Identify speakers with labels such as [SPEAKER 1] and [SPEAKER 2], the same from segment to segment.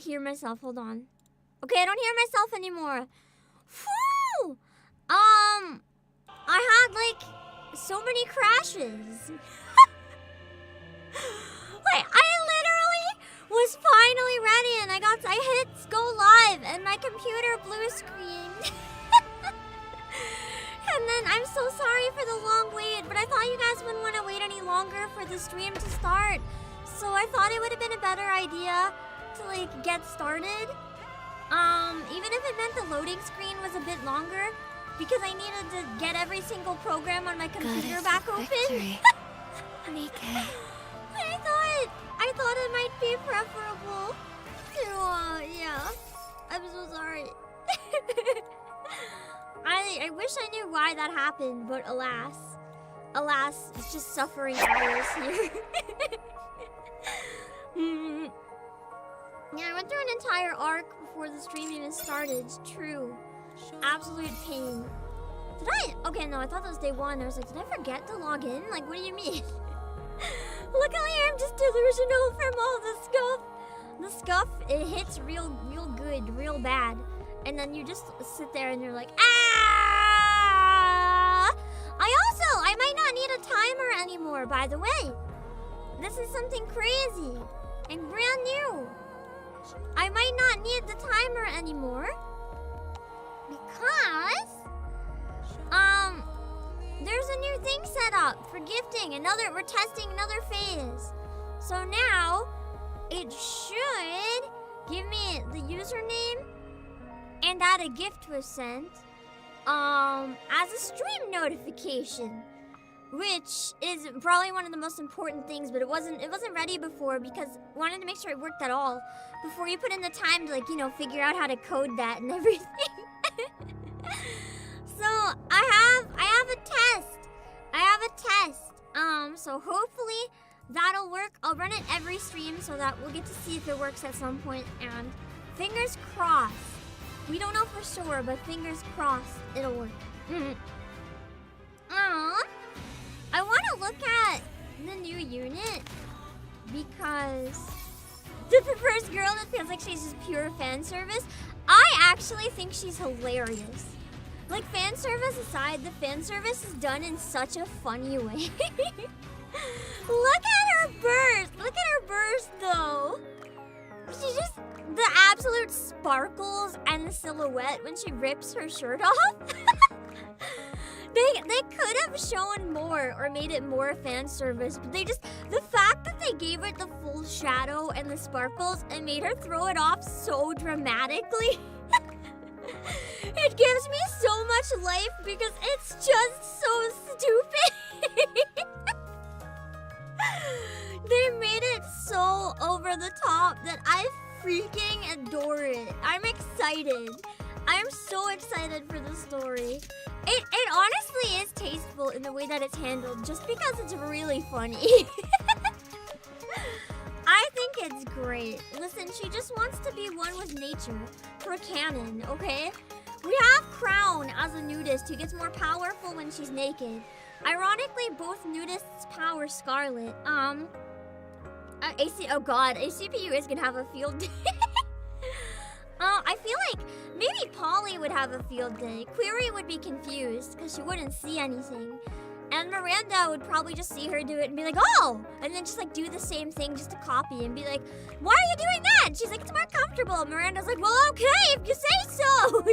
[SPEAKER 1] hear myself. Hold on. Okay, I don't hear myself anymore. Whew! I had like so many crashes. Like I literally was finally ready and I hit go live and my computer blue screened. And then I'm so sorry for the long wait, but I thought you guys wouldn't want to wait any longer for the stream to start. So I thought it would have been a better idea to like get started. Even if it meant the loading screen was a bit longer, because I needed to get every single program on my computer back open.
[SPEAKER 2] NIKKE.
[SPEAKER 1] I thought it might be preferable to, yeah. I'm so sorry. I wish I knew why that happened, but alas, it's just suffering hours here. Yeah, I went through an entire arc before the stream even started. It's true. Absolute pain. Did I? Okay, no, I thought that was day one. I was like, did I forget to log in? Like, what do you mean? Luckily, I'm just delusional from all the scuff. The scuff, it hits real good, real bad. And then you just sit there and you're like, ah! I might not need a timer anymore, by the way. This is something crazy and brand new. I might not need the timer anymore because there's a new thing set up for gifting. We're testing another phase. So now it should give me the username and that a gift was sent as a stream notification, which is probably one of the most important things, but it wasn't ready before because I wanted to make sure it worked at all before you put in the time to, like, you know, figure out how to code that and everything. So I have a test. So hopefully that'll work. I'll run it every stream so that we'll get to see if it works at some point, and fingers crossed. We don't know for sure, but fingers crossed it'll work. I want to look at the new unit because the first girl that feels like she's just pure fan service. I actually think she's hilarious. Like, fan service aside, the fan service is done in such a funny way. Look at her burst. Look at her burst, though. She just, the absolute sparkles and the silhouette when she rips her shirt off. They could have shown more or made it more fan service, but the fact that they gave it the full shadow and the sparkles and made her throw it off so dramatically, it gives me so much life because it's just so stupid. They made it so over the top that I freaking adore it. I'm excited. I'm so excited for the story. It honestly is tasteful in the way that it's handled just because it's really funny. I think it's great. Listen, she just wants to be one with nature for canon, okay? We have Crown as a nudist who gets more powerful when she's naked. Ironically, both nudists power Scarlet. Oh god, a CPU is gonna have a field day. I feel like maybe Polly would have a field day. Query would be confused because she wouldn't see anything. And Miranda would probably just see her do it and be like, oh! And then just like do the same thing just to copy and be like, why are you doing that? And she's like, it's more comfortable. And Miranda's like, well, okay, if you say so.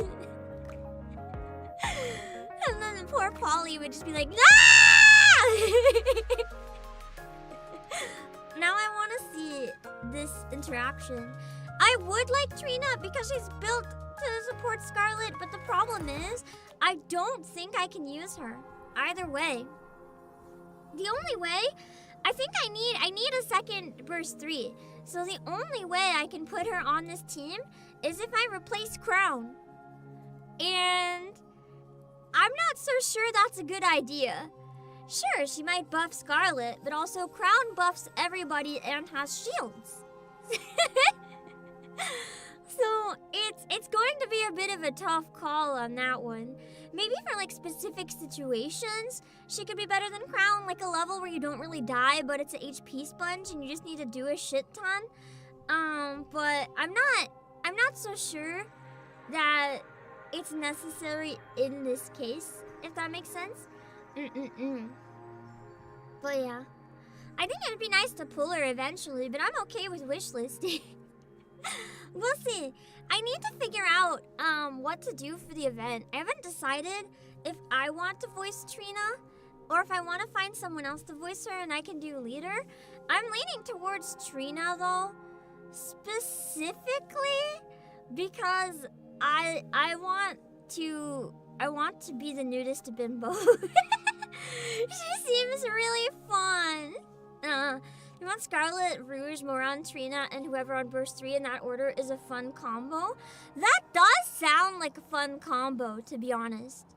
[SPEAKER 1] And then poor Polly would just be like, ah! Now I want to see this interaction. I would like Trina because she's built to support Scarlet, but the problem is I don't think I can use her either way. The only way, I think I need a second burst 3. So the only way I can put her on this team is if I replace Crown. And I'm not so sure that's a good idea. Sure, she might buff Scarlet, but also Crown buffs everybody and has shields. So it's going to be a bit of a tough call on that one. Maybe for like specific situations, she could be better than Crown, like a level where you don't really die, but it's an HP sponge and you just need to do a shit ton. But I'm not so sure that it's necessary in this case, if that makes sense. But yeah, I think it'd be nice to pull her eventually, but I'm okay with wishlisting. We'll see. I need to figure out what to do for the event. I haven't decided if I want to voice Trina or if I want to find someone else to voice her and I can do leader. I'm leaning towards Trina though, specifically because I want to be the nudist bimbo. She seems really fun. You want Scarlet, Rouge, Moran, Trina, and whoever on burst 3 in that order is a fun combo. That does sound like a fun combo, to be honest.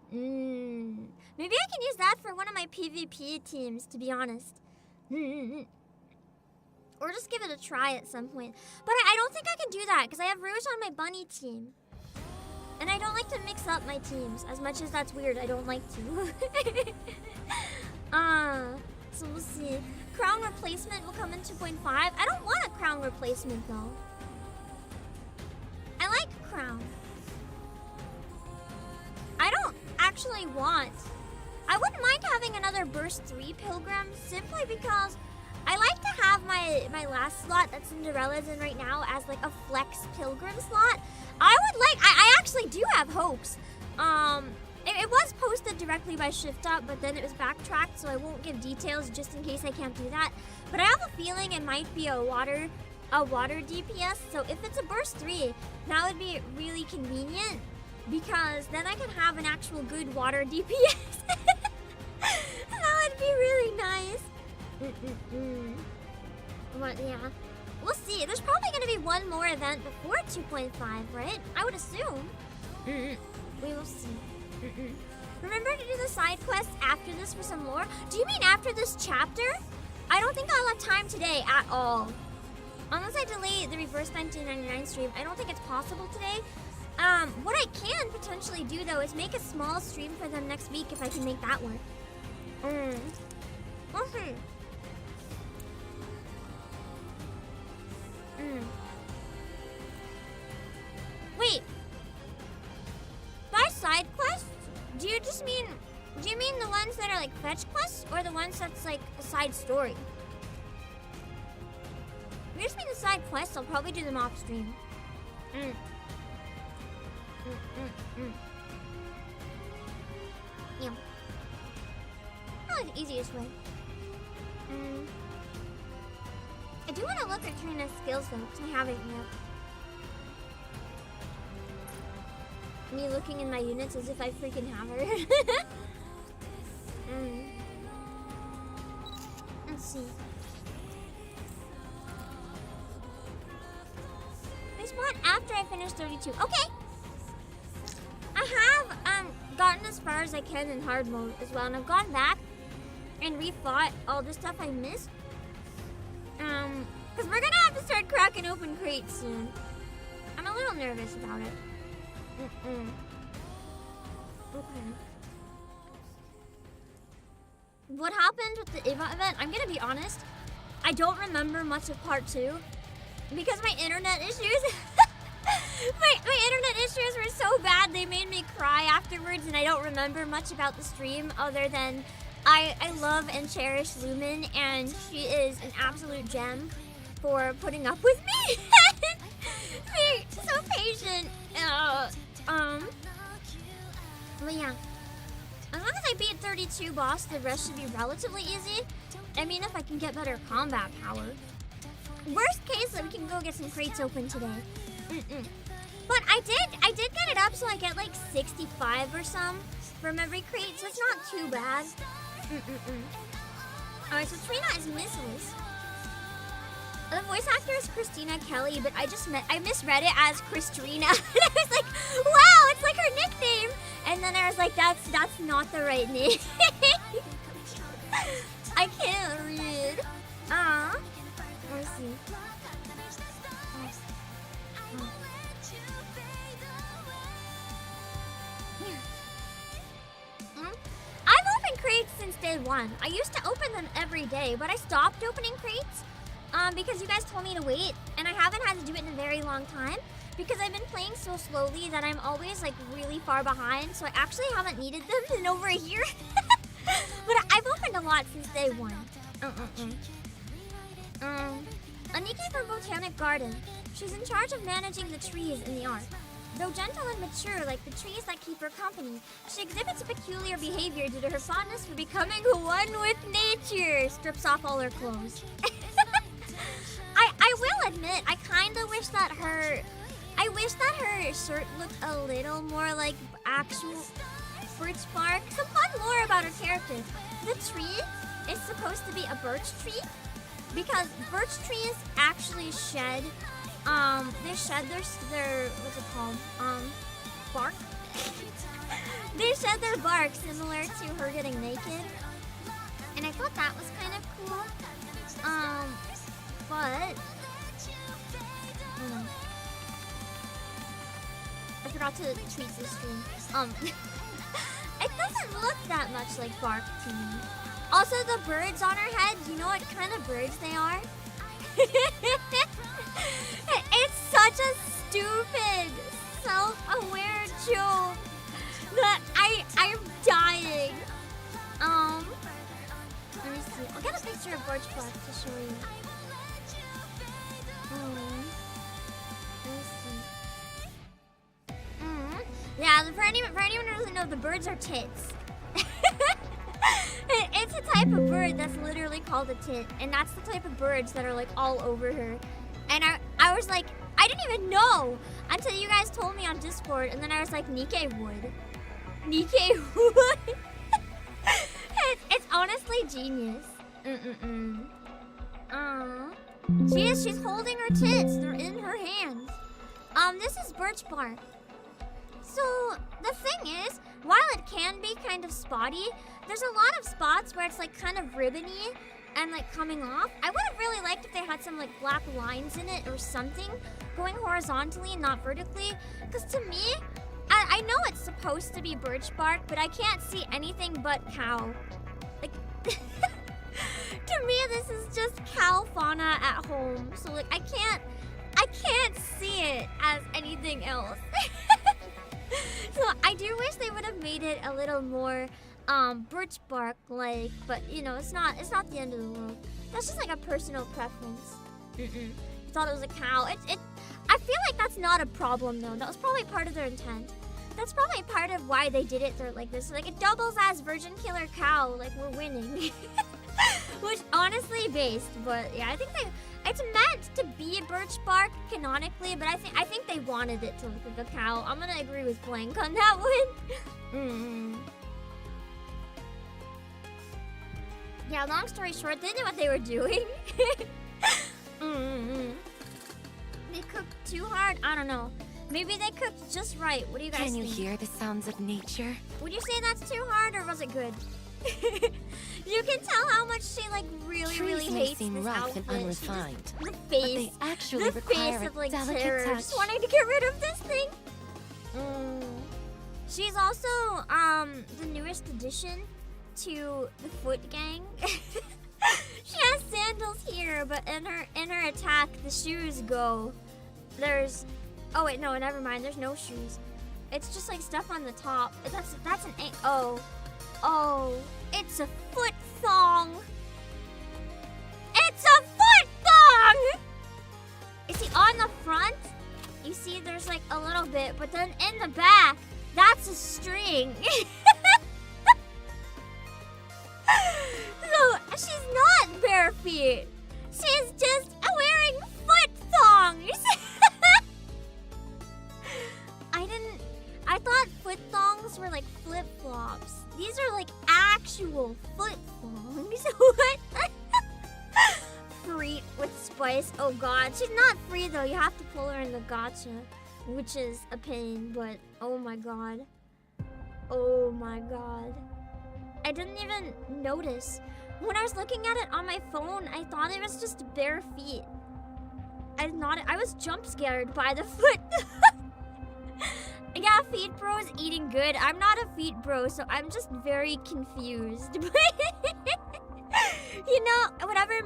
[SPEAKER 1] Maybe I can use that for one of my PvP teams, to be honest. Or just give it a try at some point. But I don't think I can do that, because I have Rouge on my bunny team. And I don't like to mix up my teams. As much as that's weird, I don't like to. So we'll see. Crown replacement will come in 2.5. I don't want a crown replacement though. I like crown. I don't actually want. I wouldn't mind having another burst 3 pilgrim simply because I like to have my last slot that Cinderella's in right now as like a flex pilgrim slot. I actually do have hopes. It was posted directly by ShiftUp, but then it was backtracked, so I won't give details just in case I can't do that. But I have a feeling it might be a water DPS, so if it's a burst 3, that would be really convenient because then I can have an actual good water DPS. That would be really nice. But yeah, we'll see. There's probably going to be one more event before 2.5, right? I would assume. We will see. Remember to do the side quest after this for some lore? Do you mean after this chapter? I don't think I'll have time today at all. Unless I delay the reverse 1999 stream, I don't think it's possible today. What I can potentially do though is make a small stream for them next week if I can make that work. We'll see. Wait. By side quests, do you mean the ones that are like fetch quests or the ones that's like a side story? If you just mean the side quests, I'll probably do them off stream. Yeah. Probably the easiest way. I do want to look at Trina's skills though, because I haven't yet. Me looking in my units as if I freaking have her. Let's see. I spawned after I finished 32. Okay. I have gotten as far as I can in hard mode as well, and I've gone back and refought all the stuff I missed. Because we're gonna have to start cracking open crates soon. I'm a little nervous about it. Okay. What happened with the Eva event? I'm gonna be honest. I don't remember much of part 2 because my internet issues. my internet issues were so bad they made me cry afterwards, and I don't remember much about the stream other than I love and cherish Lumen, and she is an absolute gem for putting up with me. Being so patient. But yeah. As long as I beat 32 boss, the rest should be relatively easy. I mean, if I can get better combat power. Worst case, we can go get some crates open today. But I did get it up so I get like 65 or some from every crate, so it's not too bad. Alright, so Trina is Mrs. The voice actor is Christina Kelly, but I misread it as Christrina. And I was like, wow, it's like her nickname. And then I was like, that's not the right name. I can't read. Let's see. I've opened crates since day one. I used to open them every day, but I stopped opening crates because you guys told me to wait, and I haven't had to do it in a very long time because I've been playing so slowly that I'm always like really far behind, so I actually haven't needed them in over a year. But I've opened a lot since day one. A NIKKE from Botanic Garden. She's in charge of managing the trees in the Ark. Though gentle and mature like the trees that keep her company, she exhibits a peculiar behavior due to her fondness for becoming one with nature. Strips off all her clothes. I will admit, I kind of wish that her shirt looked a little more like actual birch bark. Some fun lore about her character. The tree is supposed to be a birch tree because birch trees actually shed, they shed their what's it called? Bark. They shed their bark similar to her getting naked. And I thought that was kind of cool. But I forgot to tweet this stream. It doesn't look that much like bark to me. Also, the birds on her head, you know what kind of birds they are? It's such a stupid, self-aware joke that I'm dying. Let me see. I'll get a picture of birch bark to show you. Let me see. Yeah, for anyone who doesn't know, the birds are tits. It's a type of bird that's literally called a tit, and that's the type of birds that are like all over her. And I was like, I didn't even know until you guys told me on Discord, and then I was like, NIKKE would. NIKKE would. It's honestly genius. She's holding her tits. They're in her hands. This is birch bark. So the thing is, while it can be kind of spotty, there's a lot of spots where it's like kind of ribbony and like coming off. I would have really liked if they had some like black lines in it or something going horizontally and not vertically. Because to me, I know it's supposed to be birch bark, but I can't see anything but cow. Like, to me, this is just cow fauna at home. So like, I can't see it as anything else. So I do wish they would have made it a little more birch bark like, but you know, it's not the end of the world. That's just like a personal preference. You thought it was a cow. I feel like that's not a problem though. That was probably part of their intent. That's probably part of why they did it like this. Like it doubles as virgin killer cow, like we're winning. Which honestly based, but yeah, I think it's meant to be birch bark canonically, but I think they wanted it to look like a cow. I'm gonna agree with Blank on that one. Yeah, long story short, they knew what they were doing. They cooked too hard? I don't know. Maybe they cooked just right. What do you guys think?
[SPEAKER 2] Can you hear the sounds of nature?
[SPEAKER 1] Would you say that's too hard or was it good? You can tell how much she like really hates
[SPEAKER 2] seem
[SPEAKER 1] this
[SPEAKER 2] rough
[SPEAKER 1] outfit.
[SPEAKER 2] and unrefined,
[SPEAKER 1] the
[SPEAKER 2] but
[SPEAKER 1] face,
[SPEAKER 2] they actually
[SPEAKER 1] the
[SPEAKER 2] require
[SPEAKER 1] face of
[SPEAKER 2] a
[SPEAKER 1] like
[SPEAKER 2] delicate
[SPEAKER 1] terror.
[SPEAKER 2] touch.
[SPEAKER 1] Just wanting to get rid of this thing. She's also the newest addition to the foot gang. She has sandals here, but in her attack, the shoes go. Oh wait, no, never mind. There's no shoes. It's just like stuff on the top. That's an oh, it's a foot thong. It's a foot thong. You see, on the front, you see there's like a little bit, but then in the back, that's a string. So she's not bare feet. She's just wearing foot thongs. I thought foot thongs were like flip-flops. These are like actual foot thongs. What? Free with spice. Oh god, she's not free though. You have to pull her in the gacha, which is a pain, but oh my god. Oh my god. I didn't even notice. When I was looking at it on my phone, I thought it was just bare feet. I was jump scared by the foot. Yeah, feet bro is eating good. I'm not a feet bro, so I'm just very confused. You know, whatever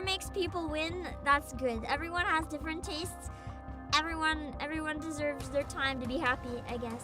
[SPEAKER 1] makes people win, that's good. Everyone has different tastes. Everyone deserves their time to be happy, I guess.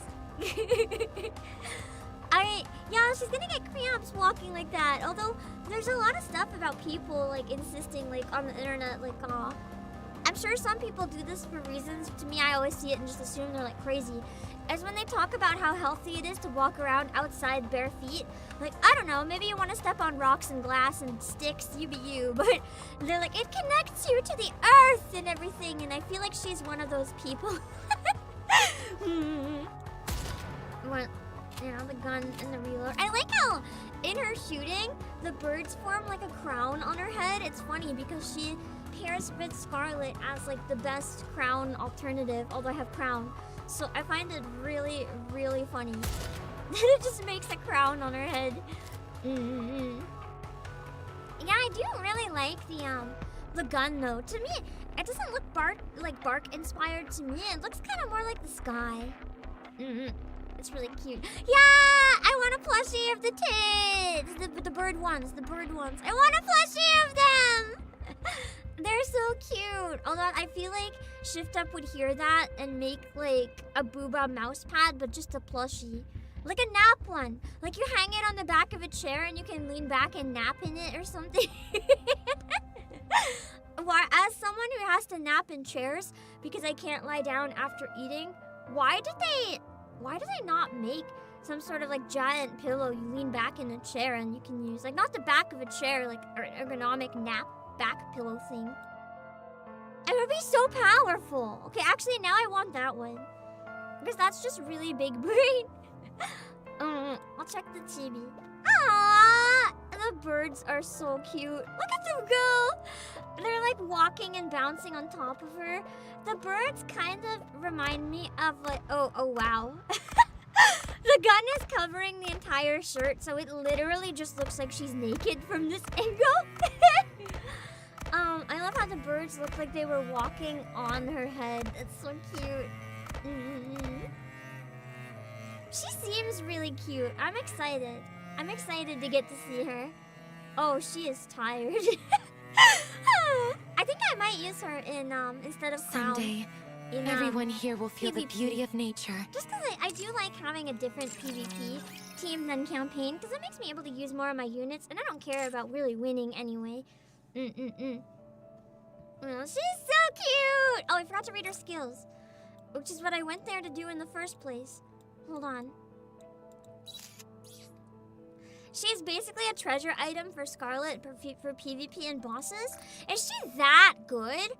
[SPEAKER 1] Yeah, she's gonna get cramps walking like that. Although there's a lot of stuff about people like insisting like on the internet like I'm sure some people do this for reasons. To me, I always see it and just assume they're like crazy. As when they talk about how healthy it is to walk around outside bare feet. Like, I don't know, maybe you want to step on rocks and glass and sticks, you be you. But they're like, it connects you to the earth and everything. And I feel like she's one of those people. What? You know, the gun and the reload. I like how in her shooting, the birds form like a crown on her head. It's funny because she pairs with Scarlet as like the best crown alternative, although I have crown. So I find it really, really funny. It just makes a crown on her head. Yeah, I do really like the gun though. To me, it doesn't look bark inspired to me. It looks kind of more like the sky. It's really cute. Yeah, I want a plushie of the tits. The bird ones. I want a plushie of them. They're so cute. Although I feel like Shift Up would hear that and make like a booba mouse pad, but just a plushie. Like a nap one. Like you hang it on the back of a chair and you can lean back and nap in it or something. As someone who has to nap in chairs because I can't lie down after eating, why do they not make some sort of like giant pillow you lean back in a chair and you can use? Like not the back of a chair, like an ergonomic nap back pillow thing. It would be so powerful. Okay, actually now I want that one. Because that's just really big brain. I'll check the TV. Aww! The birds are so cute. Look at them go! They're like walking and bouncing on top of her. The birds kind of remind me of like, oh wow. The gun is covering the entire shirt, so it literally just looks like she's naked from this angle. I love how the birds look like they were walking on her head. It's so cute. She seems really cute. I'm excited. I'm excited to get to see her. Oh, she is tired. I think I might use her in instead of Crown.
[SPEAKER 2] Someday, everyone here will feel the beauty of nature.
[SPEAKER 1] Just because I do like having a different PvP team than campaign, because it makes me able to use more of my units, and I don't care about really winning anyway. Oh, she's so cute! Oh, I forgot to read her skills, which is what I went there to do in the first place. Hold on. She's basically a treasure item for Scarlet for PvP and bosses. Is she that good?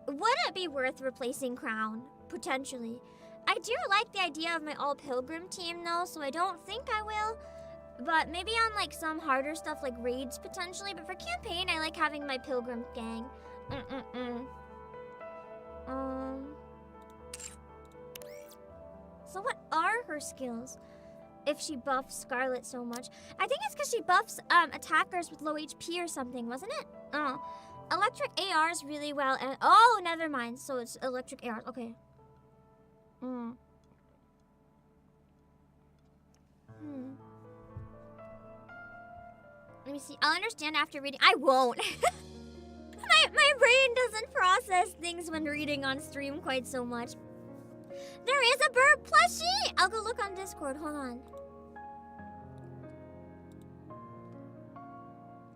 [SPEAKER 1] Would it be worth replacing Crown? Potentially. I do like the idea of my all-pilgrim team though, so I don't think I will. But maybe on like some harder stuff like raids potentially. But for campaign, I like having my pilgrim gang. So what are her skills? If she buffs Scarlet so much. I think it's because she buffs attackers with low HP or something, wasn't it? Electric ARs really well, and oh, never mind. So it's electric ARs. Okay. Let me see. I'll understand after reading. I won't. my brain doesn't process things when reading on stream quite so much. There is a bird plushie! I'll go look on Discord. Hold on.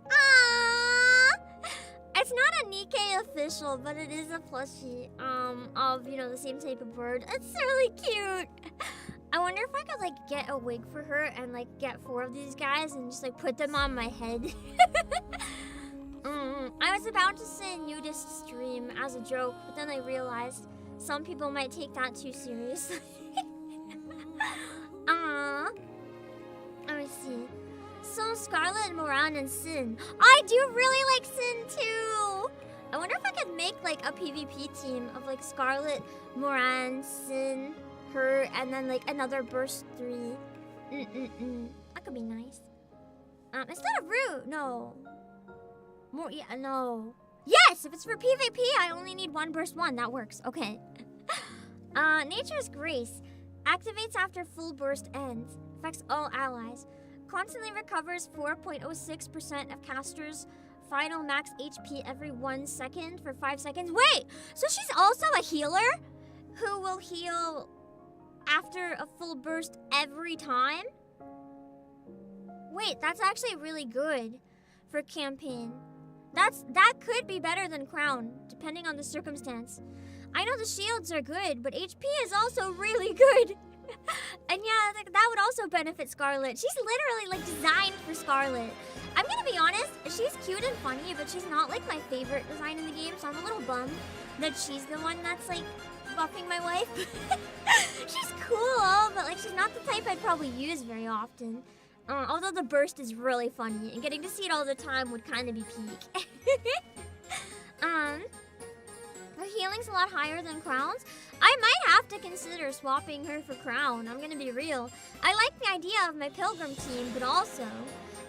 [SPEAKER 1] Aww! It's not a NIKKE official, but it is a plushie of, you know, the same type of bird. It's really cute. I wonder if I could, like, get a wig for her and, like, get 4 of these guys and just, like, put them on my head. I was about to say nudist stream as a joke, but then I realized some people might take that too seriously. Let me see. So Scarlet, Moran, and Sin. I do really like Sin too. I wonder if I could make like a PvP team of like Scarlet, Moran, Sin, her, and then like another Burst 3. That could be nice. Instead of Root, no. More, yeah, no. Yes, if it's for PvP, I only need 1 Burst 1. That works. Okay. Nature's Grace activates after full burst ends. Affects all allies. Constantly recovers 4.06% of caster's final max HP every 1 second for 5 seconds. Wait! So she's also a healer who will heal after a full burst every time? Wait, that's actually really good for campaign. That could be better than Crown, depending on the circumstance. I know the shields are good, but HP is also really good. And yeah, that would also benefit Scarlet. She's literally like designed for Scarlet. I'm gonna be honest, she's cute and funny, but she's not like my favorite design in the game, so I'm a little bummed that she's the one that's like buffing my wife. She's cool, but like she's not the type I'd probably use very often. Although the burst is really funny, and getting to see it all the time would kind of be peak. Her healing's a lot higher than Crown's. I might have to consider swapping her for Crown, I'm gonna be real. I like the idea of my Pilgrim team, but also,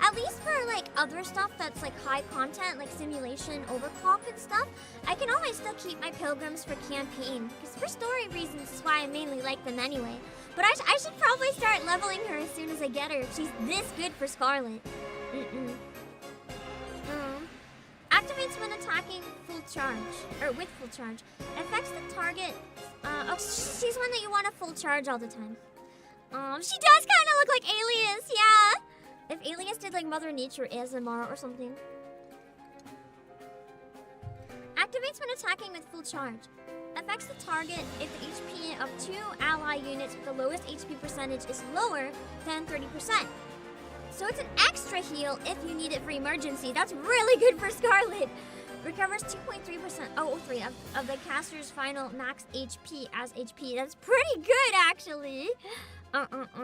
[SPEAKER 1] at least for like other stuff that's like high content, like simulation, overclock and stuff, I can always still keep my Pilgrims for campaign, because for story reasons is why I mainly like them anyway. But I should probably start leveling her as soon as I get her if she's this good for Scarlet. Activates when attacking full charge, or with full charge. Affects the target. Oh, she's one that you want a full charge all the time. She does kind of look like Alias, yeah. If Alias did like Mother Nature ASMR or something. Activates when attacking with full charge. Affects the target if the HP of 2 ally units with the lowest HP percentage is lower than 30%. So it's an extra heal if you need it for emergency. That's really good for Scarlet. Recovers 2.3% of the caster's final max HP as HP. That's pretty good, actually. I saw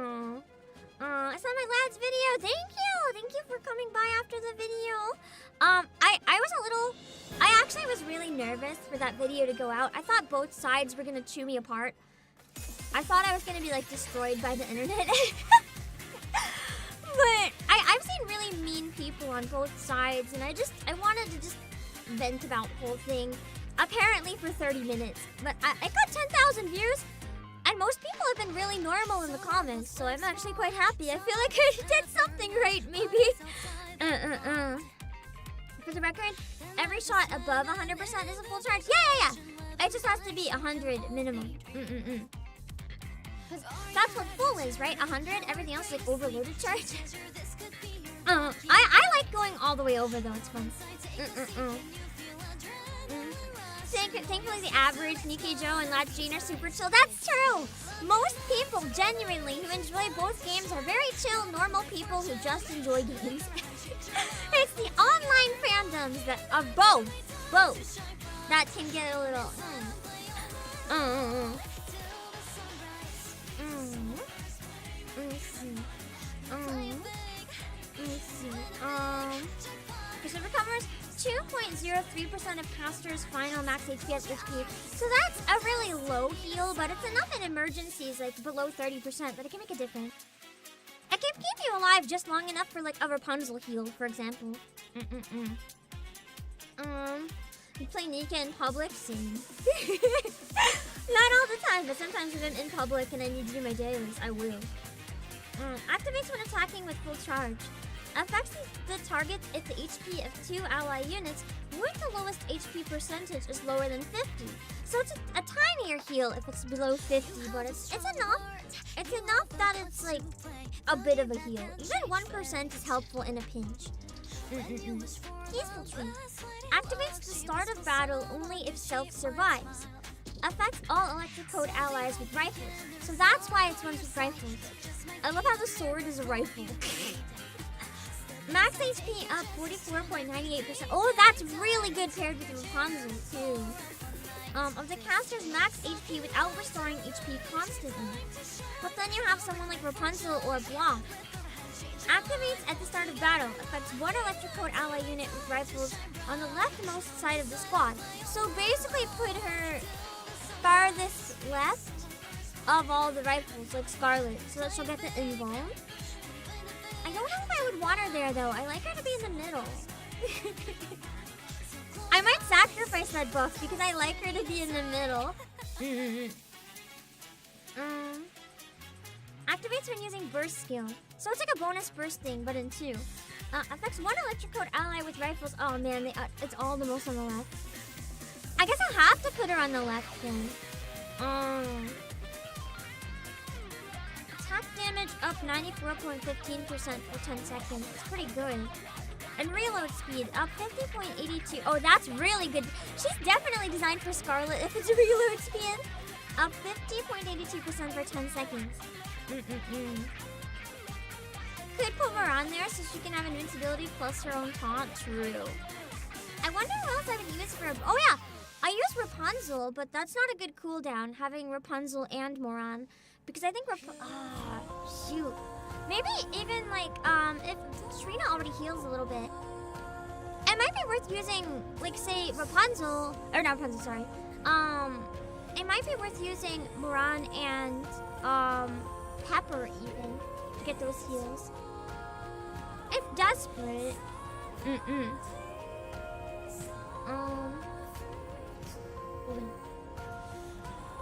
[SPEAKER 1] my lad's video. Thank you for coming by after the video. I actually was really nervous for that video to go out. I thought both sides were gonna chew me apart. I thought I was gonna be like destroyed by the internet. But I've seen really mean people on both sides, and I wanted to just vent about the whole thing. Apparently for 30 minutes. But I got 10,000 views, and most people have been really normal in the comments, so I'm actually quite happy. I feel like I did something right, maybe. For the record, every shot above 100% is a full charge. Yeah. It just has to be 100 minimum. That's what full is, right? 100. Everything else is like overloaded charge. I like going all the way over though. It's fun. Thankfully, the average NIKKE Joe and Lad Jean are super chill. That's true. Most people, genuinely, who enjoy both games are very chill, normal people who just enjoy games. It's the online fandoms that are both that can get a little. It recovers 2.03% of caster's final max HP as HP. So that's a really low heal, but it's enough in emergencies, like below 30%, but it can make a difference. It can keep you alive just long enough for like a Rapunzel heal, for example. You play NIKKE in public? Same. Not all the time, but sometimes if I'm in public and I need to do my dailies, I will. Activates when attacking with full charge. Affects the target if the HP of 2 ally units with the lowest HP percentage is lower than 50. So it's a tinier heal if it's below 50, but it's enough. It's enough that it's like a bit of a heal. Even 1% is helpful in a pinch. Peaceful Tree. Activates the start of battle only if Self survives. Affects all electric code allies with rifles. So that's why it's ones with rifles. I love how the sword is a rifle. Max HP up 44.98%. Oh, that's really good paired with Rapunzel, too. Of the caster's max HP without restoring HP constantly. But then you have someone like Rapunzel or Block. Activates at the start of battle. Affects one electric code ally unit with rifles on the leftmost side of the squad. So basically put her farthest left of all the rifles, like Scarlet, so that she'll get the invuln. I don't know if I would want her there, though. I like her to be in the middle. I might sacrifice that buff because I like her to be in the middle. Activates when using burst skill. So it's like a bonus bursting, but in 2. Affects 1 electric code ally with rifles. Oh man, it's all the most on the left. I guess I have to put her on the left then. Attack damage up 94.15% for 10 seconds. It's pretty good. And reload speed up 50.82. Oh, that's really good. She's definitely designed for Scarlet if it's a reload speed. Up 50.82% for 10 seconds. Could put her on there so she can have invincibility plus her own taunt. True. I wonder what else I would use for... Oh yeah, I use Rapunzel, but that's not a good cooldown, having Rapunzel and Moran. Because I think shoot. Maybe even like, if Trina already heals a little bit. It might be worth using, like, say, Rapunzel... Or not Rapunzel, sorry. It might be worth using Moran and, Pepper even to get those heals. If desperate.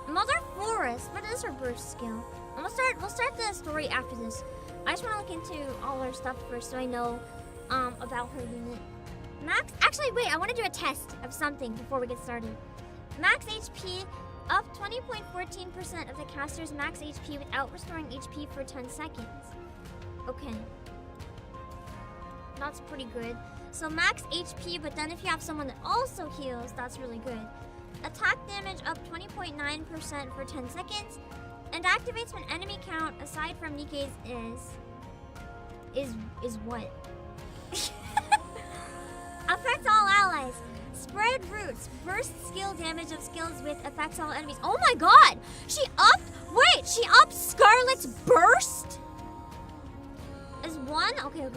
[SPEAKER 1] Mother Forest. What is her burst skill? We'll start the story after this. I just want to look into all her stuff first so I know about her unit. Max. Actually, wait. I want to do a test of something before we get started. Max HP up 20.14% of the caster's max HP without restoring HP for 10 seconds. Okay. That's pretty good. So max HP, but then if you have someone that also heals, that's really good. Attack damage up 20.9% for 10 seconds. And activates when enemy count, aside from NIKKE's, is what? Affects all allies. Spread roots. Burst skill damage of skills with affects all enemies. Oh my god! She upped Scarlet's burst? Is 1? Okay.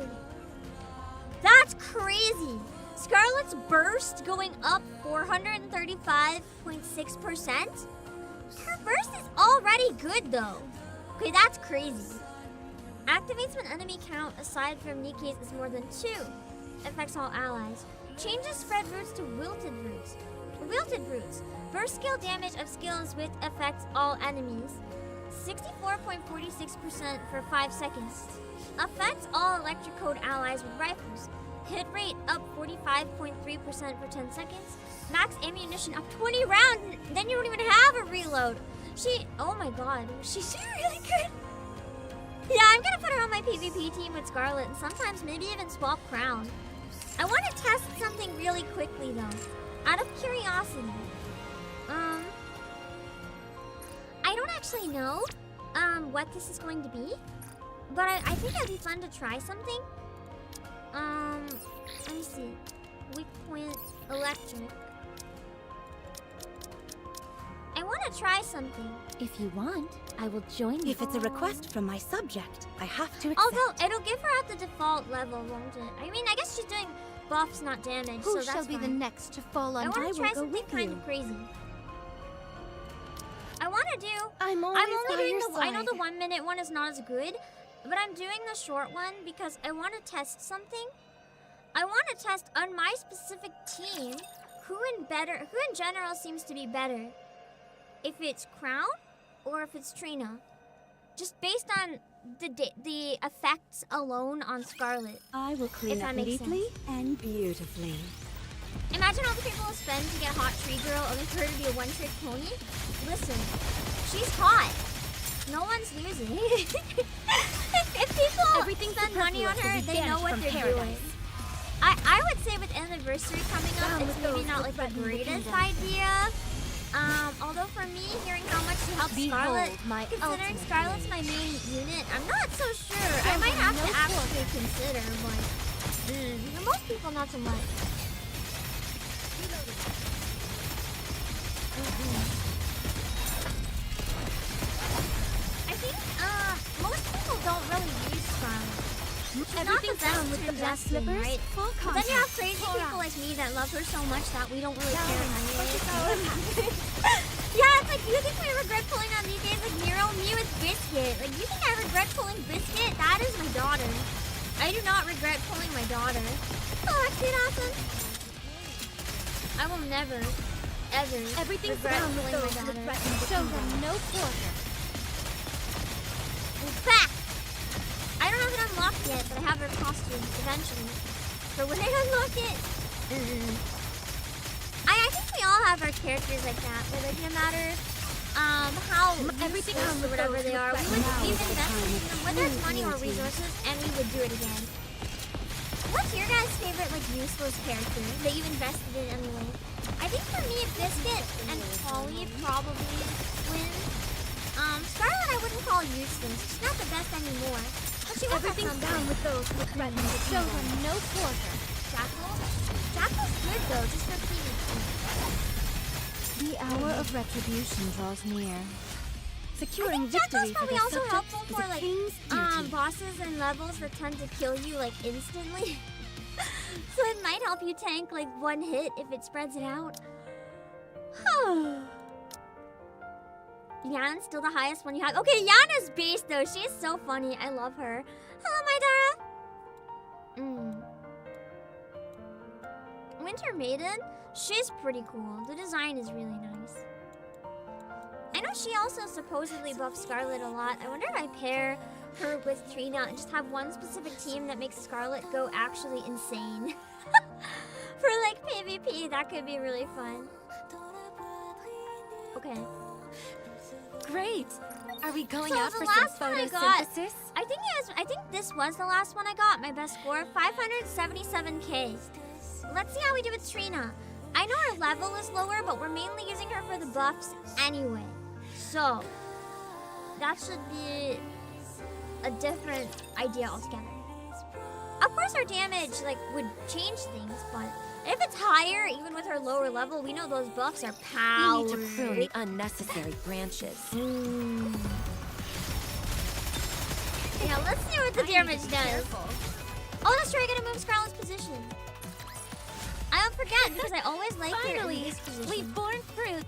[SPEAKER 1] That's crazy. Scarlet's burst going up 435.6%? Her burst is already good though. Okay, that's crazy. Activates when enemy count aside from NIKKE's is more than 2. Affects all allies. Changes spread roots to wilted roots. Wilted roots. Burst skill damage of skills with affects all enemies. 64.46% for 5 seconds. Affects all electric code allies with rifles. Hit rate up 45.3% for 10 seconds. Max ammunition up 20 rounds. Then you don't even have a reload. Oh my god, she's really good. Yeah, I'm gonna put her on my PvP team with Scarlet and sometimes maybe even swap Crown. I want to test something really quickly though, out of curiosity. I don't actually know what this is going to be, but I think it'd be fun to try something. Let me see. Weak point electric. I want to try something.
[SPEAKER 2] If you want, I will join you.
[SPEAKER 3] If it's a request from my subject, I have to accept.
[SPEAKER 1] Although it'll give her at the default level, won't it? I mean, I guess she's doing buffs, not damage,
[SPEAKER 2] Who
[SPEAKER 1] so that's
[SPEAKER 2] shall be the next to fall on?
[SPEAKER 1] I want to try something kind of crazy. I want to do... I'm only doing the... I know the 1 minute one is not as good, but I'm doing the short one because I want to test something. I want to test on my specific team who in general seems to be better. If it's Crown or if it's Trina. Just based on the effects alone on Scarlet.
[SPEAKER 3] I will clean up neatly and beautifully.
[SPEAKER 1] Imagine all the people will spend to get Hot Tree Girl only for her to be a one-trick pony. Listen, she's hot. No one's losing. if people spend money on her, they know what they're doing. I would say with Anniversary coming up, it's maybe not like the greatest idea. Although for me, hearing how much she helps Scarlet, considering Scarlet's my main unit, I'm not so sure. I might have to actually consider, but for most people, not so much. I think most people don't really use Scarlet.
[SPEAKER 3] Everything's down with the black slippers.
[SPEAKER 1] Right? But then you have crazy people like me that love her so much that we don't really care. Yeah, it's like, you think we regret pulling on these days like Miro, me with Biscuit? Like, you think I regret pulling Biscuit? That is my daughter. I do not regret pulling my daughter. Oh, that's it, awesome. I will never, ever regret pulling my daughter.
[SPEAKER 2] Show them no quarter.
[SPEAKER 1] In fact, I don't have it unlocked yet, but I have her costume eventually. So when I unlock it, I think we all have our characters like that. Where like no matter how everything comes or whatever they are, we've invested in them, whether it's money or resources, and we would do it again. What's your guys' favorite like useless character that you've invested in anyway? I think for me, Biscuit and Polly probably win. Scarlet I wouldn't call useless. She's not the best anymore. But she everything's down with those who threaten to show them no quarter. Jackal's good though, just for PvP.
[SPEAKER 3] The hour of retribution draws near. Securing
[SPEAKER 1] Jackal's
[SPEAKER 3] victory
[SPEAKER 1] probably
[SPEAKER 3] for
[SPEAKER 1] also
[SPEAKER 3] the
[SPEAKER 1] helpful
[SPEAKER 3] subject
[SPEAKER 1] for
[SPEAKER 3] is a
[SPEAKER 1] like
[SPEAKER 3] king's duty.
[SPEAKER 1] bosses and levels that tend to kill you like instantly. So it might help you tank like one hit if it spreads it out. Yan's still the highest one you have. Okay, Yan is base though. She is so funny. I love her. Hello, my Dara. Winter Maiden. She's pretty cool. The design is really nice. I know she also supposedly buffs Scarlet a lot. I wonder if I pair her with Trina and just have one specific team that makes Scarlet go actually insane. For like PvP, that could be really fun. Okay.
[SPEAKER 2] Great. Are we going
[SPEAKER 1] So
[SPEAKER 2] out
[SPEAKER 1] the
[SPEAKER 2] for
[SPEAKER 1] last
[SPEAKER 2] some
[SPEAKER 1] one I got-
[SPEAKER 2] photosynthesis?
[SPEAKER 1] I think this was the last one I got. My best score, 577k. Let's see how we do with Trina. I know her level is lower, but we're mainly using her for the buffs anyway. So that should be a different idea altogether. Of course, her damage would change things, but if it's higher, even with her lower level, we know those buffs are power.
[SPEAKER 2] You need to prune the unnecessary branches.
[SPEAKER 1] Yeah, let's see what the damage does. Oh, that's true. I gotta move Scarlet's position. I don't forget because I always like her in this position.
[SPEAKER 2] We've borne fruit.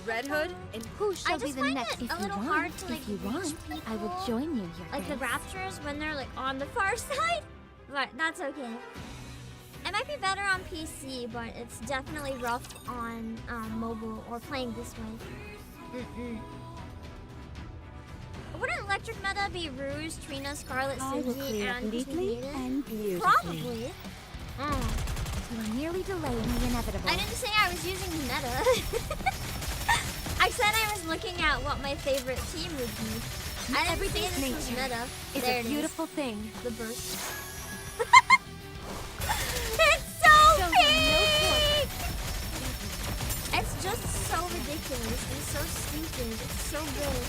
[SPEAKER 3] Red Hood, and who shall
[SPEAKER 1] I
[SPEAKER 3] be
[SPEAKER 1] just
[SPEAKER 3] the
[SPEAKER 1] find
[SPEAKER 3] next?
[SPEAKER 1] it a little hard to like
[SPEAKER 3] If you
[SPEAKER 1] reach
[SPEAKER 3] want,
[SPEAKER 1] people,
[SPEAKER 3] I will join you here.
[SPEAKER 1] like the Raptors when they're like on the far side, but that's okay. It might be better on PC, but it's definitely rough on mobile or playing this way. Wouldn't electric meta be Rouge, Trina, Scarlet,
[SPEAKER 3] I will
[SPEAKER 1] Suzy,
[SPEAKER 3] clear up
[SPEAKER 1] and
[SPEAKER 3] neatly
[SPEAKER 1] Maiden?
[SPEAKER 3] and beautifully.
[SPEAKER 1] Probably.
[SPEAKER 3] You are nearly delaying the inevitable.
[SPEAKER 1] I didn't say I was using meta. I said I was looking at what my favorite team would be. I didn't say this was meta.
[SPEAKER 2] It's
[SPEAKER 1] There
[SPEAKER 2] a
[SPEAKER 1] it is.
[SPEAKER 2] beautiful thing.
[SPEAKER 1] The burst. It's so big! It's just so ridiculous and so stupid. It's so good.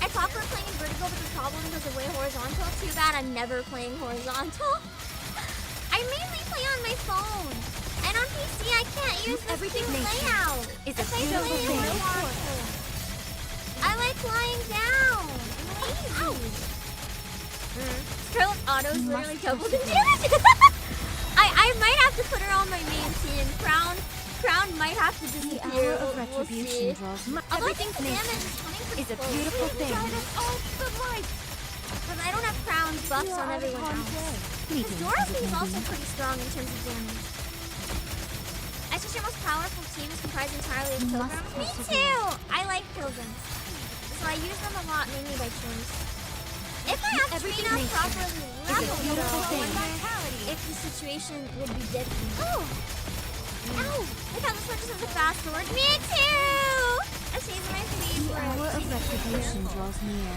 [SPEAKER 1] I thought we were playing in vertical, but the problem was the way horizontal. Too bad I'm never playing horizontal. I mainly play on my phone. And on PC, I can't use this new layout.
[SPEAKER 2] It's a
[SPEAKER 1] If I
[SPEAKER 2] beautiful
[SPEAKER 1] play
[SPEAKER 2] thing.
[SPEAKER 1] horizontal, I like lying down. I'm lazy. Scarlet Auto's literally doubled in damage. I might have to put her on my main team. Crown might have to
[SPEAKER 3] The
[SPEAKER 1] disappear.
[SPEAKER 3] hour of
[SPEAKER 1] We'll see.
[SPEAKER 3] retribution draws near.
[SPEAKER 1] Although I think the damage is coming pretty
[SPEAKER 2] It's a
[SPEAKER 1] close.
[SPEAKER 2] beautiful thing.
[SPEAKER 1] Because I don't have Crown's buffs on everyone else. Because Dorothy is also pretty strong in terms of damage. I think your most powerful team is comprised entirely of pilgrims. Me too! I like pilgrims. So I use them a lot, mainly by choice. If I have Trina properly leveled, though, I wonder if the situation would be different. Oh! Ow! Look how this one just has a fast sword. Me too! She's my
[SPEAKER 3] The hour
[SPEAKER 1] favorite.
[SPEAKER 3] of retribution draws near.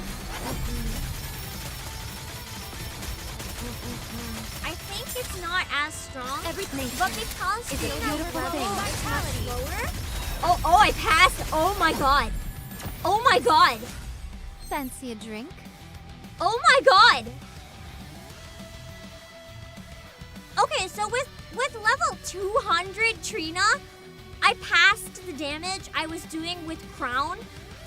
[SPEAKER 1] I think it's not as strong,
[SPEAKER 2] Everything.
[SPEAKER 1] but because
[SPEAKER 2] It's a
[SPEAKER 1] Trina's
[SPEAKER 2] beautiful
[SPEAKER 1] level
[SPEAKER 2] thing.
[SPEAKER 1] is much lower. Oh, I passed! Oh my god! Oh my god!
[SPEAKER 3] Fancy a drink?
[SPEAKER 1] Oh my god! Okay, so with level 200 Trina, I passed the damage I was doing with Crown.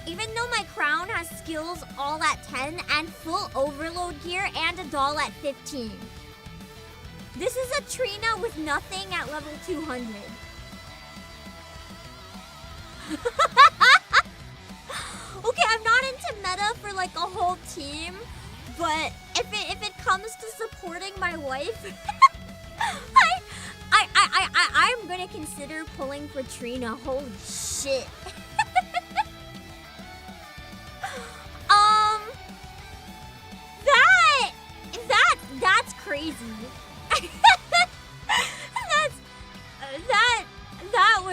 [SPEAKER 1] Even though my Crown has skills all at 10 and full overload gear and a doll at 15. This is a Trina with nothing at level 200. Okay, I'm not into meta for like a whole team, but if it comes to supporting my wife, I'm gonna consider pulling for Trina. Holy shit.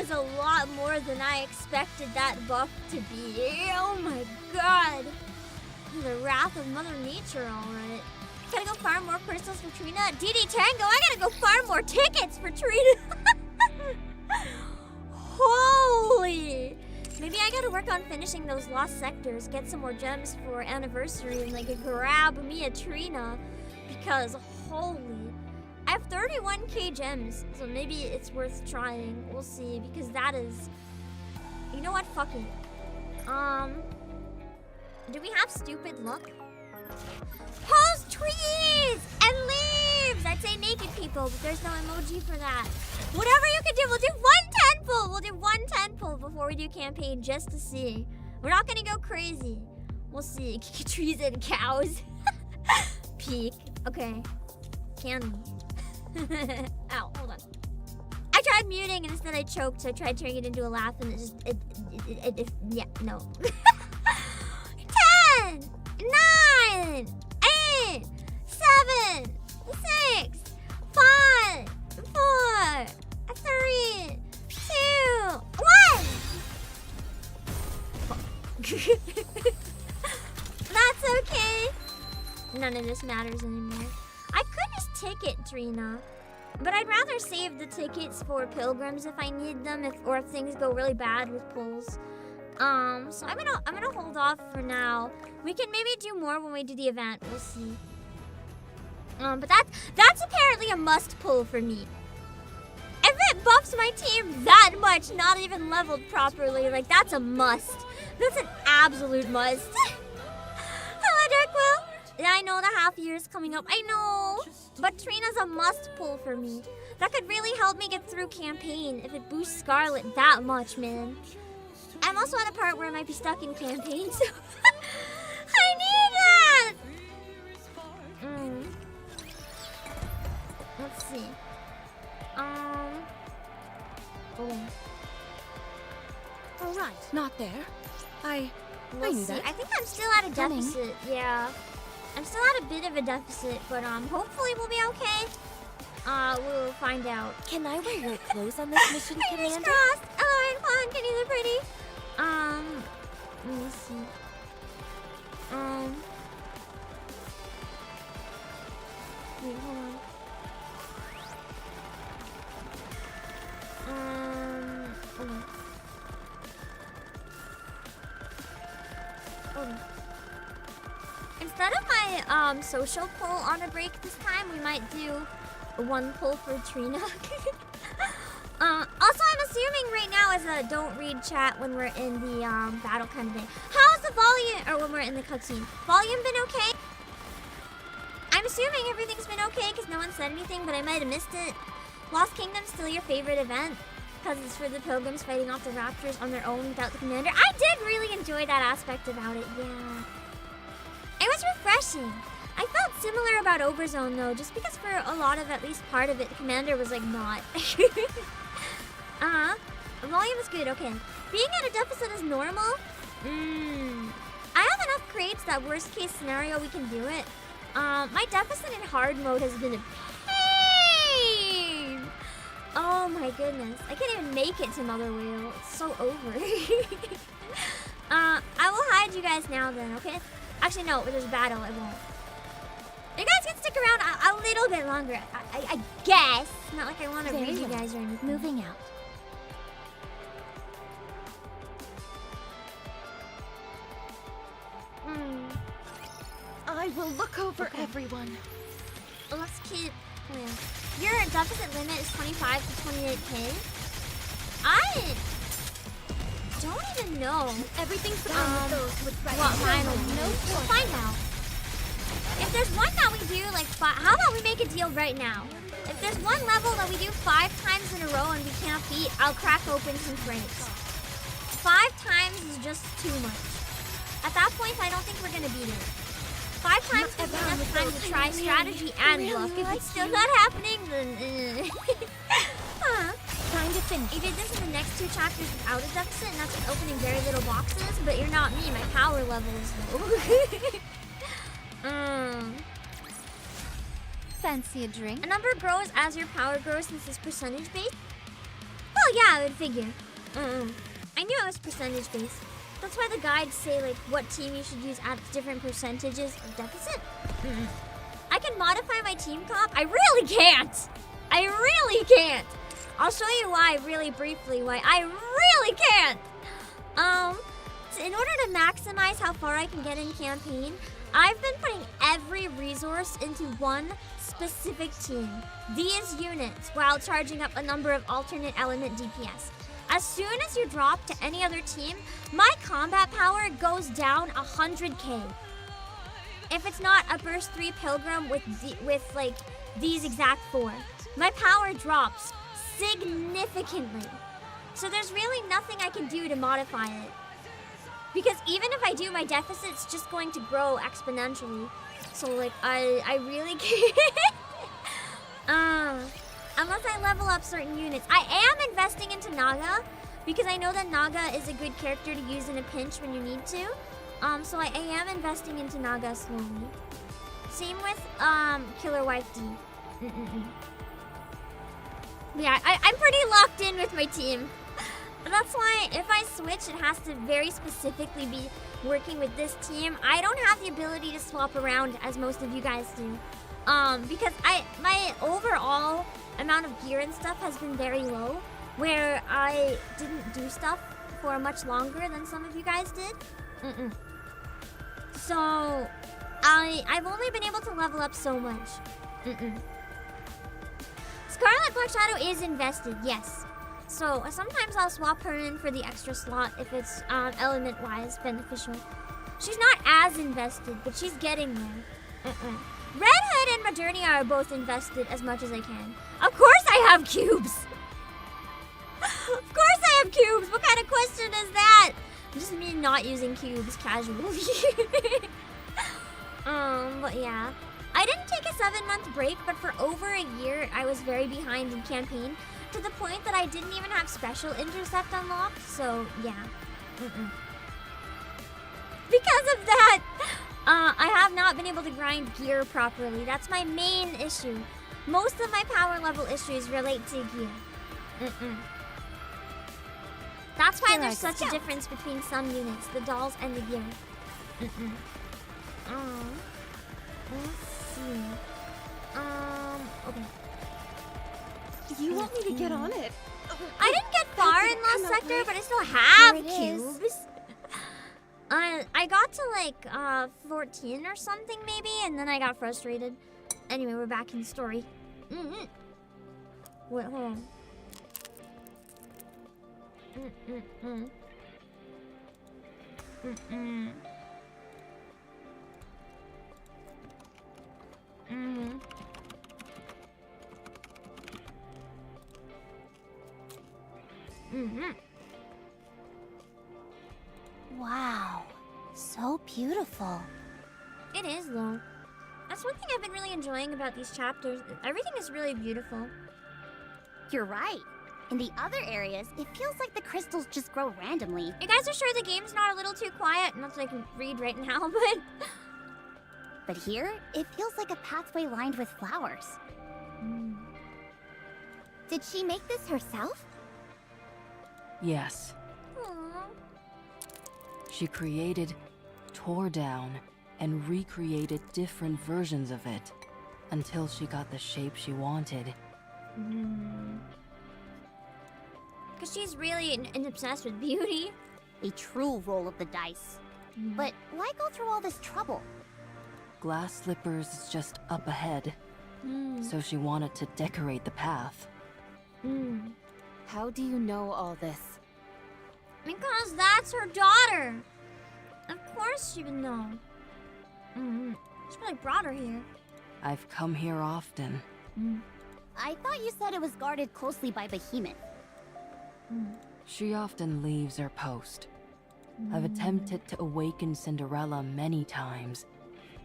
[SPEAKER 1] was a lot more than I expected that buff to be. Oh my god. The wrath of Mother Nature, alright. Gotta go farm more crystals for Trina. DD Tango, I gotta go farm more tickets for Trina. Holy. Maybe I gotta work on finishing those lost sectors, get some more gems for anniversary, and like grab me a Trina. Because holy. I have 31k gems, so maybe it's worth trying. We'll see, because that is... You know what? Fuck it. Do we have stupid luck? Post trees and leaves! I'd say naked people, but there's no emoji for that. Whatever you can do, we'll do one 10 pull! We'll do one 10 pull before we do campaign, just to see. We're not gonna go crazy. We'll see. Trees and cows. Peak. Okay. Can we? Ow, hold on. I tried muting and instead I choked, so I tried turning it into a laugh and it just, yeah, no. 10, 9, 8, 7, 6, 5, 4, 3, 2, 1! That's okay. None of this matters anymore. I could just ticket Trina, but I'd rather save the tickets for pilgrims if I need them, or if things go really bad with pulls. So I'm gonna hold off for now. We can maybe do more when we do the event. We'll see. But that's apparently a must pull for me. If it buffs my team that much, not even leveled properly, like that's a must. That's an absolute must. Hello, Darkwill. Yeah, I know the half year is coming up. I know. But Trina's a must pull for me. That could really help me get through campaign if it boosts Scarlet that much, man. I'm also at a part where I might be stuck in campaign, so I need that. Let's see.
[SPEAKER 3] All right, not there. I
[SPEAKER 1] We'll
[SPEAKER 3] knew
[SPEAKER 1] see.
[SPEAKER 3] that.
[SPEAKER 1] I think I'm still at a deficit. Yeah. I'm still at a bit of a deficit, but hopefully we'll be okay. We'll find out.
[SPEAKER 2] Can I wear your clothes on this mission,
[SPEAKER 1] Fingers
[SPEAKER 2] Commander?
[SPEAKER 1] crossed. Alright, fine. Kenny, they're pretty. Let me see. Wait, hold on. Hold on. Instead of my social pull on a break this time, we might do one pull for Trina. Also, I'm assuming right now is a don't read chat when we're in the battle kind of thing. How's the volume, or when we're in the cutscene? Volume been okay? I'm assuming everything's been okay because no one said anything, but I might have missed it. Lost Kingdom's still your favorite event because it's for the pilgrims fighting off the raptors on their own without the commander. I did really enjoy that aspect about it, yeah. It was refreshing. I felt similar about Overzone though, just because for a lot of, at least part of it, the commander was like not. The volume is good, okay. Being at a deficit is normal. I have enough crates that worst case scenario we can do it. My deficit in hard mode has been a pain. Oh my goodness. I can't even make it to Mother Whale. It's so over. I will hide you guys now then, okay? Actually, no, if there's a battle, I won't. You guys can stick around a little bit longer, I guess. Not like I want to read you guys or anything.
[SPEAKER 3] Moving out.
[SPEAKER 2] I will look over everyone.
[SPEAKER 1] Let's keep... Your deficit limit is 25 to 28k. I don't even know.
[SPEAKER 2] Everything's fine with those with
[SPEAKER 1] what mine will be. We'll find out. If there's one that we do like how about we make a deal right now? If there's one level that we do 5 times in a row and we can't beat, I'll crack open some crates. 5 times is just too much. At that point, I don't think we're gonna beat it. 5 times is enough time to try strategy and luck. If it's still not happening, then
[SPEAKER 3] Time to finish.
[SPEAKER 1] You did this in the next 2 chapters without a deficit, and that's just opening very little boxes, but you're not me. My power level is low.
[SPEAKER 3] Fancy a drink?
[SPEAKER 1] A number grows as your power grows since it's percentage based. Well, yeah, I would figure. I knew it was percentage based. That's why the guides say like what team you should use at different percentages of deficit. I can modify my team comp. I really can't. I really can't. I'll show you why really briefly. Why I really can't. In order to maximize how far I can get in campaign, I've been putting every resource into one specific team. These units, while charging up a number of alternate element DPS. As soon as you drop to any other team, my combat power goes down 100k. If it's not a burst 3 pilgrim with like these exact 4, my power drops significantly. So there's really nothing I can do to modify it. Because even if I do, my deficit's just going to grow exponentially. So like I really can't. Unless I level up certain units. I am investing into Naga because I know that Naga is a good character to use in a pinch when you need to. So I am investing into Naga slowly. Same with Killer Wife D. Yeah, I'm pretty locked in with my team. That's why if I switch, it has to very specifically be working with this team. I don't have the ability to swap around as most of you guys do. Because my overall amount of gear and stuff has been very low, where I didn't do stuff for much longer than some of you guys did. So I've only been able to level up so much. Scarlet Black Shadow is invested, yes. So sometimes I'll swap her in for the extra slot if it's element-wise beneficial. She's not as invested, but she's getting there. Red Hood and Modernia are both invested as much as I can. Of course I have cubes! Of course I have cubes! What kind of question is that? Just me not using cubes casually. But yeah. I didn't take a 7-month break, but for over a year I was very behind in campaign, to the point that I didn't even have special intercept unlocked, so yeah. Because of that, I have not been able to grind gear properly. That's my main issue. Most of my power level issues relate to gear. That's why there's such a difference between some units, the dolls and the gear. Let's see. Okay.
[SPEAKER 4] You want me to get on it?
[SPEAKER 1] I didn't get far in Lost Sector, but I still have cubes. I got to like 14 or something maybe, and then I got frustrated. Anyway, we're back in the story. Wait, hold on.
[SPEAKER 3] Wow, so beautiful.
[SPEAKER 1] It is though. That's one thing I've been really enjoying about these chapters. Everything is really beautiful.
[SPEAKER 3] You're right. In the other areas, it feels like the crystals just grow randomly.
[SPEAKER 1] You guys are sure the game's not a little too quiet? Not that I can read right now, but...
[SPEAKER 3] But here, it feels like a pathway lined with flowers. Did she make this herself?
[SPEAKER 2] Yes.
[SPEAKER 1] Aww.
[SPEAKER 2] She created, tore down, and recreated different versions of it until she got the shape she wanted.
[SPEAKER 1] Because she's really obsessed with beauty.
[SPEAKER 3] A true roll of the dice. But why go through all this trouble?
[SPEAKER 2] Glass Slippers is just up ahead, so she wanted to decorate the path.
[SPEAKER 4] How do you know all this?
[SPEAKER 1] Because that's her daughter. Of course she would know. She probably brought her here.
[SPEAKER 2] I've come here often.
[SPEAKER 3] I thought you said it was guarded closely by Behemoth.
[SPEAKER 2] She often leaves her post. I've attempted to awaken Cinderella many times,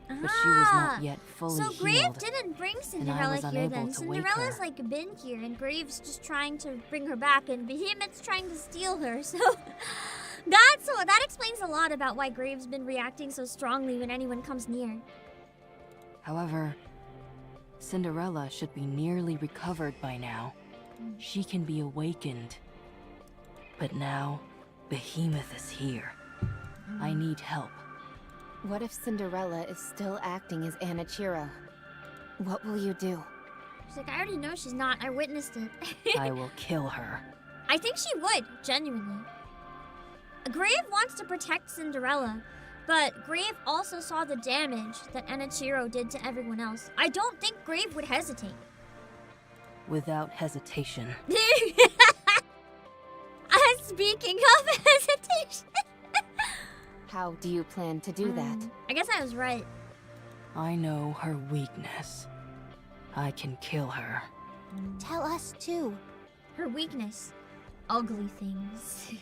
[SPEAKER 2] but she was not yet fully
[SPEAKER 1] So
[SPEAKER 2] healed.
[SPEAKER 1] Grave didn't bring Cinderella
[SPEAKER 2] was
[SPEAKER 1] here
[SPEAKER 2] unable
[SPEAKER 1] then.
[SPEAKER 2] to wake
[SPEAKER 1] Cinderella's
[SPEAKER 2] her.
[SPEAKER 1] like been here, and Grave's just trying to bring her back, and Behemoth's trying to steal her. So that explains a lot about why Grave's been reacting so strongly when anyone comes near.
[SPEAKER 2] However, Cinderella should be nearly recovered by now. She can be awakened But now, Behemoth is here. I need help.
[SPEAKER 4] What if Cinderella is still acting as Anichiro? What will you do?
[SPEAKER 1] She's like, I already know she's not. I witnessed it.
[SPEAKER 2] I will kill her.
[SPEAKER 1] I think she would, genuinely. Grave wants to protect Cinderella, but Grave also saw the damage that Anichiro did to everyone else. I don't think Grave would hesitate.
[SPEAKER 2] Without hesitation.
[SPEAKER 1] Speaking of hesitation.
[SPEAKER 4] How do you plan to do that?
[SPEAKER 1] I guess I was right.
[SPEAKER 2] I know her weakness. I can kill her.
[SPEAKER 3] Tell us too.
[SPEAKER 1] Her weakness. Ugly things.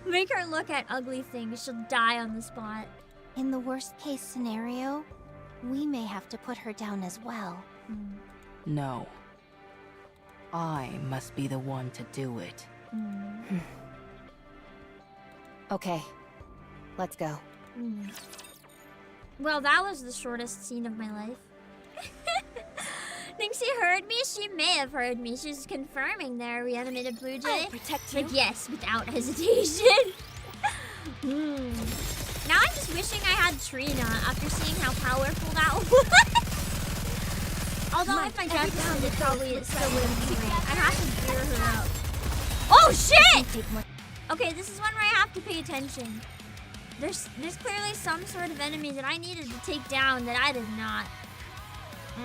[SPEAKER 1] Make her look at ugly things. She'll die on the spot.
[SPEAKER 3] In the worst case scenario, we may have to put her down as well.
[SPEAKER 2] No. I must be the one to do it.
[SPEAKER 4] Okay, let's go.
[SPEAKER 1] Well, that was the shortest scene of my life. Think she heard me? She may have heard me. She's confirming there, reanimated Blue Jay.
[SPEAKER 3] I'll protect you.
[SPEAKER 1] Like, yes, without hesitation. Now I'm just wishing I had Trina after seeing how powerful that was. Although if my death was it probably still wouldn't be great. I have to gear her up. Oh shit! Okay, this is one where I have to pay attention. There's clearly some sort of enemy that I needed to take down that I did not.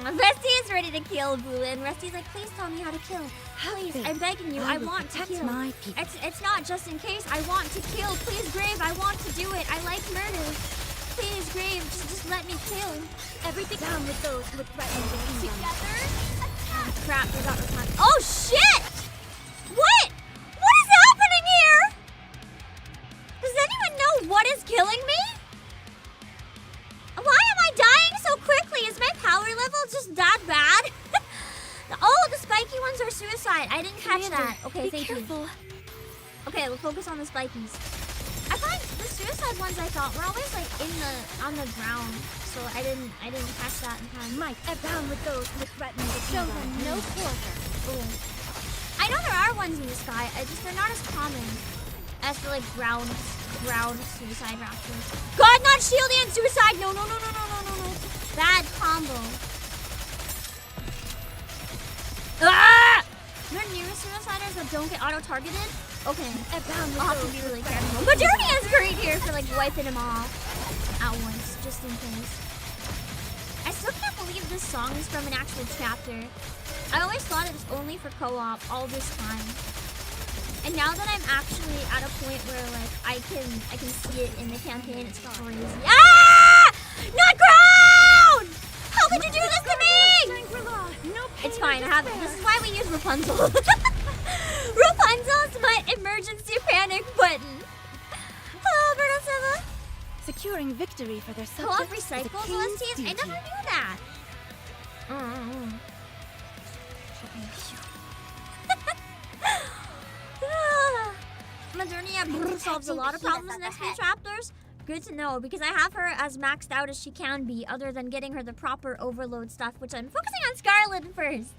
[SPEAKER 1] Rusty is ready to kill Bulin. Rusty's like, please tell me how to kill. Please, I'm begging you. I want to kill.
[SPEAKER 3] my people.
[SPEAKER 1] It's not just in case. I want to kill. Please, Grave, I want to do it. I like murder. Please, Grave, just let me kill.
[SPEAKER 3] Everything down with those with threatening together.
[SPEAKER 1] Oh, crap, I got the time. Oh, shit! What? What is happening here? Does anyone know what is killing me? Why am I dying so quickly? Is my power level just that bad? Oh, the spiky ones are suicide. I didn't catch that. Okay, thank you. Okay, we'll focus on the spikies. I find the suicide ones I thought were always like on the ground, so I didn't catch that in time.
[SPEAKER 3] Might down with those with threatening to show them no quarter.
[SPEAKER 1] Oh. I know there are ones in the sky. They're not as common as the like ground suicide raptors. God, not shield and suicide. No. Bad combo. Ah! There are new suiciders that don't get auto-targeted? Okay, I'll have to be really careful. Modernia's great here for like wiping them off at once, just in case. I still can't believe this song is from an actual chapter. I always thought it was only for co-op all this time. And now that I'm actually at a point where like I can see it in the campaign, it's crazy. Ah! Not ground! How could you do this to me? It's fine. I have it. This is why we use Rapunzel. Rapunzel's my emergency panic button. Hello, Bertosilla.
[SPEAKER 3] Securing victory for their
[SPEAKER 1] Co-op
[SPEAKER 3] subjects.
[SPEAKER 1] recycles OSTs? I never knew that. Modernia solves a lot of problems in XP chapters. Good to know, because I have her as maxed out as she can be, other than getting her the proper overload stuff, which I'm focusing on Scarlet first.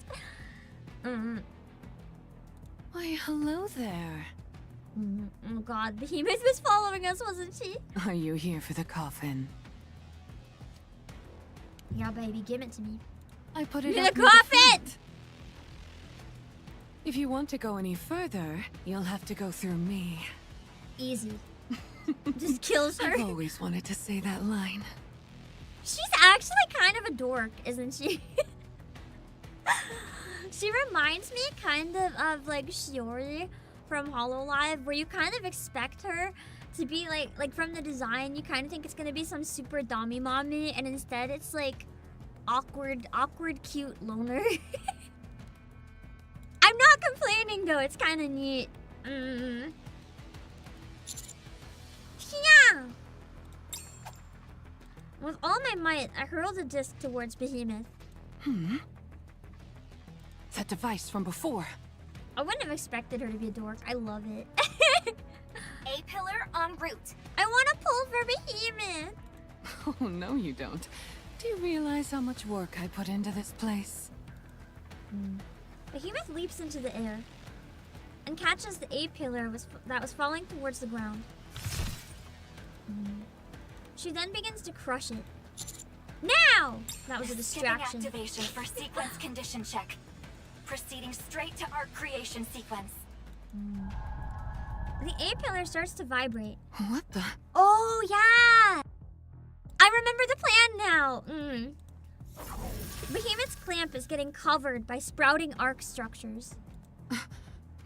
[SPEAKER 5] Why, hello there.
[SPEAKER 1] Oh god, Behemoth was following us, wasn't she?
[SPEAKER 5] Are you here for the coffin?
[SPEAKER 1] Yeah, baby, give it to me.
[SPEAKER 5] I put it
[SPEAKER 1] The
[SPEAKER 5] up near the
[SPEAKER 1] coffin!
[SPEAKER 5] front. If you want to go any further, you'll have to go through me.
[SPEAKER 1] Easy. Just kills her.
[SPEAKER 5] I've always wanted to say that line.
[SPEAKER 1] She's actually kind of a dork, isn't she? She reminds me kind of like Shiori from Hololive, where you kind of expect her to be like from the design, you kind of think it's gonna be some super dommy mommy, and instead it's like awkward, cute loner. I'm not complaining though, it's kind of neat. Yeah. With all my might, I hurled a disc towards Behemoth.
[SPEAKER 5] That device from before.
[SPEAKER 1] I wouldn't have expected her to be a dork. I love it.
[SPEAKER 3] A pillar en route.
[SPEAKER 1] I want to pull for Behemoth.
[SPEAKER 5] Oh, no you don't. Do you realize how much work I put into this place?
[SPEAKER 1] Behemoth leaps into the air. and catches the A-pillar that was falling towards the ground. She then begins to crush it. Now! That was a distraction.
[SPEAKER 6] Skipping activation for sequence condition check. Proceeding straight to arc creation sequence.
[SPEAKER 1] The A-pillar starts to vibrate.
[SPEAKER 5] What the?
[SPEAKER 1] Oh, yeah! I remember the plan now. Behemoth's clamp is getting covered by sprouting arc structures.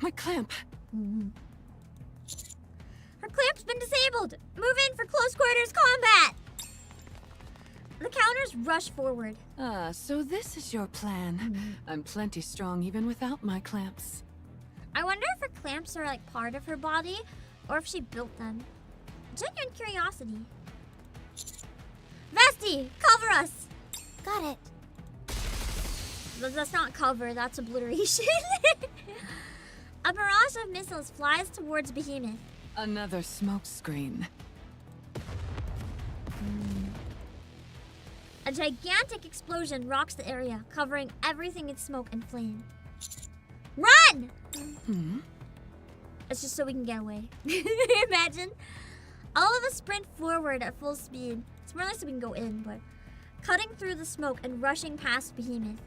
[SPEAKER 5] My clamp.
[SPEAKER 1] Her clamp's been disabled. Move in for close quarters combat. The counters rush forward.
[SPEAKER 5] Ah, so this is your plan. I'm plenty strong even without my clamps.
[SPEAKER 1] I wonder if her clamps are like part of her body or if she built them. Genuine curiosity. Vesti, cover us.
[SPEAKER 3] Got it.
[SPEAKER 1] That's not cover, that's obliteration. A barrage of missiles flies towards Behemoth.
[SPEAKER 5] Another smoke screen.
[SPEAKER 1] A gigantic explosion rocks the area, covering everything in smoke and flame. Run! It's just so we can get away. Imagine. All of us sprint forward at full speed. It's more like so we can go in, but cutting through the smoke and rushing past Behemoth.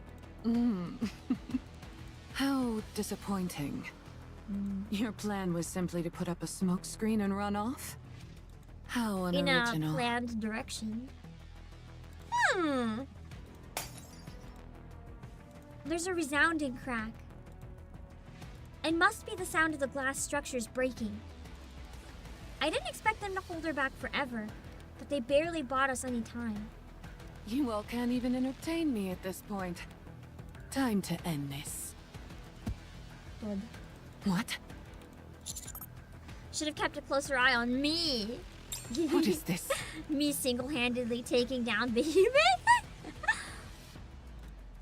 [SPEAKER 5] How disappointing. Your plan was simply to put up a smoke screen and run off? How unoriginal.
[SPEAKER 1] In a planned direction. There's a resounding crack. It must be the sound of the glass structures breaking. I didn't expect them to hold her back forever, but they barely bought us any time.
[SPEAKER 5] You all can't even entertain me at this point. Time to end this.
[SPEAKER 1] Good.
[SPEAKER 5] What?
[SPEAKER 1] Should have kept a closer eye on me.
[SPEAKER 5] What is this?
[SPEAKER 1] Me single-handedly taking down Behemoth?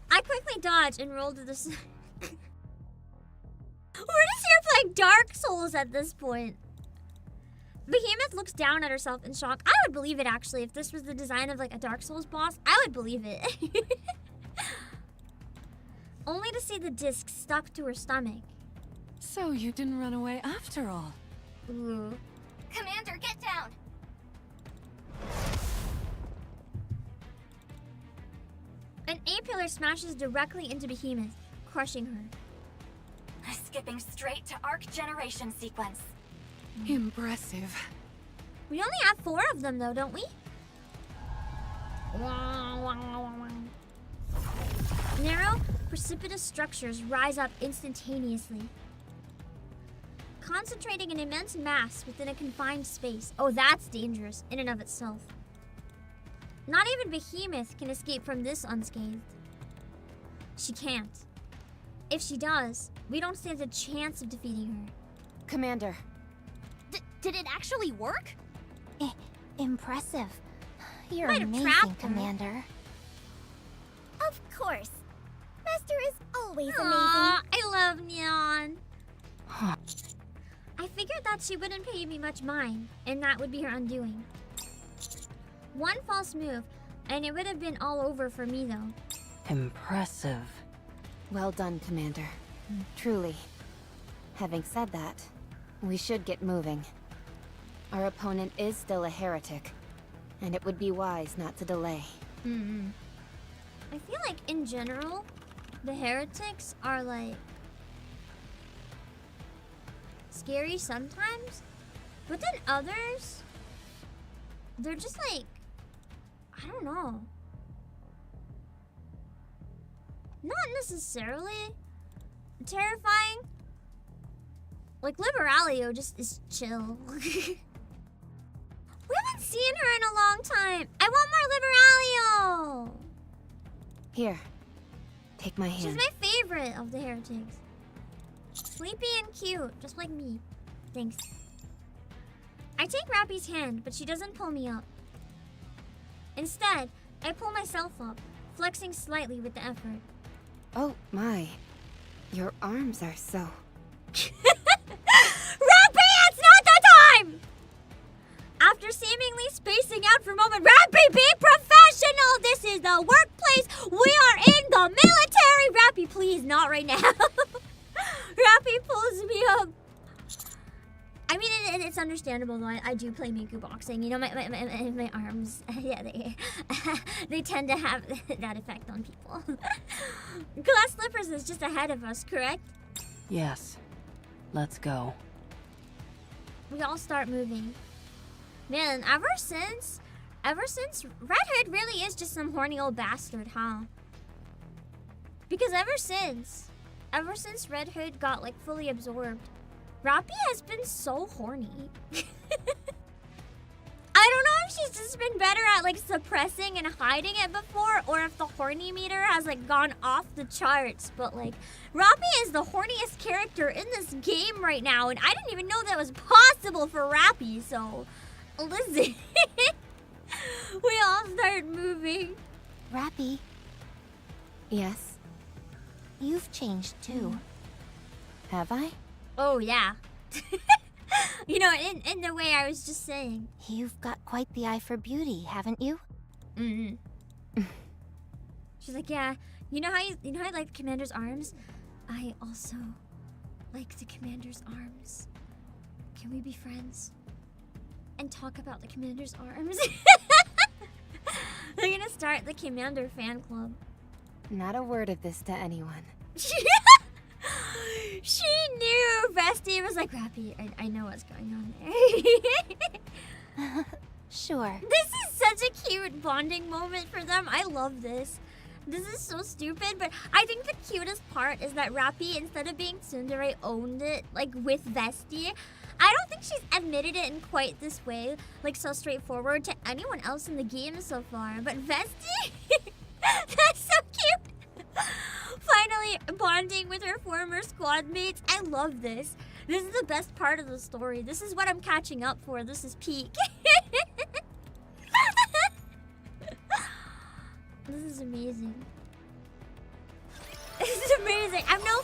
[SPEAKER 1] I quickly dodged and rolled to the side. We're just here playing Dark Souls at this point. Behemoth looks down at herself in shock. I would believe it, actually. If this was the design of like a Dark Souls boss, I would believe it. Only to see the disc stuck to her stomach.
[SPEAKER 5] So you didn't run away after all.
[SPEAKER 1] Ooh.
[SPEAKER 3] Commander, get down!
[SPEAKER 1] An A-pillar smashes directly into Behemoth, crushing her.
[SPEAKER 6] Skipping straight to arc generation sequence.
[SPEAKER 5] Impressive.
[SPEAKER 1] We only have 4 of them, though, don't we? Narrow, precipitous structures rise up instantaneously, concentrating an immense mass within a confined space. Oh, that's dangerous in and of itself. Not even Behemoth can escape from this unscathed. She can't. If she does, we don't stand a chance of defeating her.
[SPEAKER 4] Commander.
[SPEAKER 3] Did it actually work? Impressive. You're
[SPEAKER 1] Might have
[SPEAKER 3] amazing,
[SPEAKER 1] trapped her.
[SPEAKER 3] Commander. Of course. Master is always
[SPEAKER 1] Aw,
[SPEAKER 3] amazing.
[SPEAKER 1] I love Neon. I figured that she wouldn't pay me much mind, and that would be her undoing. One false move, and it would have been all over for me, though.
[SPEAKER 2] Impressive.
[SPEAKER 4] Well done, Commander. Truly. Having said that, we should get moving. Our opponent is still a heretic, and it would be wise not to delay.
[SPEAKER 1] I feel like, in general, the heretics are, like, scary sometimes, but then others, they're just, like, I don't know. Not necessarily terrifying. Like, Liberalio just is chill. We haven't seen her in a long time. I want more Liberalio.
[SPEAKER 4] Here, take my hand.
[SPEAKER 1] She's my favorite of the heretics. Sleepy and cute, just like me. Thanks. I take Rappy's hand, but she doesn't pull me up. Instead, I pull myself up, flexing slightly with the effort.
[SPEAKER 4] Oh my, your arms are so...
[SPEAKER 1] Rappy, it's not the time! After seemingly spacing out for a moment, Rappy, be professional! This is the workplace! We are in the military! Rappy, please, not right now. Rappy pulls me up. I mean, it's understandable though. I do play Miku boxing. You know, my arms, yeah, they tend to have that effect on people. Glass Slippers is just ahead of us, correct?
[SPEAKER 2] Yes. Let's go.
[SPEAKER 1] We all start moving. Man, ever since Red Hood really is just some horny old bastard, huh? Because ever since Red Hood got like fully absorbed, Rappy has been so horny. I don't know if she's just been better at like suppressing and hiding it before, or if the horny meter has like gone off the charts, but like Rappy is the horniest character in this game right now, and I didn't even know that was possible for Rappy, so listen. We all start moving.
[SPEAKER 3] Rappy,
[SPEAKER 4] Yes,
[SPEAKER 3] you've changed too.
[SPEAKER 4] have I?
[SPEAKER 1] Oh yeah. You know, in the way I was just saying.
[SPEAKER 3] You've got quite the eye for beauty, haven't you?
[SPEAKER 1] She's like, yeah, you know how I like the commander's arms? I also like the commander's arms. Can we be friends? And talk about the commander's arms? They're gonna start the commander fan club.
[SPEAKER 4] Not a word of this to anyone.
[SPEAKER 1] She knew. Bestie was like, Rappy, I know what's going on there.
[SPEAKER 3] Sure.
[SPEAKER 1] This is such a cute bonding moment for them. I love this. This is so stupid, but I think the cutest part is that Rappy, instead of being tsundere, owned it, like, with Vesty. I don't think she's admitted it in quite this way, like, so straightforward to anyone else in the game so far. But Vesty, that's so cute. Finally bonding with her former squad mates. I love this. This is the best part of the story. This is what I'm catching up for. This is peak. This is amazing. This is amazing. I'm no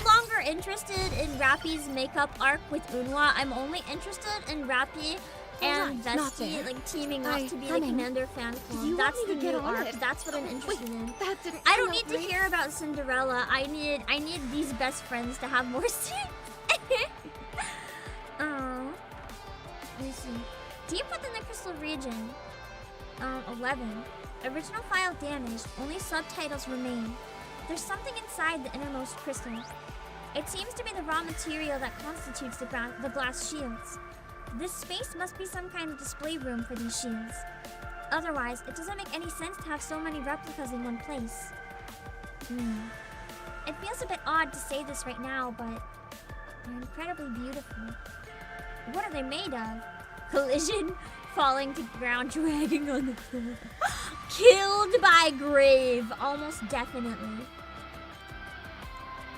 [SPEAKER 1] longer interested in Rappy's makeup arc with Unwa. I'm only interested in Rappy and Vesty like teaming up to be the commander fan club. That's the new arc. That's what I'm interested in. I don't need to hear about Cinderella. I need these best friends to have more scenes. Oh. Let me see. Deep within the crystal region. 11. Original file damaged. Only subtitles remain. There's something inside the innermost crystal. It seems to be the raw material that constitutes the glass shields. This space must be some kind of display room for these shields. Otherwise, it doesn't make any sense to have so many replicas in one place. It feels a bit odd to say this right now, but they're incredibly beautiful. What are they made of? Collision, falling to ground, dragging on the floor. Killed by grave, almost definitely.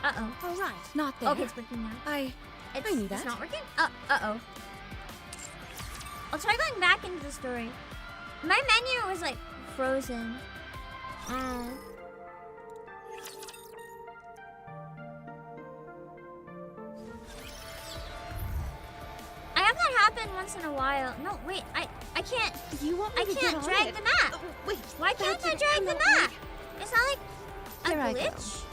[SPEAKER 1] Uh-oh.
[SPEAKER 5] All right, not there.
[SPEAKER 1] Okay, it's working now.
[SPEAKER 5] I knew that.
[SPEAKER 1] It's not working? Uh-oh. I'll try going back into the story. My menu was like frozen. I have that happen once in a while. No, wait, I can't.
[SPEAKER 5] You want me
[SPEAKER 1] I
[SPEAKER 5] to
[SPEAKER 1] can't
[SPEAKER 5] get on
[SPEAKER 1] drag
[SPEAKER 5] it?
[SPEAKER 1] the map.
[SPEAKER 5] Wait,
[SPEAKER 1] Why can't I drag the map? It's not like a
[SPEAKER 5] Here I go.
[SPEAKER 1] glitch.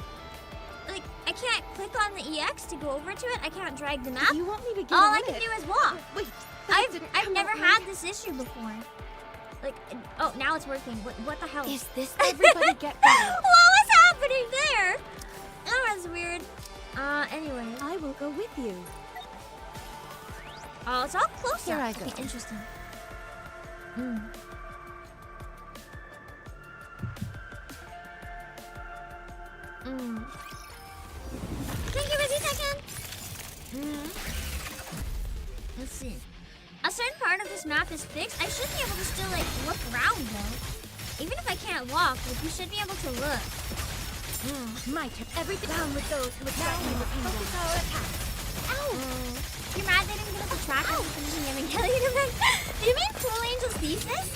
[SPEAKER 1] Like I can't click on the EX to go over to it. I can't drag the map.
[SPEAKER 5] You want me to get
[SPEAKER 1] All
[SPEAKER 5] on
[SPEAKER 1] I can
[SPEAKER 5] it?
[SPEAKER 1] do is walk.
[SPEAKER 5] Wait,
[SPEAKER 1] I've never had this issue before. Like, oh, now it's working. What the hell?
[SPEAKER 3] Is this
[SPEAKER 5] Everybody get ready.
[SPEAKER 1] What was happening there? That was weird. Anyway.
[SPEAKER 5] I will go with you.
[SPEAKER 1] Oh, it's all close
[SPEAKER 5] Here
[SPEAKER 1] up.
[SPEAKER 5] I go.
[SPEAKER 1] Okay, interesting. Thank you, busy second. Let's see. A certain part of this map is fixed. I should be able to still like look around though. Even if I can't walk, like you should be able to look.
[SPEAKER 5] My turn. Everything down with those who attack me repeatedly. Focus our attack.
[SPEAKER 1] Ow! You're mad they didn't give us a track of the finishing Evangelion event? Do you mean Cool Angel's thesis?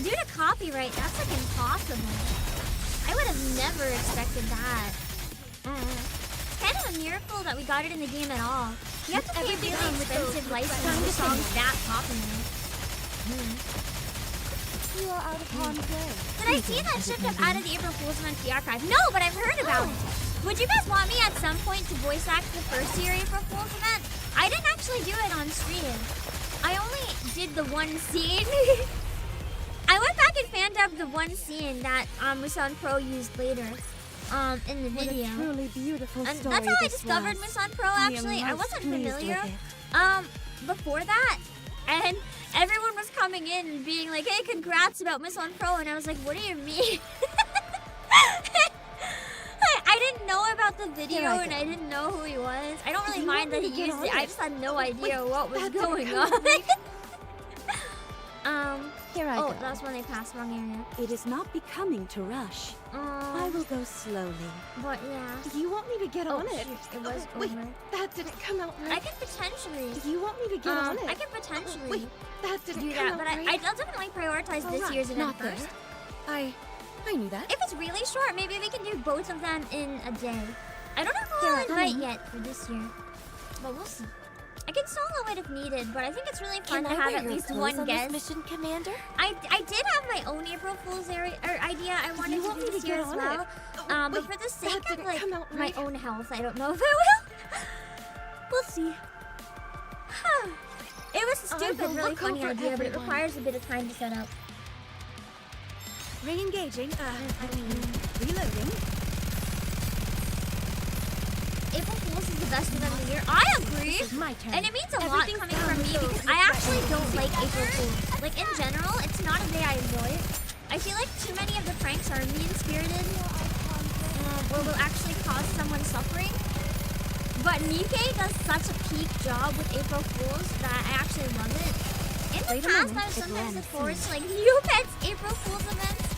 [SPEAKER 1] Due to copyright, that's like impossible. I would have never expected that. It's kind of a miracle that we got it in the game at all. You have to pay a really expensive license for songs that popular.
[SPEAKER 5] You are out of harm's way.
[SPEAKER 1] Did I see that shipped up out of the April Fool's event to the archive? No, but I've heard about it. Would you guys want me at some point to voice act the first year April Fool's event. I didn't actually do it on stream. I only did the one scene. I went back and fan dubbed the one scene that Musan Pro used later in the video.
[SPEAKER 7] What a truly beautiful
[SPEAKER 1] And
[SPEAKER 7] story
[SPEAKER 1] that's how I
[SPEAKER 7] this
[SPEAKER 1] discovered
[SPEAKER 7] was.
[SPEAKER 1] Musan Pro
[SPEAKER 7] I am
[SPEAKER 1] actually. I
[SPEAKER 7] most
[SPEAKER 1] wasn't
[SPEAKER 7] pleased
[SPEAKER 1] familiar
[SPEAKER 7] with
[SPEAKER 1] before that. And everyone was coming in and being like, hey, congrats about Musan Pro. And I was like, what do you mean? I didn't know about the video and I didn't know who he was. I don't really mind that he used it. I just had no idea what was going on.
[SPEAKER 7] Here I
[SPEAKER 1] Oh,
[SPEAKER 7] go.
[SPEAKER 1] that's when they passed wrong area.
[SPEAKER 7] It is not becoming to rush. I will go slowly.
[SPEAKER 1] But yeah.
[SPEAKER 7] You want me to get on it?
[SPEAKER 1] Shoot, it was
[SPEAKER 7] Wait,
[SPEAKER 1] over.
[SPEAKER 7] that didn't come out right.
[SPEAKER 1] I can potentially.
[SPEAKER 7] You want me to get on it?
[SPEAKER 1] I can potentially
[SPEAKER 7] Wait, that didn't
[SPEAKER 1] do
[SPEAKER 7] come
[SPEAKER 1] that,
[SPEAKER 7] out
[SPEAKER 1] but
[SPEAKER 7] right.
[SPEAKER 1] I'll definitely prioritize this
[SPEAKER 7] Alright,
[SPEAKER 1] year's event
[SPEAKER 7] not there.
[SPEAKER 1] first.
[SPEAKER 7] I knew that.
[SPEAKER 1] If it's really short, maybe we can do both of them in a day. I don't know who
[SPEAKER 7] Here
[SPEAKER 1] I'll
[SPEAKER 7] I
[SPEAKER 1] invite
[SPEAKER 7] come.
[SPEAKER 1] yet for this year, but we'll see. I can solo it if needed, but I think it's really fun
[SPEAKER 4] Can
[SPEAKER 1] to
[SPEAKER 4] I
[SPEAKER 1] have
[SPEAKER 4] wear
[SPEAKER 1] at
[SPEAKER 4] your
[SPEAKER 1] least
[SPEAKER 4] clothes
[SPEAKER 1] one
[SPEAKER 4] on
[SPEAKER 1] guest.
[SPEAKER 4] this mission, Commander?
[SPEAKER 1] I did have my own April Fool's idea I wanted
[SPEAKER 7] You
[SPEAKER 1] to
[SPEAKER 7] want
[SPEAKER 1] do
[SPEAKER 7] me to
[SPEAKER 1] this year
[SPEAKER 7] get
[SPEAKER 1] as
[SPEAKER 7] on
[SPEAKER 1] well.
[SPEAKER 7] it?
[SPEAKER 1] But
[SPEAKER 7] Wait,
[SPEAKER 1] for the
[SPEAKER 7] that
[SPEAKER 1] sake of
[SPEAKER 7] didn't
[SPEAKER 1] like
[SPEAKER 7] come out
[SPEAKER 1] my
[SPEAKER 7] right.
[SPEAKER 1] own health, I don't know if I will. We'll see. It was a
[SPEAKER 7] I
[SPEAKER 1] stupid,
[SPEAKER 7] will
[SPEAKER 1] really
[SPEAKER 7] look
[SPEAKER 1] funny
[SPEAKER 7] over
[SPEAKER 1] idea, but it
[SPEAKER 7] everyone.
[SPEAKER 1] requires a bit of time to set up.
[SPEAKER 7] Re-engaging. Reloading.
[SPEAKER 1] April Fool's is the best event of the year. I agree!
[SPEAKER 7] My turn.
[SPEAKER 1] And it means a lot coming from me because I actually don't like April Fool's. Like, in general, it's not a day I enjoy. I feel like too many of the pranks are mean-spirited or will actually cause someone suffering. But NIKKE does such a peak job with April Fool's that I actually love it. In the
[SPEAKER 7] Wait a
[SPEAKER 1] past,
[SPEAKER 7] moment,
[SPEAKER 1] I was
[SPEAKER 7] it
[SPEAKER 1] sometimes
[SPEAKER 7] ran
[SPEAKER 1] look forward to like Neopets April Fool's events.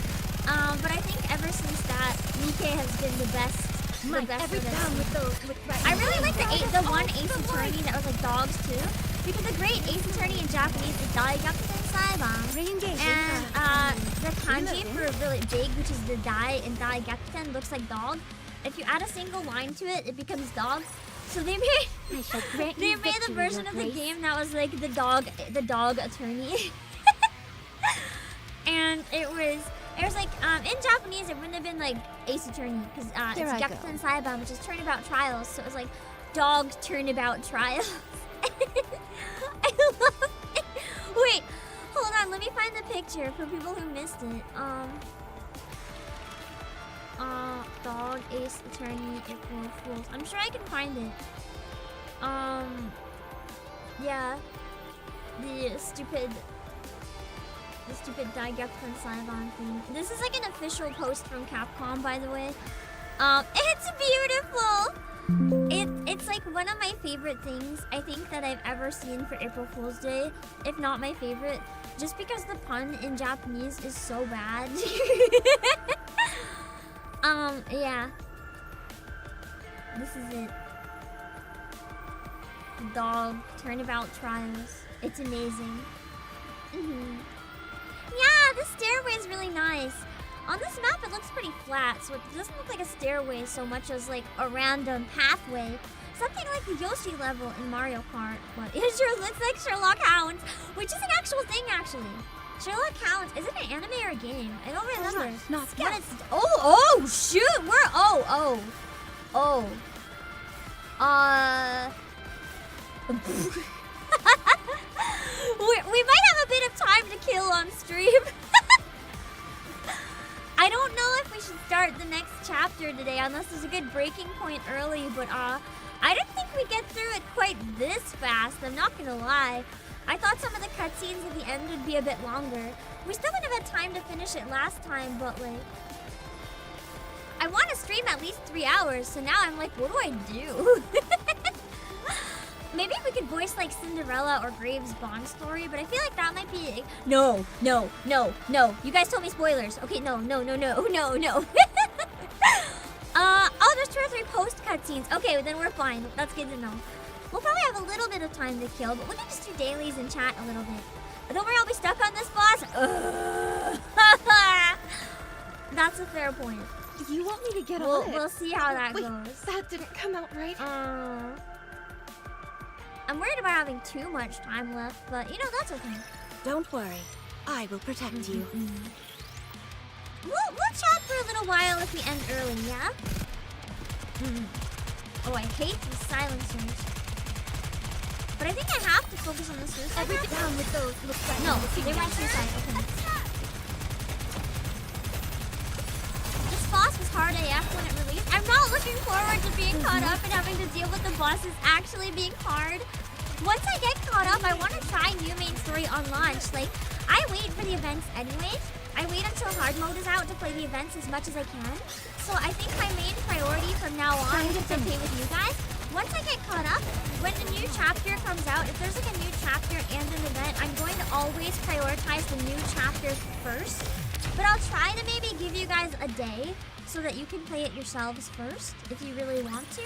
[SPEAKER 1] But I think ever since that, NIKKE has been the best. The best
[SPEAKER 7] every
[SPEAKER 1] event.
[SPEAKER 7] down with those with
[SPEAKER 1] I really like the one Ace Attorney that was like dogs too. Because the great Ace Attorney in Japanese is Daigakuten Saiban.
[SPEAKER 7] Re-engaging.
[SPEAKER 1] And the kanji for really big, which is the dai in Daigakuten, looks like dog. If you add a single line to it, it becomes dog. So they made
[SPEAKER 7] I shall grant
[SPEAKER 1] they
[SPEAKER 7] you
[SPEAKER 1] made a
[SPEAKER 7] victory,
[SPEAKER 1] version
[SPEAKER 7] Your
[SPEAKER 1] of the
[SPEAKER 7] Grace.
[SPEAKER 1] game that was like the dog attorney. And it was like in Japanese it wouldn't have been like Ace Attorney because
[SPEAKER 7] Here
[SPEAKER 1] it's
[SPEAKER 7] I go.
[SPEAKER 1] Gyakuten Saiban, which is turnabout trials, so it was like dog turnabout trials. I love it. Wait, hold on, let me find the picture for people who missed it. Dog Ace Attorney April Fools. I'm sure I can find it. Yeah, the stupid Daigakuten Saiban thing. This is like an official post from Capcom, by the way. It's beautiful! It's like one of my favorite things I think that I've ever seen for April Fool's Day, if not my favorite, just because the pun in Japanese is so bad. Yeah. This is it. The dog turnabout trials. It's amazing. Yeah, the stairway is really nice. On this map, it looks pretty flat, so it doesn't look like a stairway so much as like a random pathway. Something like the Yoshi level in Mario Kart. What? It sure looks like Sherlock Holmes, which is an actual thing, actually. Sherlock Holmes, is it an anime or a game? I don't remember.
[SPEAKER 7] Not
[SPEAKER 1] What it's, oh, shoot! We might have a bit of time to kill on stream. I don't know if we should start the next chapter today unless there's a good breaking point early, but I didn't think we'd get through it quite this fast, I'm not gonna lie. I thought some of the cutscenes at the end would be a bit longer. We still wouldn't have had time to finish it last time, but like... I want to stream at least 3 hours, so now I'm like, what do I do? Maybe we could voice like Cinderella or Graves' Bond story, but I feel like that might be... No. You guys told me spoilers. Okay, no. Oh, there's 2 or 3 post cutscenes. Okay, then we're fine. That's good to know. We'll probably have a little bit of time to kill, but we can just do dailies and chat a little bit. Don't worry, I'll be stuck on this boss. That's a fair point.
[SPEAKER 7] You want me to get
[SPEAKER 1] We'll,
[SPEAKER 7] on it?
[SPEAKER 1] we'll see how that
[SPEAKER 7] Wait,
[SPEAKER 1] goes.
[SPEAKER 7] that didn't come out right.
[SPEAKER 1] I'm worried about having too much time left, but you know, that's okay.
[SPEAKER 7] Don't worry. I will protect you.
[SPEAKER 1] We'll chat for a little while if we end early, yeah? Oh, I hate these silencers. But I think I have to focus on the suicide.
[SPEAKER 3] Everything down with those looks like
[SPEAKER 1] No, they weren't suicide. Okay. This boss was hard AF when it released. I'm not looking forward to being caught up and having to deal with the bosses actually being hard. Once I get caught up, I want to try new main story on launch. Like, I wait for the events anyways. I wait until hard mode is out to play the events as much as I can. So I think my main priority from now on, if it's okay with you guys, once I get caught up, when the new chapter comes out, if there's like a new chapter and an event, I'm going to always prioritize the new chapter first. But I'll try to maybe give you guys a day so that you can play it yourselves first, if you really want to.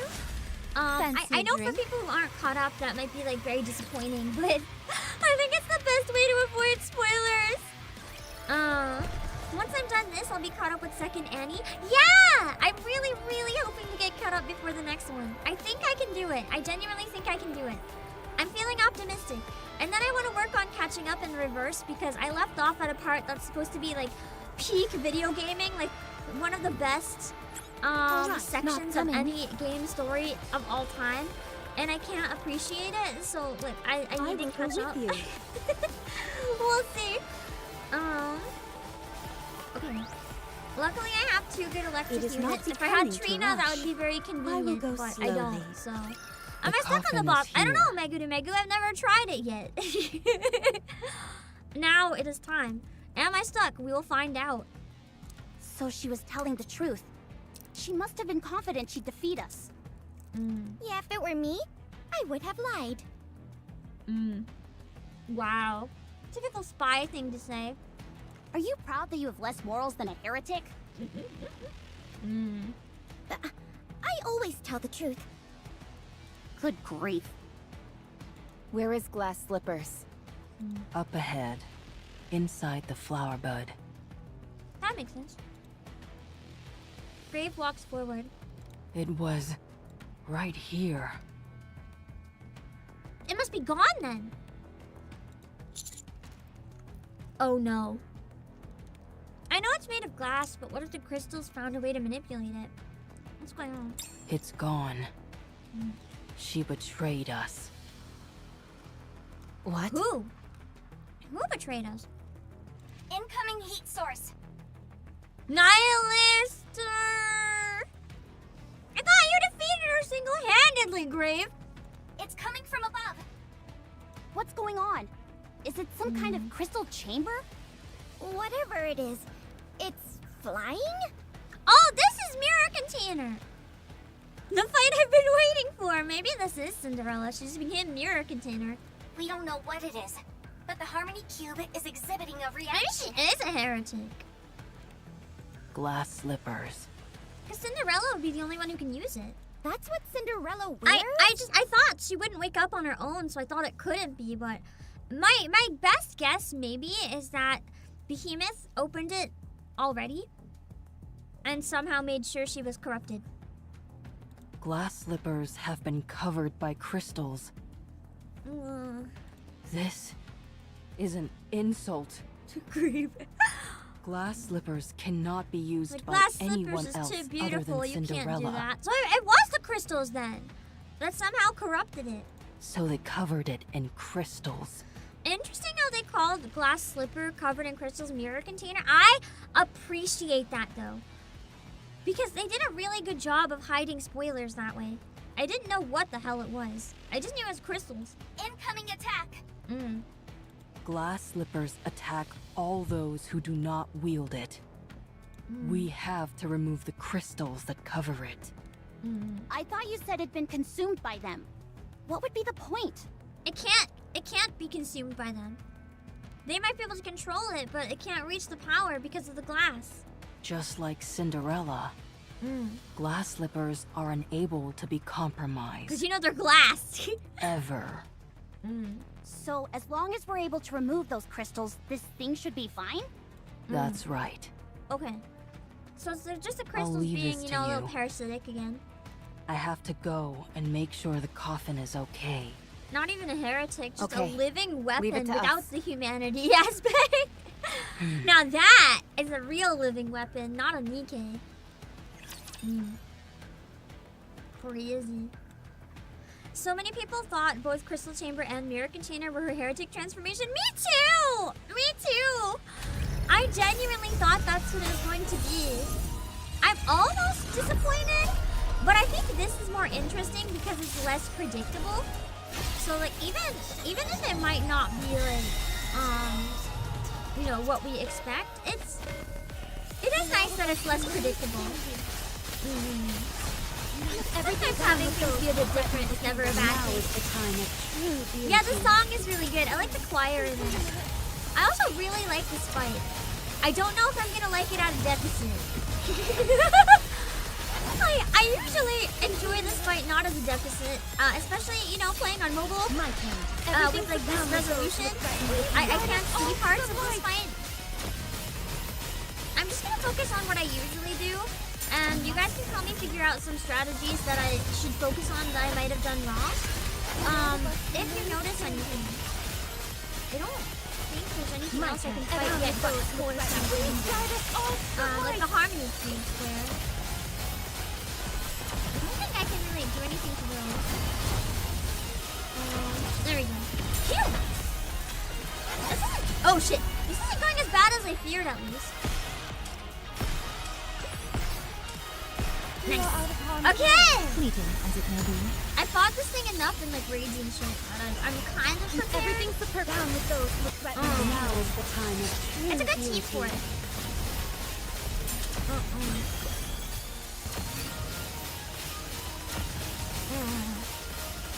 [SPEAKER 1] I know for people who aren't caught up, that might be like very disappointing, but I think it's the best way to avoid spoilers. Once I'm done this, I'll be caught up with Second Annie. Yeah! I'm really, really hoping to get caught up before the next one. I think I can do it. I genuinely think I can do it. I'm feeling optimistic. And then I want to work on catching up in reverse because I left off at a part that's supposed to be like peak video gaming, like one of the best sections of any game story of all time. And I can't appreciate it, so like I need to catch up. We'll see. Okay. Luckily, I have 2 good electric units. If I had Trina, that would be very convenient, but I don't. So, am I stuck on the box? I don't know, Megu to Megu. I've never tried it yet. Now it is time. Am I stuck? We will find out.
[SPEAKER 3] So she was telling the truth. She must have been confident she'd defeat us.
[SPEAKER 1] Yeah, if it were me, I would have lied. Wow. Typical spy thing to say.
[SPEAKER 3] Are you proud that you have less morals than a heretic?
[SPEAKER 1] I always tell the truth.
[SPEAKER 3] Good grief.
[SPEAKER 4] Where is Glass Slippers?
[SPEAKER 2] Up ahead, inside the flower bud.
[SPEAKER 1] That makes sense. Grave walks forward.
[SPEAKER 2] It was right here.
[SPEAKER 1] It must be gone then. Oh no. I know it's made of glass, but what if the crystals found a way to manipulate it? What's going on?
[SPEAKER 2] It's gone. She betrayed us.
[SPEAKER 4] What?
[SPEAKER 1] Who? Who betrayed us?
[SPEAKER 6] Incoming heat source.
[SPEAKER 1] Nihilister! I thought you defeated her single-handedly, Grave.
[SPEAKER 6] It's coming from above.
[SPEAKER 3] What's going on? Is it some kind of crystal chamber?
[SPEAKER 1] Whatever it is, it's flying? Oh, this is Mirror Container. The fight I've been waiting for. Maybe this is Cinderella. She's became Mirror Container.
[SPEAKER 6] We don't know what it is, but the Harmony Cube is exhibiting a
[SPEAKER 1] Maybe
[SPEAKER 6] reaction.
[SPEAKER 1] she is a heretic.
[SPEAKER 2] Glass slippers.
[SPEAKER 1] Because Cinderella would be the only one who can use it.
[SPEAKER 3] That's what Cinderella wears?
[SPEAKER 1] I thought she wouldn't wake up on her own, so I thought it couldn't be, but my best guess maybe is that Behemoth opened it already and somehow made sure she was corrupted.
[SPEAKER 2] Glass slippers have been covered by crystals. This is an insult.
[SPEAKER 1] To grieve.
[SPEAKER 2] Glass slippers cannot be used
[SPEAKER 1] Like,
[SPEAKER 2] by
[SPEAKER 1] glass
[SPEAKER 2] anyone
[SPEAKER 1] slippers is
[SPEAKER 2] else
[SPEAKER 1] too
[SPEAKER 2] other
[SPEAKER 1] beautiful.
[SPEAKER 2] than
[SPEAKER 1] You
[SPEAKER 2] Cinderella.
[SPEAKER 1] can't do that. So it was the crystals then that somehow corrupted it.
[SPEAKER 2] So they covered it in crystals.
[SPEAKER 1] Interesting how they called glass slipper covered in crystals Mirror Container. I appreciate that though, because they did a really good job of hiding spoilers that way. I didn't know what the hell it was. I just knew it was crystals.
[SPEAKER 6] Incoming attack.
[SPEAKER 2] Glass slippers attack all those who do not wield it. We have to remove the crystals that cover it.
[SPEAKER 3] I thought you said it'd been consumed by them. What would be the point?
[SPEAKER 1] It can't be consumed by them. They might be able to control it, but it can't reach the power because of the glass.
[SPEAKER 2] Just like Cinderella, glass slippers are unable to be compromised.
[SPEAKER 1] Because you know they're glass.
[SPEAKER 2] Ever.
[SPEAKER 3] So as long as we're able to remove those crystals, this thing should be fine?
[SPEAKER 2] That's right.
[SPEAKER 1] Okay. So they're just the crystals
[SPEAKER 2] leave
[SPEAKER 1] being,
[SPEAKER 2] this
[SPEAKER 1] you
[SPEAKER 2] to
[SPEAKER 1] know, a
[SPEAKER 2] you.
[SPEAKER 1] little parasitic again.
[SPEAKER 2] I have to go and make sure the coffin is okay.
[SPEAKER 1] Not even a heretic, just
[SPEAKER 4] Okay.
[SPEAKER 1] a living weapon
[SPEAKER 4] Leave it to
[SPEAKER 1] without
[SPEAKER 4] us.
[SPEAKER 1] the humanity aspect. Now that is a real living weapon, not a NIKKE. crazy. So many people thought both Crystal Chamber and Mirror Container were her heretic transformation. Me too! Me too! I genuinely thought that's what it was going to be. I'm almost disappointed, but I think this is more interesting because it's less predictable. So like even if it might not be like you know what we expect, it is nice that it's less predictable. Sometimes having things be a bit different is never a bad thing. Yeah, the song is really good. I like the choir in it. I also really like this fight. I don't know if I'm gonna like it at a deficit. I usually enjoy this fight not as a deficit, especially, you know, playing on mobile with like this resolution. I can't see parts of this fight. I'm just gonna focus on what I usually do, and you guys can help me figure out some strategies that I should focus on that I might have done wrong. If you notice anything, I don't think there's anything else I can fight yet but like the harmony cubes there. I don't think I can really do anything to those. There we go. Phew! This isn't... Oh shit! This isn't going as bad as I feared at least. Nice. Okay!
[SPEAKER 3] Fleeting as it may be.
[SPEAKER 1] I fought this thing enough in like raids and shit that I'm kind of prepared.
[SPEAKER 3] Everything's the perfect down with those who threaten me. Now is the time of true
[SPEAKER 1] It's a good team for it.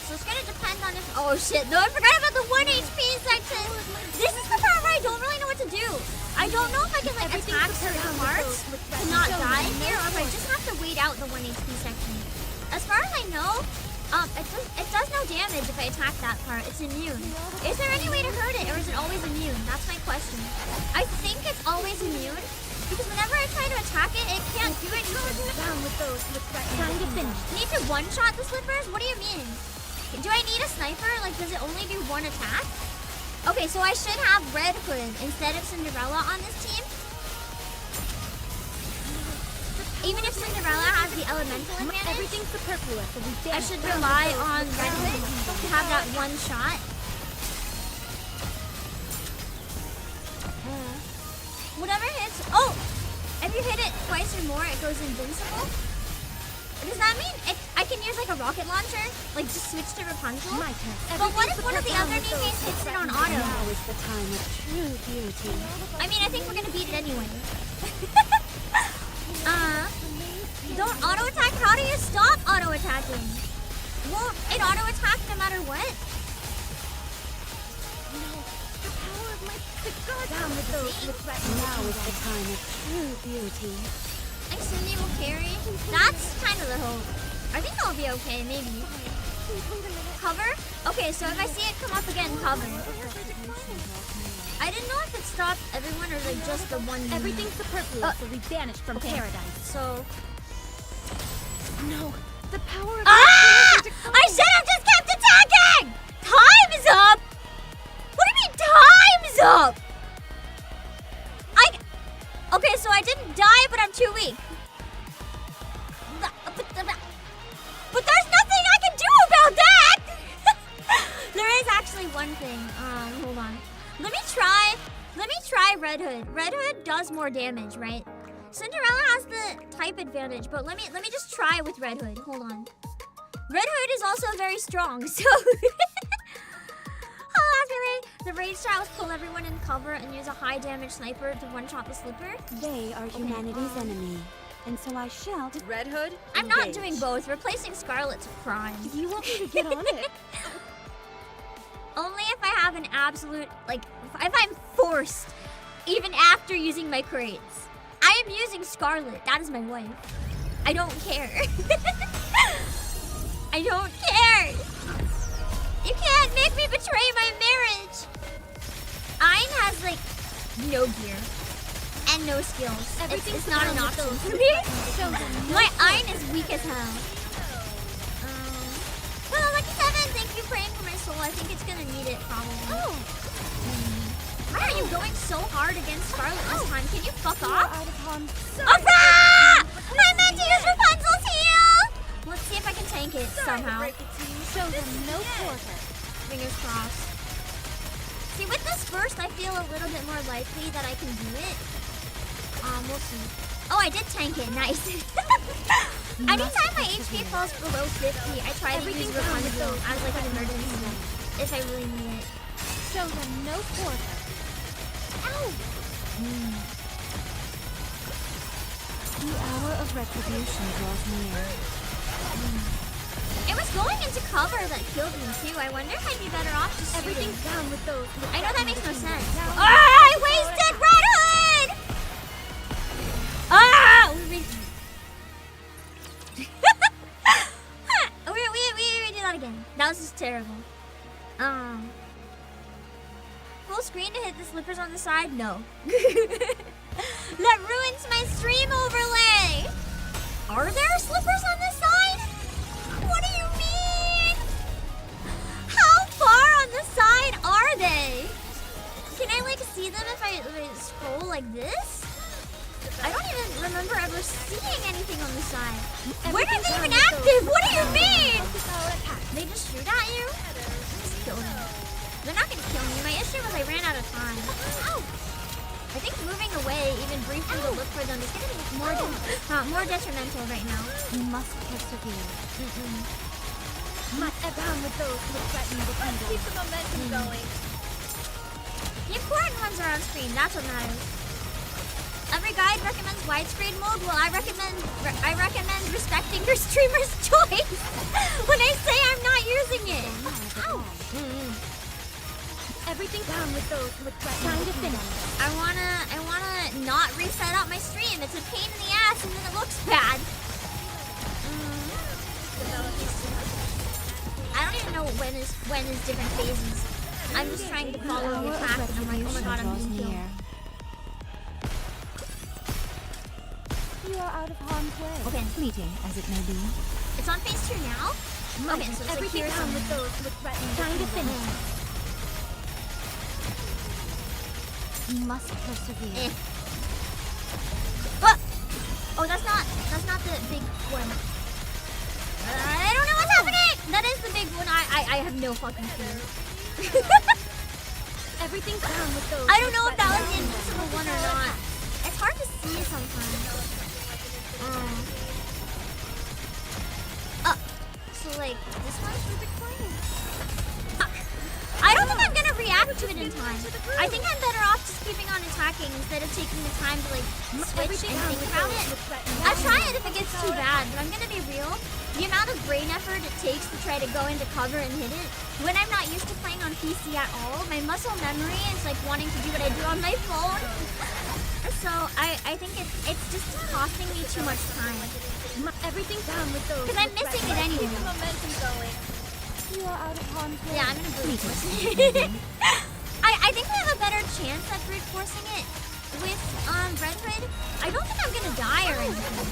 [SPEAKER 1] So it's gonna depend on if... Oh shit, no, I forgot about the 1 HP section! This is the part where I don't really know what to do. I don't know if I can like attack certain parts to not die here, or if I just have to wait out the 1 HP section. As far as I know, it does no damage if I attack that part. It's immune. Is there any way to hurt it, or is it always immune? That's my question. I think it's always immune, because whenever I try to attack it, it can't do anything.
[SPEAKER 3] down with those who threaten me.
[SPEAKER 1] Need to one-shot the slippers? What do you mean? Do I need a sniper? Like, does it only do 1 attack? Okay, so I should have Red Hood instead of Cinderella on this team. Even if Cinderella has the elemental advantage,
[SPEAKER 3] Everything's superfluous, so we
[SPEAKER 1] I should rely on Red Hood to have that one shot. Whatever hits... Oh! If you hit it twice or more, it goes invincible. Does that mean I can use like a rocket launcher? Like just switch to Rapunzel?
[SPEAKER 3] My turn.
[SPEAKER 1] But what if one of the other NIKKEs hits it on auto?
[SPEAKER 3] Now is the time of true beauty.
[SPEAKER 1] I mean, I think we're gonna beat it anyway. Don't auto attack? How do you stop auto attacking? Won't it auto attack no matter what?
[SPEAKER 3] Down with those who threaten me. Now is the time of true beauty.
[SPEAKER 1] Like Cindy will carry? That's kind of the hope. I think I'll be okay, maybe. Cover? Okay, so if I see it come up again, cover. I didn't know if it stopped everyone or like just the one.
[SPEAKER 3] Everything's superfluous, so we banished from paradise.
[SPEAKER 1] So...
[SPEAKER 3] No, the power of
[SPEAKER 1] I should have just kept attacking! Time's up! What do you mean time's up? Okay, so I didn't die, but I'm too weak. But there's nothing I can do about that! There is actually one thing. Hold on. Let me try Red Hood. Red Hood does more damage, right? Cinderella has the type advantage, but let me just try with Red Hood. Hold on. Red Hood is also very strong, so... The raid styles pull everyone in cover and use a high damage sniper to one-shot the slipper.
[SPEAKER 7] They are humanity's enemy, and so I shall.
[SPEAKER 5] Red Hood?
[SPEAKER 1] I'm not doing both. Replacing Scarlet's a crime.
[SPEAKER 7] You want me to get on it?
[SPEAKER 1] Only if I have an absolute, like, if I'm forced, even after using my crates. I am using Scarlet. That is my wife. I don't care. I don't care. You can't make me betray my marriage. Ayn has, like, no gear and no skills. It's not an option for me. My Ayn is weak as hell. Well, Lucky 7, thank you for praying for my soul. I think it's gonna need it, probably. Oh. Why are you going so hard against Scarlet this time? Can you fuck off? I meant to use Rapunzel's heal!
[SPEAKER 3] Let's
[SPEAKER 1] see if I can tank it somehow.
[SPEAKER 3] Show them no quarter.
[SPEAKER 1] Fingers crossed. See, with this first, I feel a little bit more likely that I can do it. We'll see. Oh, I did tank it. Nice. Anytime my HP falls below 50, I try to use Rapunzel as like an emergency if I really need it.
[SPEAKER 3] Show them no quarter. Ow!
[SPEAKER 7] The hour of retribution draws near.
[SPEAKER 1] It was going into cover that killed me too. I wonder if I'd be better off just shooting.
[SPEAKER 3] Everything's down with those.
[SPEAKER 1] I know that makes no sense. I wasted Red Hood! We do that again. That was just terrible. Full screen to hit the slippers on the side? No. That ruins my stream overlay! Are there slippers on the side? What do you mean? How far on the side are they? Can I like see them if I scroll like this? I don't even remember ever seeing anything on the side. When are they even active? What do you mean? They just shoot at you? Just kill them. They're not gonna kill me. My issue was I ran out of time. Ow! I think moving away, even briefly to look for them, is gonna be more detrimental right now.
[SPEAKER 3] You must persevere. Must down with those who threaten the kingdom. Keep the momentum going.
[SPEAKER 1] The important ones are on screen. That's what matters. Every guide recommends widescreen mode. Well, I recommend respecting your streamer's choice when I say I'm not using it. Ow!
[SPEAKER 3] Everything down with those who threaten. Time to finish.
[SPEAKER 1] I wanna not reset up my stream. It's a pain in the ass and then it looks bad. I don't even know when is different phases. I'm just trying to follow the attack and I'm like, oh my god, I'm being killed.
[SPEAKER 3] You are out of harm's way.
[SPEAKER 1] Okay.
[SPEAKER 7] Fleeting as it may be.
[SPEAKER 1] It's on phase 2 now? Okay, so it's like
[SPEAKER 3] Everything
[SPEAKER 1] here's
[SPEAKER 3] down with those who threaten. Time to finish. You must persevere.
[SPEAKER 1] What? Oh, that's not the big one. I don't know what's happening! That is the big one. I have no fucking clue.
[SPEAKER 3] Everything's down with those.
[SPEAKER 1] I don't know if that was the invincible one or not. It's hard to see sometimes. So like this one's the big one? I don't think I'm gonna react to it in time. I think I'm better off just keeping on attacking instead of taking the time to like switch and think about it. I'll try it if it gets too bad, but I'm gonna be real. The amount of brain effort it takes to try to go into cover and hit it, when I'm not used to playing on PC at all, my muscle memory is like wanting to do what I do on my phone. So I think it's just costing me too much time.
[SPEAKER 3] Everything down with those.
[SPEAKER 1] Because I'm missing it anyway.
[SPEAKER 3] Momentum going. You are out of harm's way.
[SPEAKER 1] Yeah, I'm gonna brute force it. I think I have a better chance at brute forcing it with Red Hood. I don't think I'm gonna die or anything.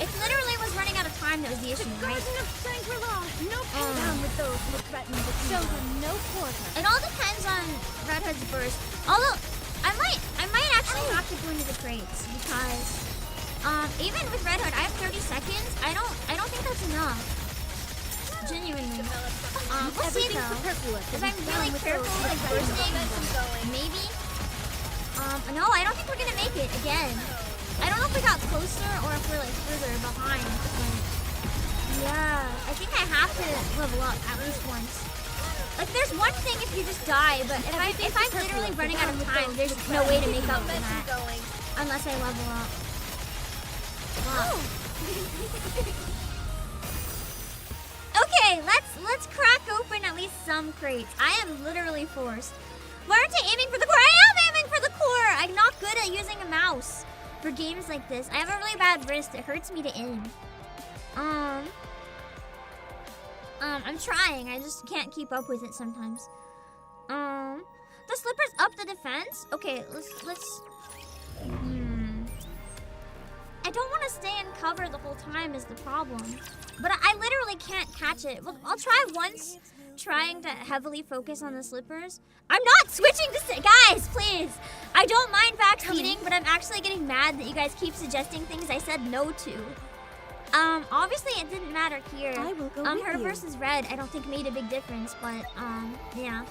[SPEAKER 1] It literally was running out of time that was the issue, right?
[SPEAKER 3] No down with those who threaten the show them no quarter.
[SPEAKER 1] It all depends on Red Hood's burst. Although I might actually have to go into the crates because even with Red Hood, I have 30 seconds. I don't think that's enough. Genuinely. We'll see though. If I'm really careful, like bursting, maybe. No, I don't think we're gonna make it again. I don't know if we got closer or if we're like further behind. But yeah, I think I have to level up at least once. Like there's one thing if you just die, but if I'm literally running out of time, there's no way to make up for that unless I level up. Wow. Okay, let's crack open at least some crates. I am literally forced. Why aren't I aiming for the core? I am aiming for the core! I'm not good at using a mouse for games like this. I have a really bad wrist. It hurts me to aim. I'm trying. I just can't keep up with it sometimes. The slippers up the defense? Okay, let's I don't want to stay in cover the whole time is the problem. But I literally can't catch it. Well, I'll try once trying to heavily focus on the slippers. I'm not switching to guys, please. I don't mind backseating, but I'm actually getting mad that you guys keep suggesting things I said no to. Obviously it didn't matter here.
[SPEAKER 7] I will go with
[SPEAKER 1] her
[SPEAKER 7] you.
[SPEAKER 1] versus red, I don't think made a big difference, but, yeah.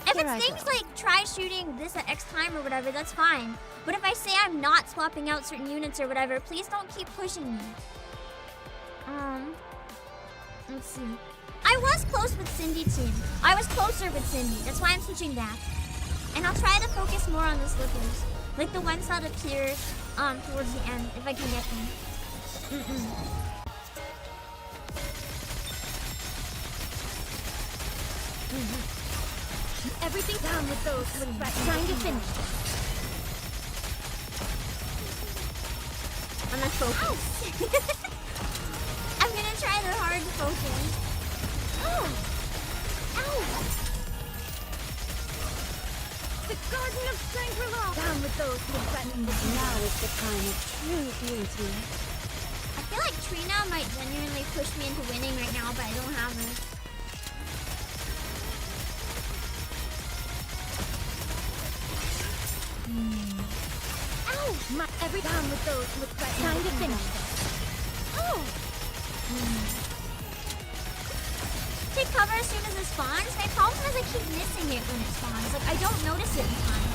[SPEAKER 1] If
[SPEAKER 4] Here
[SPEAKER 1] it's
[SPEAKER 4] I
[SPEAKER 1] things
[SPEAKER 4] go.
[SPEAKER 1] like try shooting this at X time or whatever, that's fine. But if I say I'm not swapping out certain units or whatever, please don't keep pushing me. Let's see. I was close with Cindy team. I was closer with Cindy. That's why I'm switching back. And I'll try to focus more on the slippers. Like the ones that appear towards the end, if I can get them.
[SPEAKER 3] Everything down with those with trying to finish.
[SPEAKER 1] I'm not focused. I'm gonna try the hard focus.
[SPEAKER 3] Oh! Ow! The Garden of Shangri-La! Down with those who threaten.
[SPEAKER 4] Now is the time of true beauty.
[SPEAKER 1] I feel like Trina might genuinely push me into winning right now, but I don't have her.
[SPEAKER 3] Ow! Every down with those with threaten. Time to finish. Oh!
[SPEAKER 1] Take cover as soon as it spawns. My problem is I keep missing it when it spawns. Like, I don't notice it in time.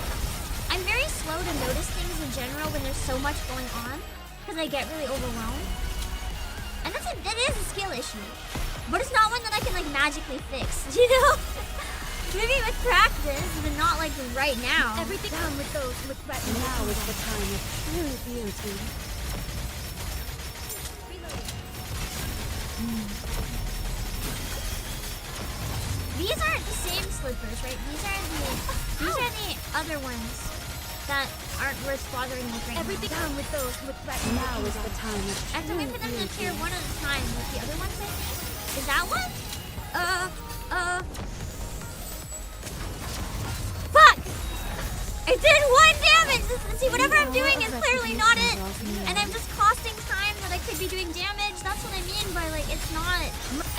[SPEAKER 1] I'm very slow to notice things in general when there's so much going on, because I get really overwhelmed. And that is a skill issue. But it's not one that I can, like, magically fix, you know? Maybe with practice, but not, like, right now.
[SPEAKER 3] Everything down with those with threaten.
[SPEAKER 4] Now is the time of true beauty.
[SPEAKER 1] These aren't the same slippers, right? These are the other ones that aren't worth bothering with right
[SPEAKER 3] Everything
[SPEAKER 1] now.
[SPEAKER 3] down with those with threaten.
[SPEAKER 4] Now is the time of
[SPEAKER 1] I have to wait for them to appear one at a time with the other ones, I think. Is that one? Fuck! I did 1 damage! See, whatever I'm doing is clearly not it. And I'm just costing time that I could be doing damage. That's what I mean by, like, it's not...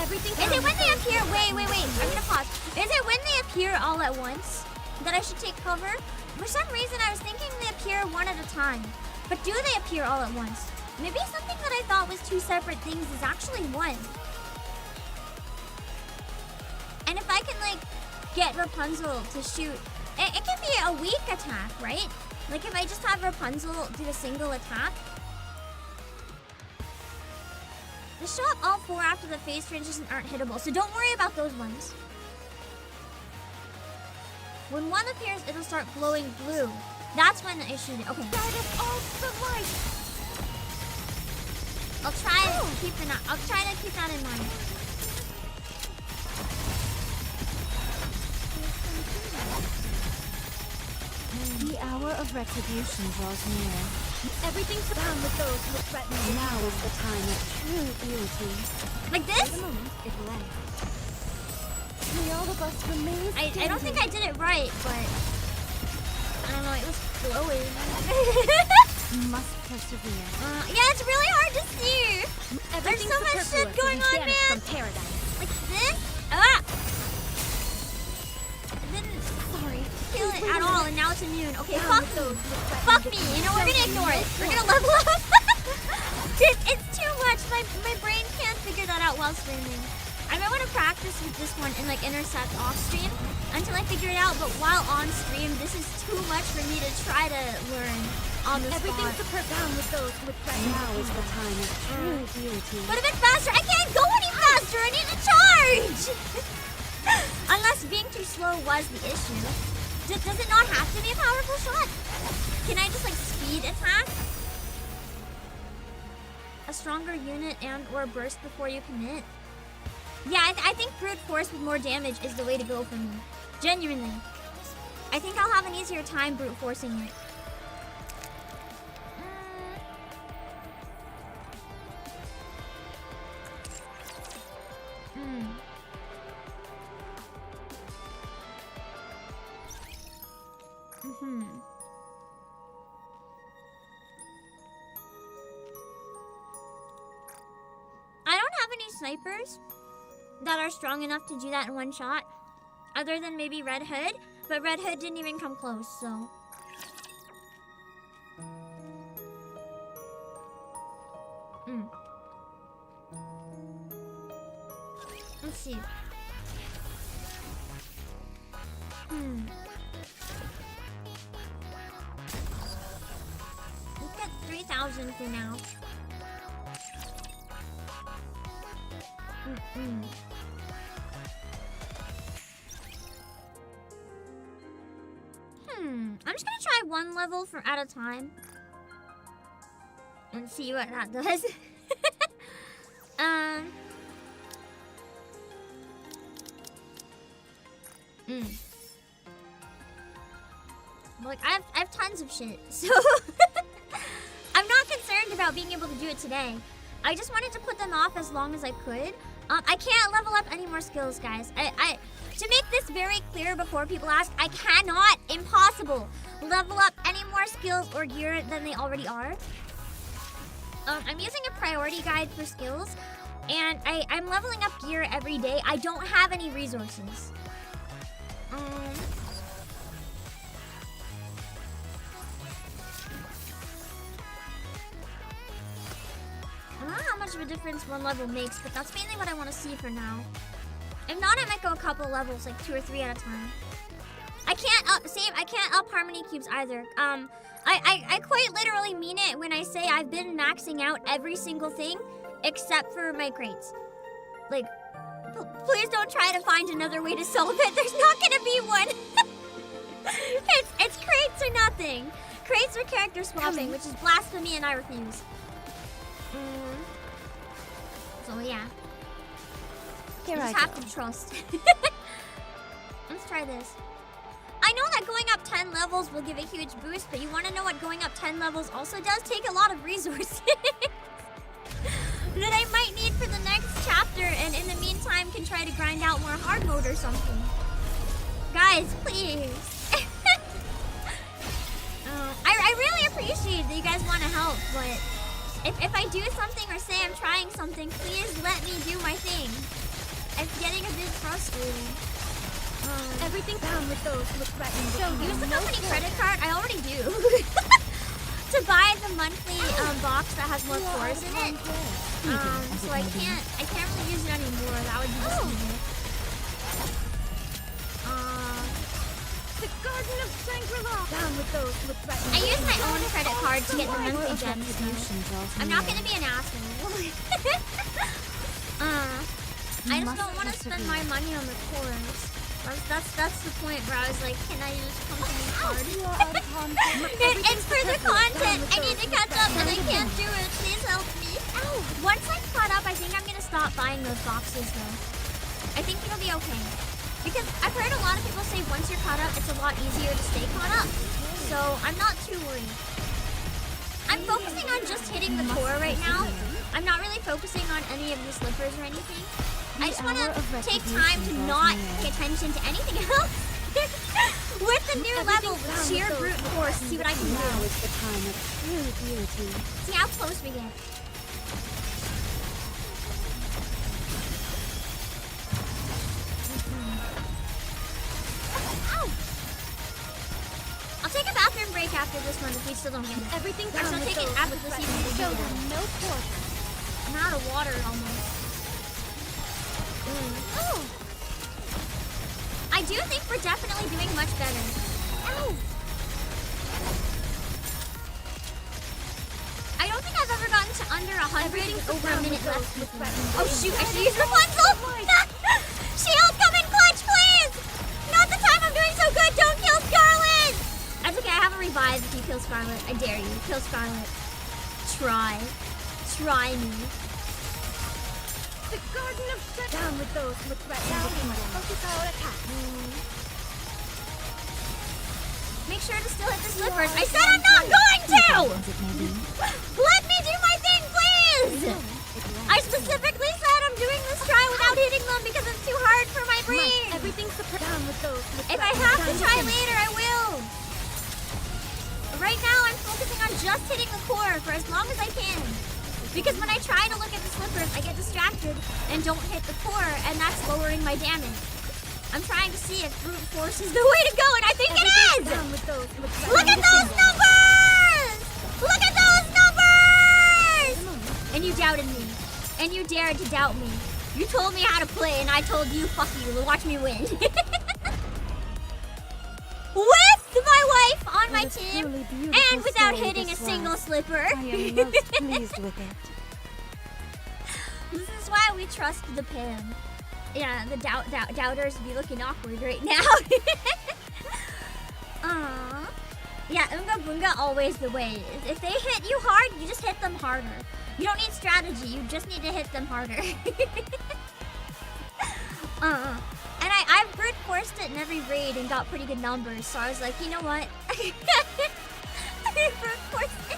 [SPEAKER 3] Everything
[SPEAKER 1] Is it when they appear... Wait. I'm gonna pause. Is it when they appear all at once that I should take cover? For some reason, I was thinking they appear one at a time. But do they appear all at once? Maybe something that I thought was 2 separate things is actually one. And if I can, like, get Rapunzel to shoot... It can be a weak attack, right? Like, if I just have Rapunzel do a single attack. Just show up all 4 after the phase transition aren't hittable, so don't worry about those ones. When one appears, it'll start glowing blue. That's when I shoot it. Okay.
[SPEAKER 3] That is all the light.
[SPEAKER 1] I'll try to keep that in mind.
[SPEAKER 4] The hour of retribution draws near.
[SPEAKER 3] Everything's down with those with threaten.
[SPEAKER 4] Now is the time of true beauty.
[SPEAKER 1] Like this?
[SPEAKER 4] For the moment, it lay. May all of us remain
[SPEAKER 1] I don't think I did it right, but I don't know, it was glowing.
[SPEAKER 4] You must persevere.
[SPEAKER 1] Yeah, it's really hard to see. There's so much shit going on, man.
[SPEAKER 3] From paradise.
[SPEAKER 1] Like this? It didn't kill it at all, and now it's immune. Okay, fuck those. Fuck me. You know, we're gonna ignore it. We're gonna level up. Dude, it's too much. My brain can't figure that out while streaming. I might want to practice with this one and like intercept off stream until I figure it out, but while on stream, this is too much for me to try to learn on the
[SPEAKER 3] Everything's
[SPEAKER 1] spot.
[SPEAKER 3] to put down with those with threaten.
[SPEAKER 4] Now is the time of true beauty.
[SPEAKER 1] But a bit faster. I can't go any faster. I need to charge. Unless being too slow was the issue. Does it not have to be a powerful shot? Can I just like speed attack? A stronger unit and or burst before you commit? Yeah, I think brute force with more damage is the way to go for me. Genuinely. I think I'll have an easier time brute forcing it. I don't have any snipers that are strong enough to do that in one shot, other than maybe Red Hood, but Red Hood didn't even come close, so. see. Let's get 3,000 for now. I'm just gonna try one level at a time and see what that does. Like I have tons of shit, so I'm not concerned about being able to do it today. I just wanted to put them off as long as I could. I can't level up any more skills, guys. To make this very clear before people ask, I cannot, impossible, level up any more skills or gear than they already are. I'm using a priority guide for skills, and I'm leveling up gear every day. I don't have any resources. I don't know how much of a difference one level makes, but that's mainly what I want to see for now. If not, I might go a couple levels, like 2 or 3 at a time. I can't up harmony cubes either. I quite literally mean it when I say I've been maxing out every single thing except for my crates. Like, please don't try to find another way to solve it. There's not gonna be one. It's crates or nothing. Crates or character swapping, which is blasphemy, and I refuse. So yeah. You just have to trust. Let's try this. I know that going up 10 levels will give a huge boost, but you want to know what going up 10 levels also does? Take a lot of resources that I might need for the next chapter, and in the meantime can try to grind out more hard mode or something. Guys, please. I really appreciate that you guys want to help, but if I do something or say I'm trying something, please let me do my thing. It's getting a bit frustrating.
[SPEAKER 3] Everything down with those with threatening.
[SPEAKER 1] So use the company credit card. I already do. To buy the monthly box that has more cores in it. So I can't really use it anymore. That would be just easier.
[SPEAKER 3] The Garden of Shangri-La. Down with those with threatening.
[SPEAKER 1] I use my own credit card to get the monthly gems. I'm not gonna be an asshole. I just don't want to spend my money on the cores. That's the point where I was like, can I use company card? It's for the content. I need to catch up and I can't do it. Please help me. Once I'm caught up, I think I'm gonna stop buying those boxes though. I think it'll be okay. Because I've heard a lot of people say once you're caught up, it's a lot easier to stay caught up. So I'm not too worried. I'm focusing on just hitting the core right now. I'm not really focusing on any of the slippers or anything. I just want to take time to not pay attention to anything else. With the new level, with sheer brute force, see what I can do.
[SPEAKER 7] Now is the time of true beauty.
[SPEAKER 1] See how close we get. Ow! I'll take a bathroom break after this one if we still don't get it.
[SPEAKER 3] Everything
[SPEAKER 1] Or I'll take it after the season.
[SPEAKER 3] Show them no quarter.
[SPEAKER 1] I'm out of water almost. Oh! I do think we're definitely doing much better. Ow! I don't think I've ever gotten to under 100 with over a minute left. Oh shoot, I should use Rapunzel! Shield, come in clutch, please! Not the time I'm doing so good, don't kill Scarlet! That's okay, I have a revive if you kill Scarlet. I dare you, kill Scarlet. Try me.
[SPEAKER 3] The Garden of Down with those with threatening. Focus our attack.
[SPEAKER 1] Make sure to still hit the slippers. I said I'm not going to! Let me do my thing, please! I specifically said I'm doing this try without hitting them because it's too hard for my brain.
[SPEAKER 3] Everything's down with those with
[SPEAKER 1] If I have to try later, I will. Right now, I'm focusing on just hitting the core for as long as I can. Because when I try to look at the slippers, I get distracted and don't hit the core, and that's lowering my damage. I'm trying to see if brute force is the way to go, and I think it is! Look at those numbers! Look at those numbers! And you doubted me. And you dared to doubt me. You told me how to play, and I told you, fuck you, watch me win. With my wife on my team, and without hitting a single slipper.
[SPEAKER 7] I am most pleased with it.
[SPEAKER 1] This is why we trust the Pan. Yeah, the doubters be looking awkward right now. Aww. Yeah, Unga Bunga always the way. If they hit you hard, you just hit them harder. You don't need strategy, you just need to hit them harder. And I've brute forced it in every raid and got pretty good numbers, so I was like, you know what? Brute forced it.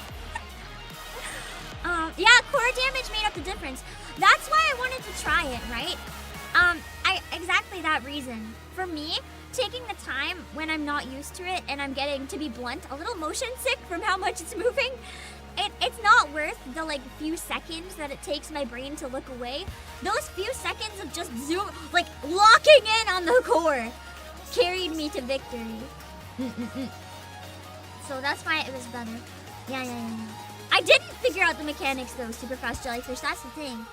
[SPEAKER 1] Yeah, core damage made up the difference. That's why I wanted to try it, right? Exactly that reason. For me, taking the time when I'm not used to it and I'm getting, to be blunt, a little motion sick from how much it's moving, it's not worth the like few seconds that it takes my brain to look away. Those few seconds of just zoom, like locking in on the core, carried me to victory. So that's why it was better. Yeah. I didn't figure out the mechanics though, super fast jellyfish. That's the thing.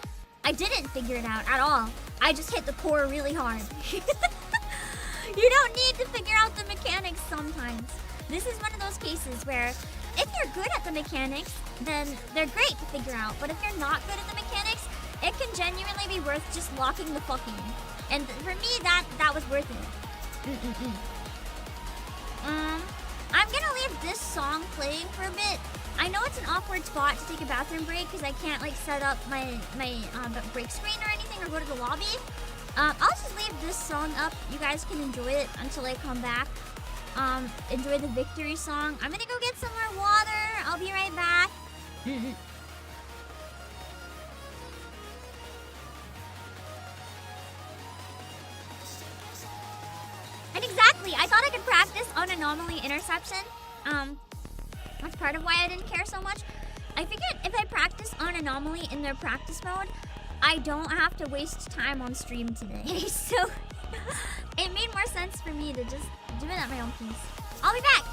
[SPEAKER 1] I didn't figure it out at all. I just hit the core really hard. You don't need to figure out the mechanics sometimes. This is one of those cases where if you're good at the mechanics, then they're great to figure out. But if you're not good at the mechanics, it can genuinely be worth just locking the fuck in. And for me, that was worth it. I'm gonna leave this song playing for a bit. I know it's an awkward spot to take a bathroom break because I can't like set up my break screen or anything or go to the lobby. I'll just leave this song up. You guys can enjoy it until I come back. Enjoy the victory song. I'm gonna go get some more water. I'll be right back. And exactly, I thought I could practice on anomaly interception. That's part of why I didn't care so much. I figured if I practice on anomaly in their practice mode, I don't have to waste time on stream today. So it made more sense for me to just do it at my own pace. I'll be back!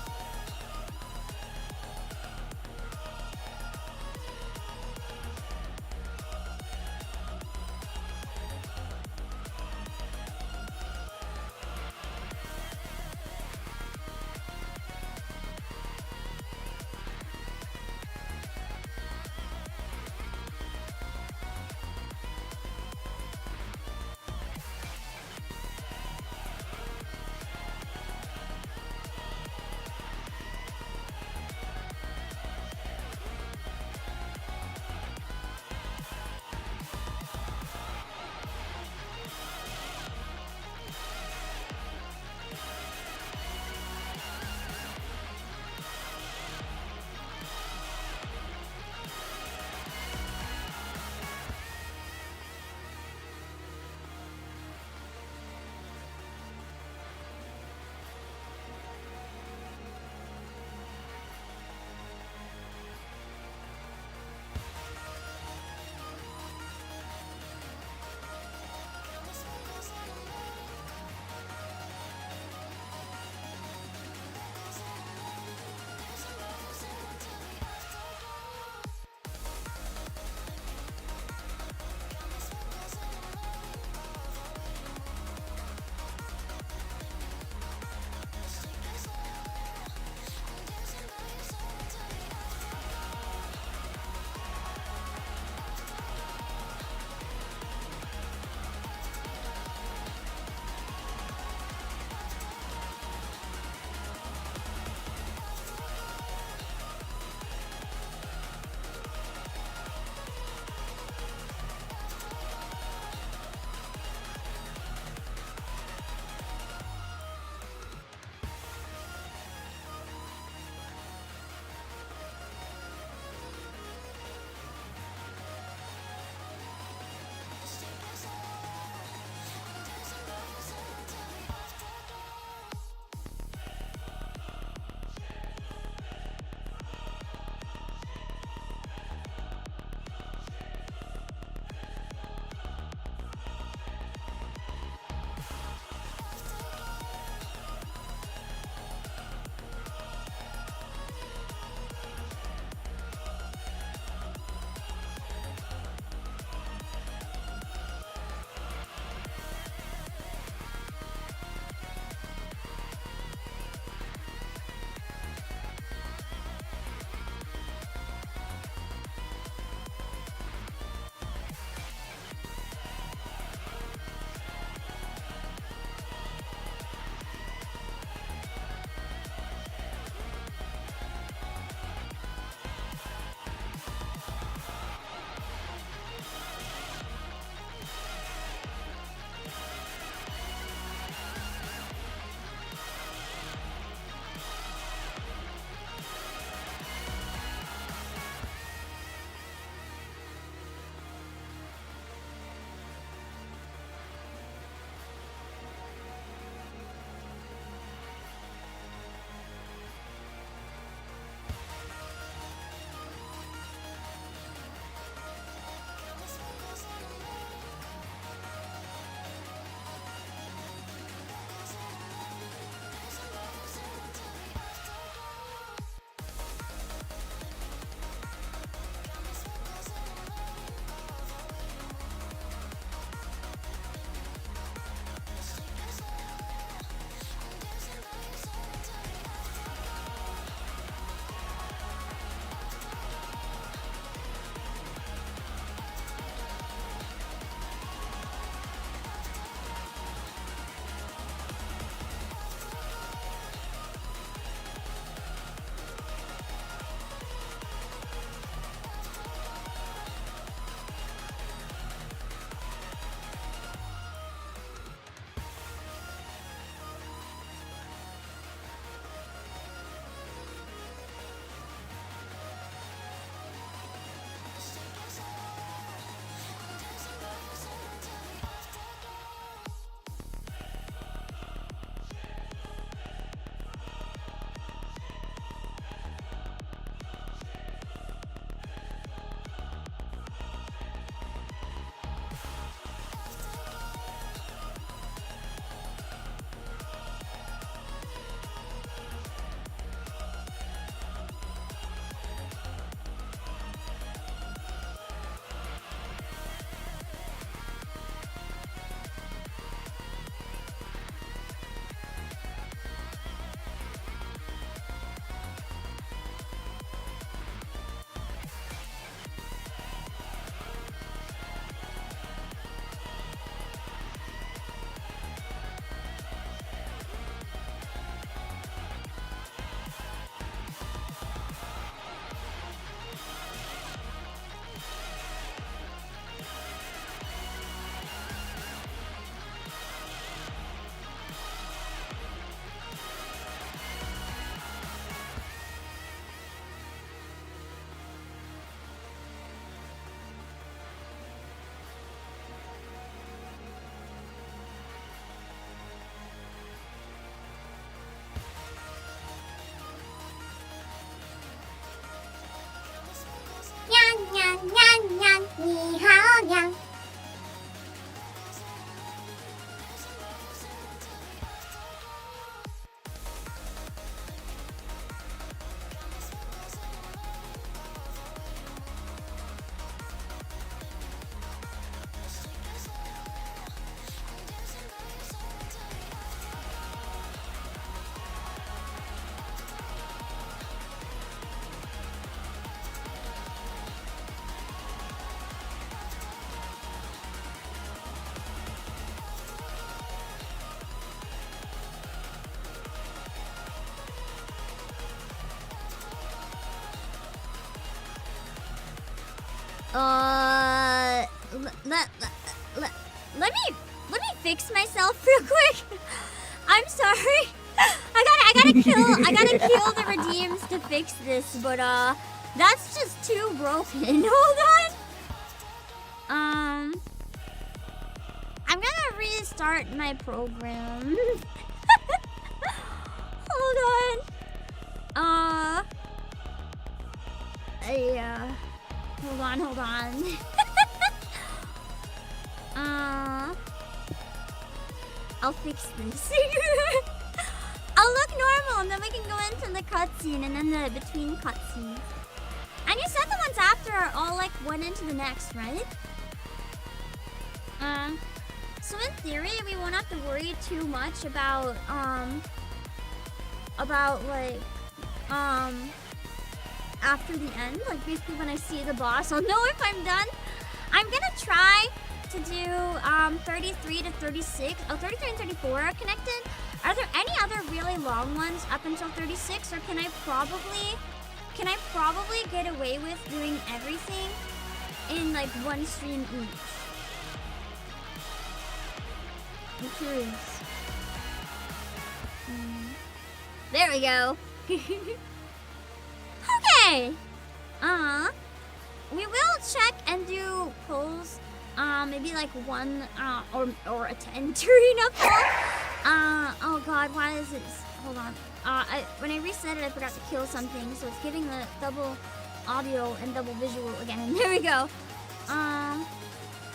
[SPEAKER 1] let me fix myself real quick. I'm sorry. I gotta kill the redeems to fix this, but that's just too broken. Hold on. I'm gonna restart my program. Hold on. Yeah. Hold on. I'll fix this. I'll look normal, and then we can go into the cutscene, and then the between cutscenes. And you said the ones after are all like one into the next, right? So in theory, we won't have to worry too much about like, after the end. Like, basically when I see the boss, I'll know if I'm done. I'm gonna try to do 33 to 36. Oh, 33 and 34 are connected. Are there any other really long ones up until 36, or can I probably get away with doing everything in like one stream each? I'm curious. There we go. Okay. We will check and do polls. Maybe like 1 or a 10 turn up poll. Oh god, why is it? Hold on. When I reset it, I forgot to kill something, so it's giving the double audio and double visual again. There we go.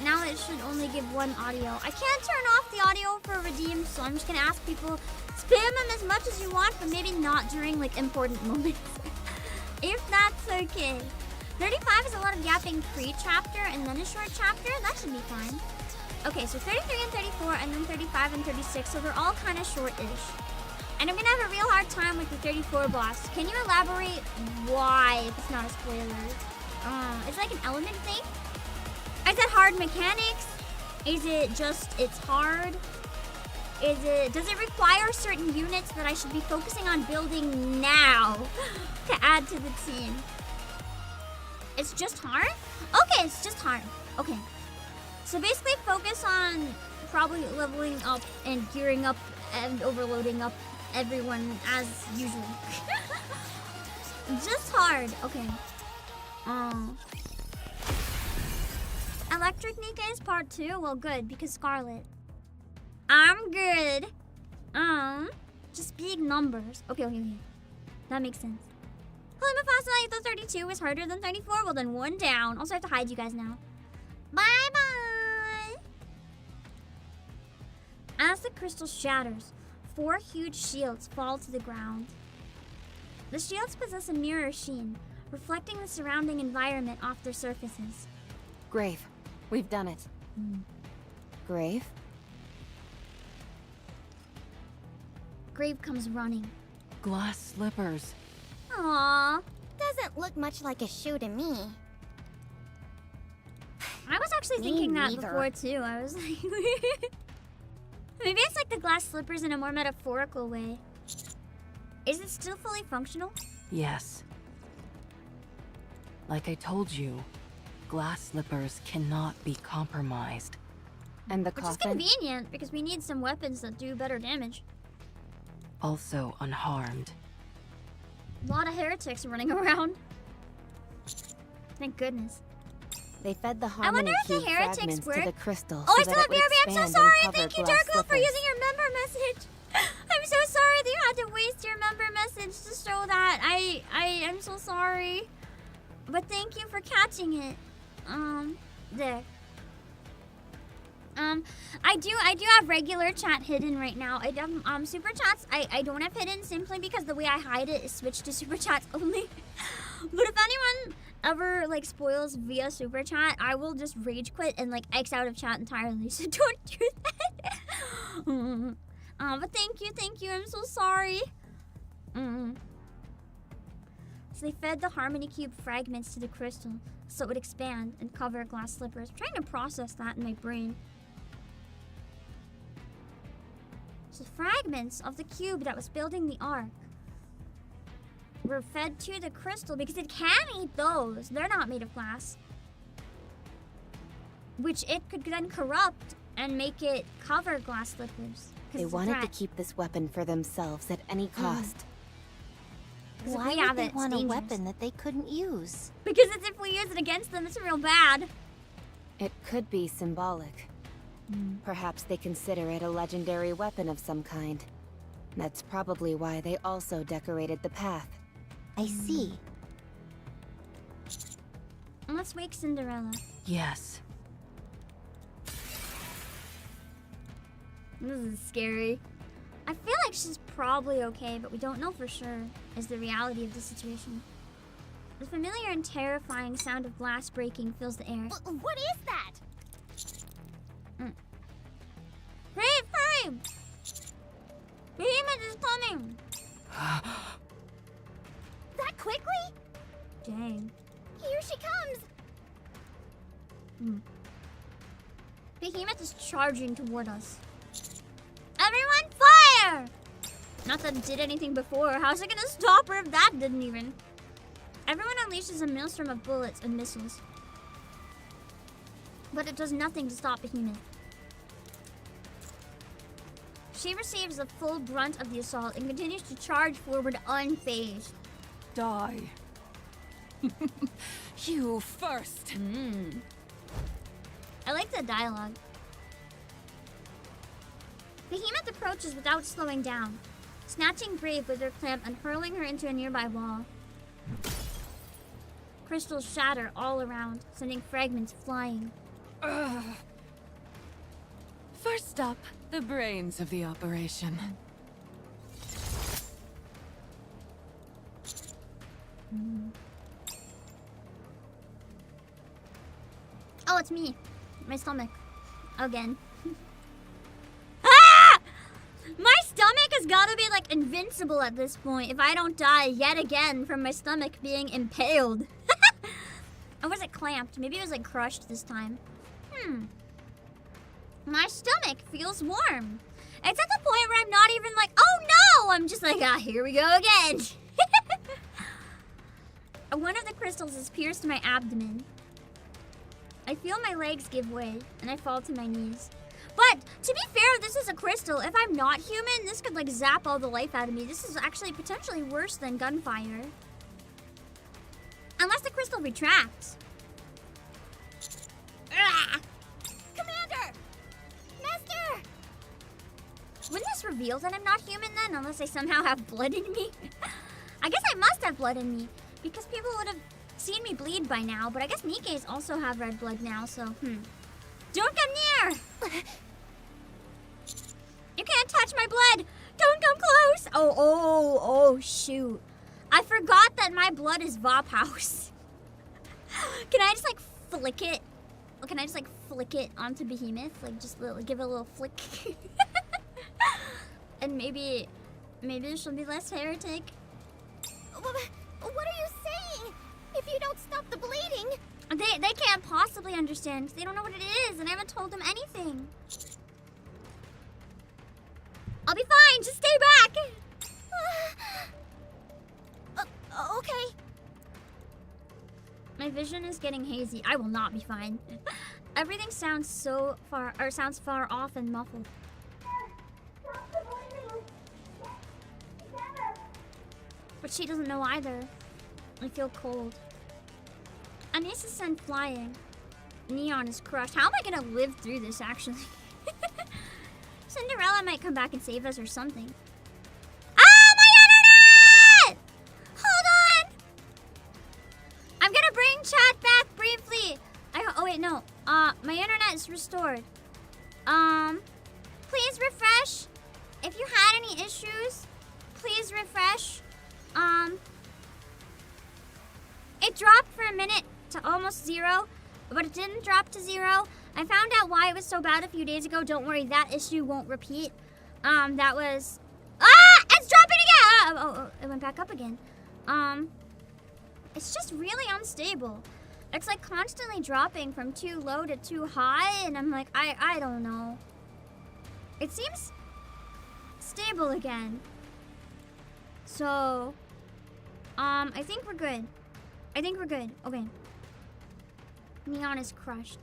[SPEAKER 1] Now it should only give 1 audio. I can't turn off the audio for redeem, so I'm just gonna ask people, spam them as much as you want, but maybe not during like important moments. If that's okay. 35 is a lot of yapping pre-chapter and then a short chapter. That should be fine. Okay, so 33 and 34 and then 35 and 36, so they're all kind of short-ish. And I'm gonna have a real hard time with the 34 boss. Can you elaborate why, if it's not a spoiler? It's like an element thing? Is it hard mechanics? Is it just, it's hard? Does it require certain units that I should be focusing on building now to add to the team? It's just hard? Okay, it's just hard. Okay. So basically focus on probably leveling up and gearing up and overloading up everyone as usual. Just hard. Okay. Electric NIKKE is part 2? Well, good, because Scarlet. I'm good. Just big numbers. Okay. That makes sense. Hello, Mufasa. I thought 32 was harder than 34. Well, then 1 down. Also, I have to hide you guys now. Bye-bye. As the crystal shatters, 4 huge shields fall to the ground. The shields possess a mirror sheen, reflecting the surrounding environment off their surfaces.
[SPEAKER 4] Grave. We've done it. Grave?
[SPEAKER 1] Grave comes running.
[SPEAKER 2] Glass slippers.
[SPEAKER 1] Aww.
[SPEAKER 3] Doesn't look much like a shoe to me.
[SPEAKER 1] I was actually
[SPEAKER 3] Me
[SPEAKER 1] thinking that
[SPEAKER 3] neither.
[SPEAKER 1] before too. I was like, maybe it's like the glass slippers in a more metaphorical way. Is it still fully functional?
[SPEAKER 2] Yes. Like I told you, glass slippers cannot be compromised.
[SPEAKER 4] And the
[SPEAKER 1] Which is
[SPEAKER 4] coffin?
[SPEAKER 1] convenient because we need some weapons that do better damage.
[SPEAKER 2] Also unharmed.
[SPEAKER 1] A lot of heretics running around. Thank goodness.
[SPEAKER 4] They fed the
[SPEAKER 1] I
[SPEAKER 4] harmony
[SPEAKER 1] wonder if the
[SPEAKER 4] cube
[SPEAKER 1] heretics
[SPEAKER 4] fragments
[SPEAKER 1] work.
[SPEAKER 4] to the crystal.
[SPEAKER 1] Oh, I
[SPEAKER 4] so
[SPEAKER 1] still
[SPEAKER 4] that
[SPEAKER 1] have
[SPEAKER 4] it would
[SPEAKER 1] BRB. I'm so
[SPEAKER 4] expand and
[SPEAKER 1] sorry.
[SPEAKER 4] cover
[SPEAKER 1] Thank you,
[SPEAKER 4] glass
[SPEAKER 1] Darkwill, for
[SPEAKER 4] slippers.
[SPEAKER 1] using your member message. I'm so sorry that you had to waste your member message to show that. I am so sorry. But thank you for catching it. There. I do have regular chat hidden right now. I have super chats. I don't have hidden simply because the way I hide it is switched to super chats only. But if anyone ever like spoils via super chat, I will just rage quit and like X out of chat entirely. So don't do that. But thank you. I'm so sorry. So they fed the harmony cube fragments to the crystal so it would expand and cover glass slippers. I'm trying to process that in my brain. So fragments of the cube that was building the ark were fed to the crystal because it can eat those. They're not made of glass. which it could then corrupt and make it cover glass slippers.
[SPEAKER 4] They wanted to keep this weapon for themselves at any cost.
[SPEAKER 3] Why would they want a weapon that they couldn't use?
[SPEAKER 1] Because it's if we use it against them, it's real bad.
[SPEAKER 4] It could be symbolic. Perhaps they consider it a legendary weapon of some kind. That's probably why they also decorated the path.
[SPEAKER 3] I see.
[SPEAKER 1] Let's wake Cinderella.
[SPEAKER 2] Yes.
[SPEAKER 1] This is scary. I feel like she's probably okay, but we don't know for sure, is the reality of the situation. The familiar and terrifying sound of glass breaking fills the air.
[SPEAKER 3] What is that?
[SPEAKER 1] Hurry! Behemoth is coming!
[SPEAKER 3] That quickly?
[SPEAKER 1] Dang.
[SPEAKER 3] Here she comes!
[SPEAKER 1] Behemoth is charging toward us. Everyone fire! Not that it did anything before. How's it gonna stop her if that didn't even? Everyone unleashes a maelstrom of bullets and missiles. But it does nothing to stop Behemoth. She receives the full brunt of the assault and continues to charge forward unfazed.
[SPEAKER 5] Die. You first.
[SPEAKER 1] I like the dialogue. Behemoth approaches without slowing down, snatching Brave with her clamp and hurling her into a nearby wall. Crystals shatter all around, sending fragments flying.
[SPEAKER 5] First up, the brains of the operation.
[SPEAKER 1] Oh, it's me. My stomach. Again. Ah! My stomach has got to be like invincible at this point if I don't die yet again from my stomach being impaled. Or was it clamped? Maybe it was like crushed this time. My stomach feels warm. It's at the point where I'm not even like, oh no! I'm just like, here we go again. One of the crystals has pierced my abdomen. I feel my legs give way, and I fall to my knees. But, to be fair, this is a crystal. If I'm not human, this could, like, zap all the life out of me. This is actually potentially worse than gunfire. Unless the crystal retracts. Ah!
[SPEAKER 3] Commander! Master!
[SPEAKER 1] Wouldn't this reveal that I'm not human then, unless I somehow have blood in me? I guess I must have blood in me, because people would have seen me bleed by now, but I guess NIKKEs also have red blood now, so, Don't come near! You can't touch my blood! Don't come close! Oh, shoot. I forgot that my blood is Vop House. Can I just, like, flick it? Can I just, like, flick it onto Behemoth? Like, just give it a little flick? And maybe she'll be less heretic?
[SPEAKER 3] What are you saying? If you don't stop the bleeding...
[SPEAKER 1] They can't possibly understand because they don't know what it is, and I haven't told them anything. I'll be fine. Just stay back.
[SPEAKER 3] Okay.
[SPEAKER 1] My vision is getting hazy. I will not be fine. Everything sounds far off and muffled. But she doesn't know either. I feel cold. Anise is sent flying. Neon is crushed. How am I gonna live through this, actually? Cinderella might come back and save us or something. Ah, my internet! Hold on! I'm gonna bring chat back briefly. Oh wait, no. My internet is restored. Please refresh. If you had any issues, please refresh. It dropped for a minute to almost 0, but it didn't drop to 0. I found out why it was so bad a few days ago. Don't worry, that issue won't repeat. That was... It's dropping again! Oh, it went back up again. It's just really unstable. It's like constantly dropping from too low to too high, and I'm like, I don't know. It seems stable again. So, I think we're good. Okay. Neon is crushed.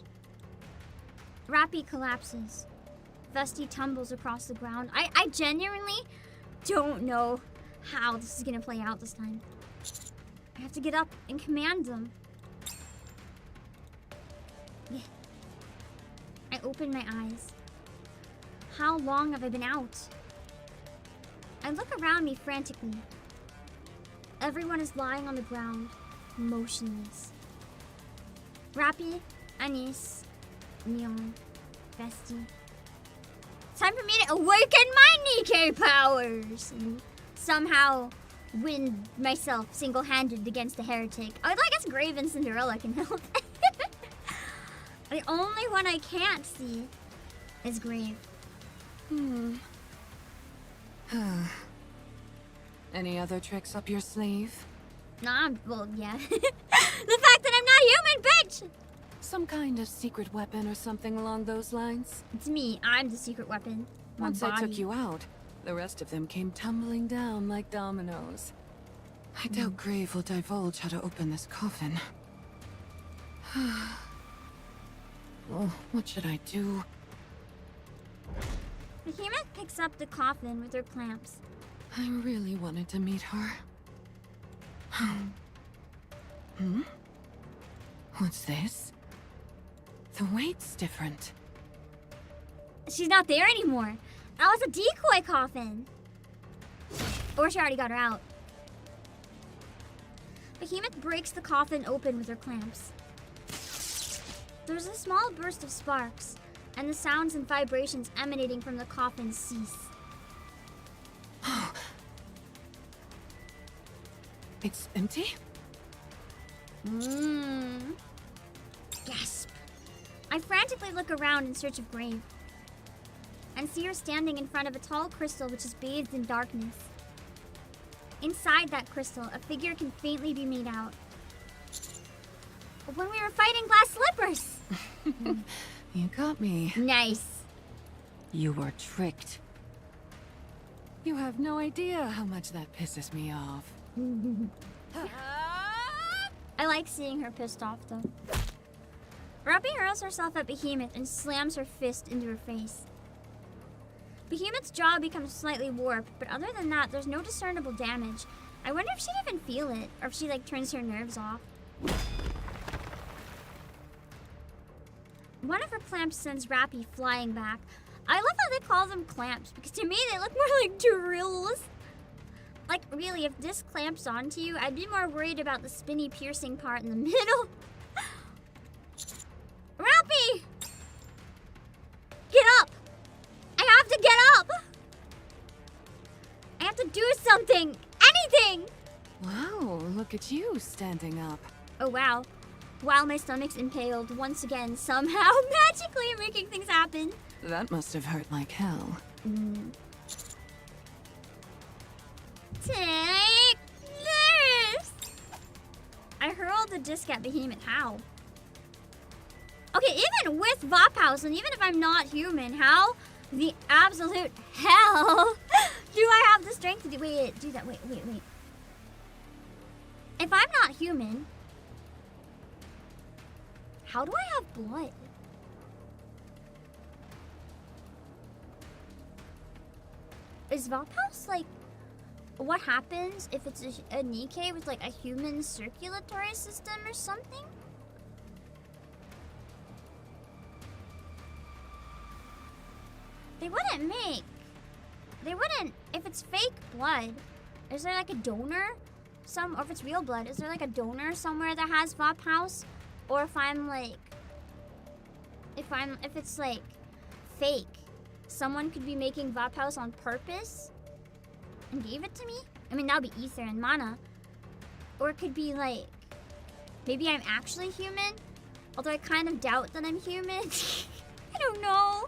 [SPEAKER 1] Rappy collapses. Vesti tumbles across the ground. I genuinely don't know how this is gonna play out this time. I have to get up and command them. Yeah. I open my eyes. How long have I been out? I look around me frantically. Everyone is lying on the ground, motionless. Rappy, Anis, Neon, Vesti. Time for me to awaken my NIKKE powers! And somehow win myself single-handed against a heretic. I guess Grave and Cinderella can help. The only one I can't see is Grave.
[SPEAKER 5] Any other tricks up your sleeve?
[SPEAKER 1] Nah, well, yeah. The fact that I'm not human, bitch!
[SPEAKER 5] Some kind of secret weapon or something along those lines?
[SPEAKER 1] It's me. I'm the secret weapon. My
[SPEAKER 5] Once I
[SPEAKER 1] body.
[SPEAKER 5] took you out, the rest of them came tumbling down like dominoes. I doubt Grave will divulge how to open this coffin. Oh, what should I do?
[SPEAKER 1] Behemoth picks up the coffin with her clamps.
[SPEAKER 5] I really wanted to meet her. Hmm? What's this? The weight's different.
[SPEAKER 1] She's not there anymore. That was a decoy coffin. Or she already got her out. Behemoth breaks the coffin open with her clamps. There's a small burst of sparks, and the sounds and vibrations emanating from the coffin cease.
[SPEAKER 5] It's empty?
[SPEAKER 1] Gasp. I frantically look around in search of Grave, and see her standing in front of a tall crystal which is bathed in darkness. Inside that crystal, a figure can faintly be made out. When we were fighting glass slippers!
[SPEAKER 5] You got me.
[SPEAKER 1] Nice.
[SPEAKER 2] You were tricked.
[SPEAKER 5] You have no idea how much that pisses me off.
[SPEAKER 1] I like seeing her pissed off, though. Rappy hurls herself at Behemoth and slams her fist into her face. Behemoth's jaw becomes slightly warped, but other than that, there's no discernible damage. I wonder if she'd even feel it, or if she, turns her nerves off. One of her clamps sends Rappy flying back. I love how they call them clamps, because to me they look more like drills. Like, really, if this clamps onto you, I'd be more worried about the spinny piercing part in the middle. Rappy! Get up! I have to get up! I have to do something! Anything!
[SPEAKER 5] Wow, look at you standing up.
[SPEAKER 1] Oh, wow. While my stomach's impaled, once again, somehow magically making things happen.
[SPEAKER 5] That must have hurt like hell.
[SPEAKER 1] Take this! I hurled the disc at Behemoth. How? Okay, even with Vophouse, and even if I'm not human, how the absolute hell do I have the strength to do? Wait, do that. Wait. If I'm not human, how do I have blood? Is Vophouse what happens if it's a NIKKE with a human circulatory system or something? They wouldn't, if it's fake blood, is there a donor? Or if it's real blood, is there a donor somewhere that has Vophouse? Or if it's fake, someone could be making Vophouse on purpose and gave it to me? I mean, that would be ether and mana. Or it could be maybe I'm actually human, although I kind of doubt that I'm human. I don't know.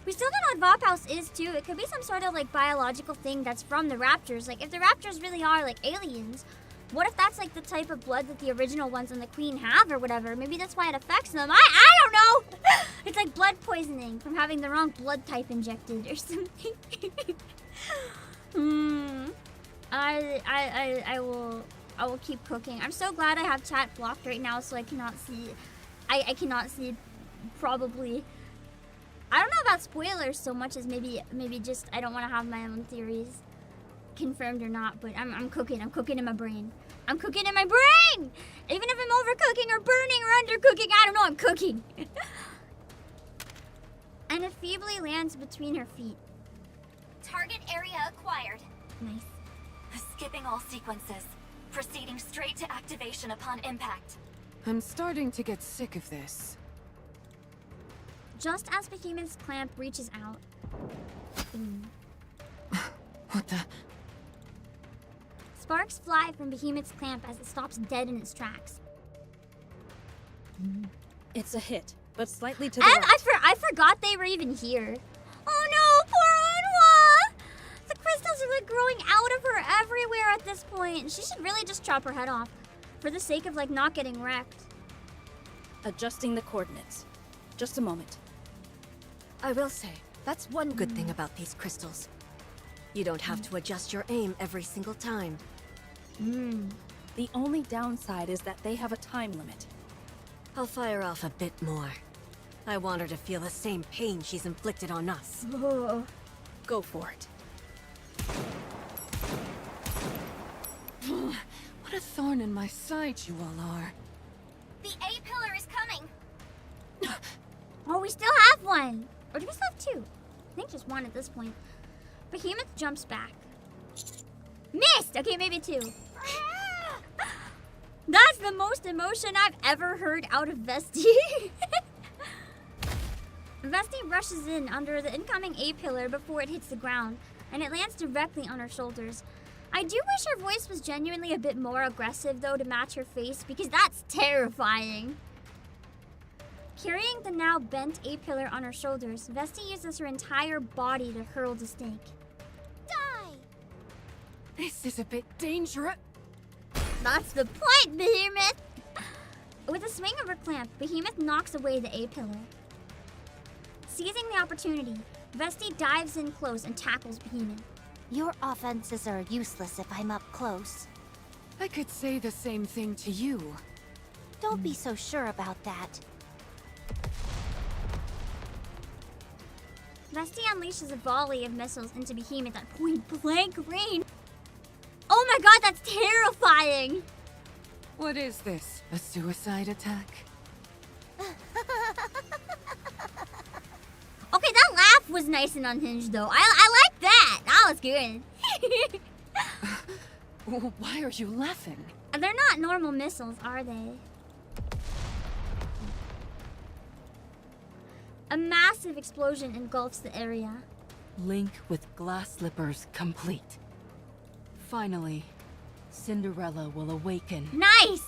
[SPEAKER 1] We still don't know what Vophouse is, too. It could be some sort of biological thing that's from the Raptors. If the Raptors really are aliens, what if that's the type of blood that the original ones and the Queen have or whatever? Maybe that's why it affects them. I don't know! It's like blood poisoning from having the wrong blood type injected or something. I will I will keep cooking. I'm so glad I have chat blocked right now, so I cannot see. I cannot see. Probably. I don't know about spoilers so much as maybe just I don't want to have my own theories confirmed or not. But I'm cooking. I'm cooking in my brain. I'm cooking in my brain. Even if I'm overcooking or burning or undercooking, I don't know. I'm cooking. And it feebly lands between her feet.
[SPEAKER 6] Target area acquired.
[SPEAKER 1] Nice.
[SPEAKER 6] Skipping all sequences. Proceeding straight to activation upon impact.
[SPEAKER 5] I'm starting to get sick of this.
[SPEAKER 1] Just as Behemoth's clamp reaches out. Boom.
[SPEAKER 5] What the?
[SPEAKER 1] Sparks fly from Behemoth's clamp as it stops dead in its tracks.
[SPEAKER 7] It's a hit, but slightly to the
[SPEAKER 1] And
[SPEAKER 7] right.
[SPEAKER 1] I forgot they were even here. Oh no, poor Unwa! The crystals are like growing out of her everywhere at this point. She should really just chop her head off. For the sake of like not getting wrecked.
[SPEAKER 7] Adjusting the coordinates. Just a moment. I will say, that's one good thing about these crystals. You don't have to adjust your aim every single time. The only downside is that they have a time limit. I'll fire off a bit more. I want her to feel the same pain she's inflicted on us. Go for it.
[SPEAKER 5] What a thorn in my side you all are.
[SPEAKER 6] The A pillar is coming.
[SPEAKER 1] Oh, we still have one. Or do we still have two? I think just one at this point. Behemoth jumps back. Missed! Okay, maybe two. That's the most emotion I've ever heard out of Vesti. Vesti rushes in under the incoming A pillar before it hits the ground, and it lands directly on her shoulders. I do wish her voice was genuinely a bit more aggressive, though, to match her face, because that's terrifying. Carrying the now bent A pillar on her shoulders, Vesti uses her entire body to hurl the stake.
[SPEAKER 3] Die!
[SPEAKER 5] This is a bit dangerous.
[SPEAKER 1] That's the point, Behemoth! With a swing of her clamp, Behemoth knocks away the A pillar. Seizing the opportunity, Vesti dives in close and tackles Behemoth.
[SPEAKER 3] Your offenses are useless if I'm up close.
[SPEAKER 5] I could say the same thing to you.
[SPEAKER 3] Don't be so sure about that.
[SPEAKER 1] Vesti unleashes a volley of missiles into Behemoth at point-blank range. Oh my god, that's terrifying!
[SPEAKER 5] What is this? A suicide attack?
[SPEAKER 1] Okay, that laugh was nice and unhinged, though. I like that. That was good.
[SPEAKER 5] Why are you laughing?
[SPEAKER 1] They're not normal missiles, are they? A massive explosion engulfs the area.
[SPEAKER 2] Link with glass slippers complete. Finally, Cinderella will awaken.
[SPEAKER 1] Nice!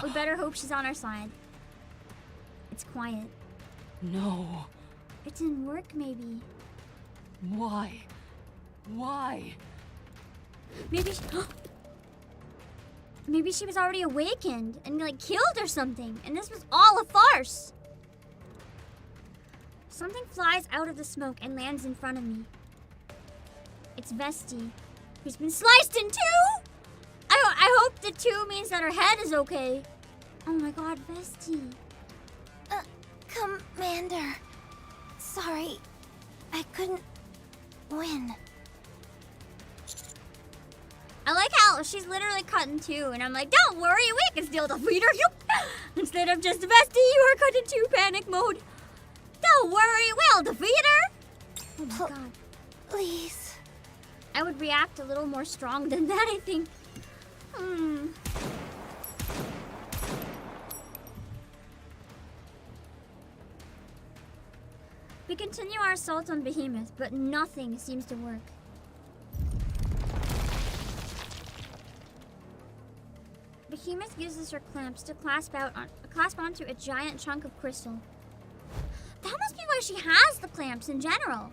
[SPEAKER 1] We better hope she's on our side. It's quiet.
[SPEAKER 2] No.
[SPEAKER 1] It didn't work, maybe.
[SPEAKER 2] Why? Why?
[SPEAKER 1] Maybe she... Maybe she was already awakened and, like, killed or something, and this was all a farce. Something flies out of the smoke and lands in front of me. It's Vesti, who's been sliced in two! I hope the two means that her head is okay. Oh my god, Vesti.
[SPEAKER 3] Commander. Sorry. I couldn't win.
[SPEAKER 1] I like how she's literally cut in two, and I'm like, don't worry, we can still defeat her. Instead of just, Vesti, you are cut in two, panic mode. Don't worry, we'll defeat her. Oh my god.
[SPEAKER 3] Please.
[SPEAKER 1] I would react a little more strong than that, I think. We continue our assault on Behemoth, but nothing seems to work. Behemoth uses her clamps to clasp onto a giant chunk of crystal. That must be why she has the clamps in general.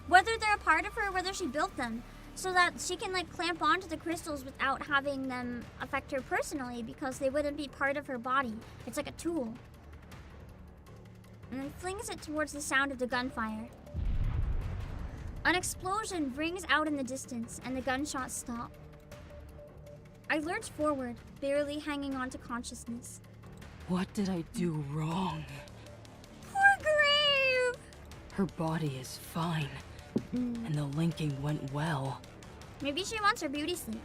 [SPEAKER 1] Whether they're a part of her or whether she built them, so that she can like clamp onto the crystals without having them affect her personally, because they wouldn't be part of her body. It's like a tool. And then flings it towards the sound of the gunfire. An explosion rings out in the distance, and the gunshots stop. I lurch forward, barely hanging on to consciousness.
[SPEAKER 2] What did I do wrong?
[SPEAKER 1] Poor Grave!
[SPEAKER 2] Her body is fine, and the linking went well.
[SPEAKER 1] Maybe she wants her beauty sleep.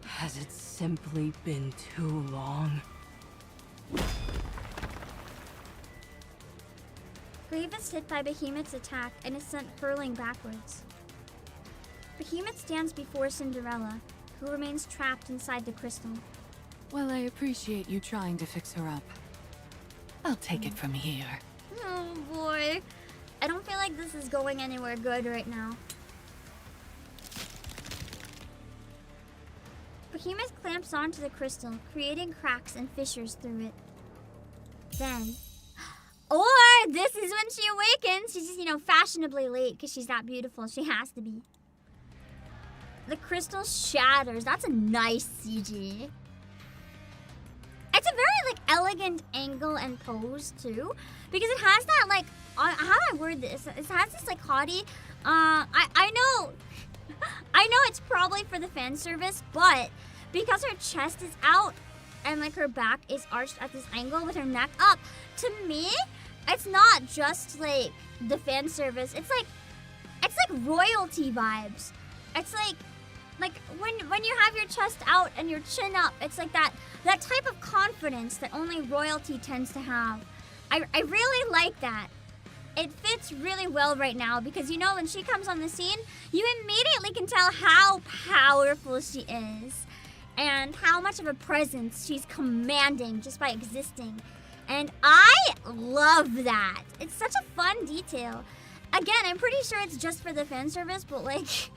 [SPEAKER 2] Has it simply been too long?
[SPEAKER 1] Grave is hit by Behemoth's attack and is sent hurling backwards. Behemoth stands before Cinderella, who remains trapped inside the crystal.
[SPEAKER 5] Well, I appreciate you trying to fix her up. I'll take it from here.
[SPEAKER 1] Oh boy. I don't feel like this is going anywhere good right now. Behemoth clamps onto the crystal, creating cracks and fissures through it. Then... Or this is when she awakens. She's just, you know, fashionably late because she's that beautiful. She has to be. The crystal shatters. That's a nice CG. It's a very, like, elegant angle and pose, too. Because it has that, like... how do I word this? It has this, like, haughty... I know... I know it's probably for the fan service, but because her chest is out and, like, her back is arched at this angle with her neck up, to me, it's not just, like, the fan service. It's like royalty vibes. It's like when you have your chest out and your chin up, it's like that type of confidence that only royalty tends to have. I really like that. It fits really well right now because, you know, when she comes on the scene, you immediately can tell how powerful she is and how much of a presence she's commanding just by existing. And I love that. It's such a fun detail. Again, I'm pretty sure it's just for the fan service, but, like,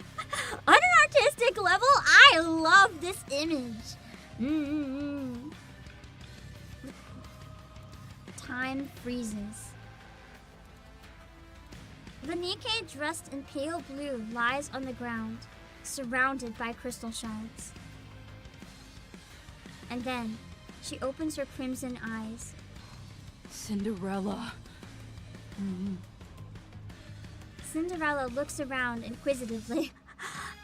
[SPEAKER 1] on an artistic level, I love this image. Time freezes. The NIKKE dressed in pale blue lies on the ground, surrounded by crystal shards. And then, she opens her crimson eyes.
[SPEAKER 2] Cinderella.
[SPEAKER 1] Cinderella looks around inquisitively.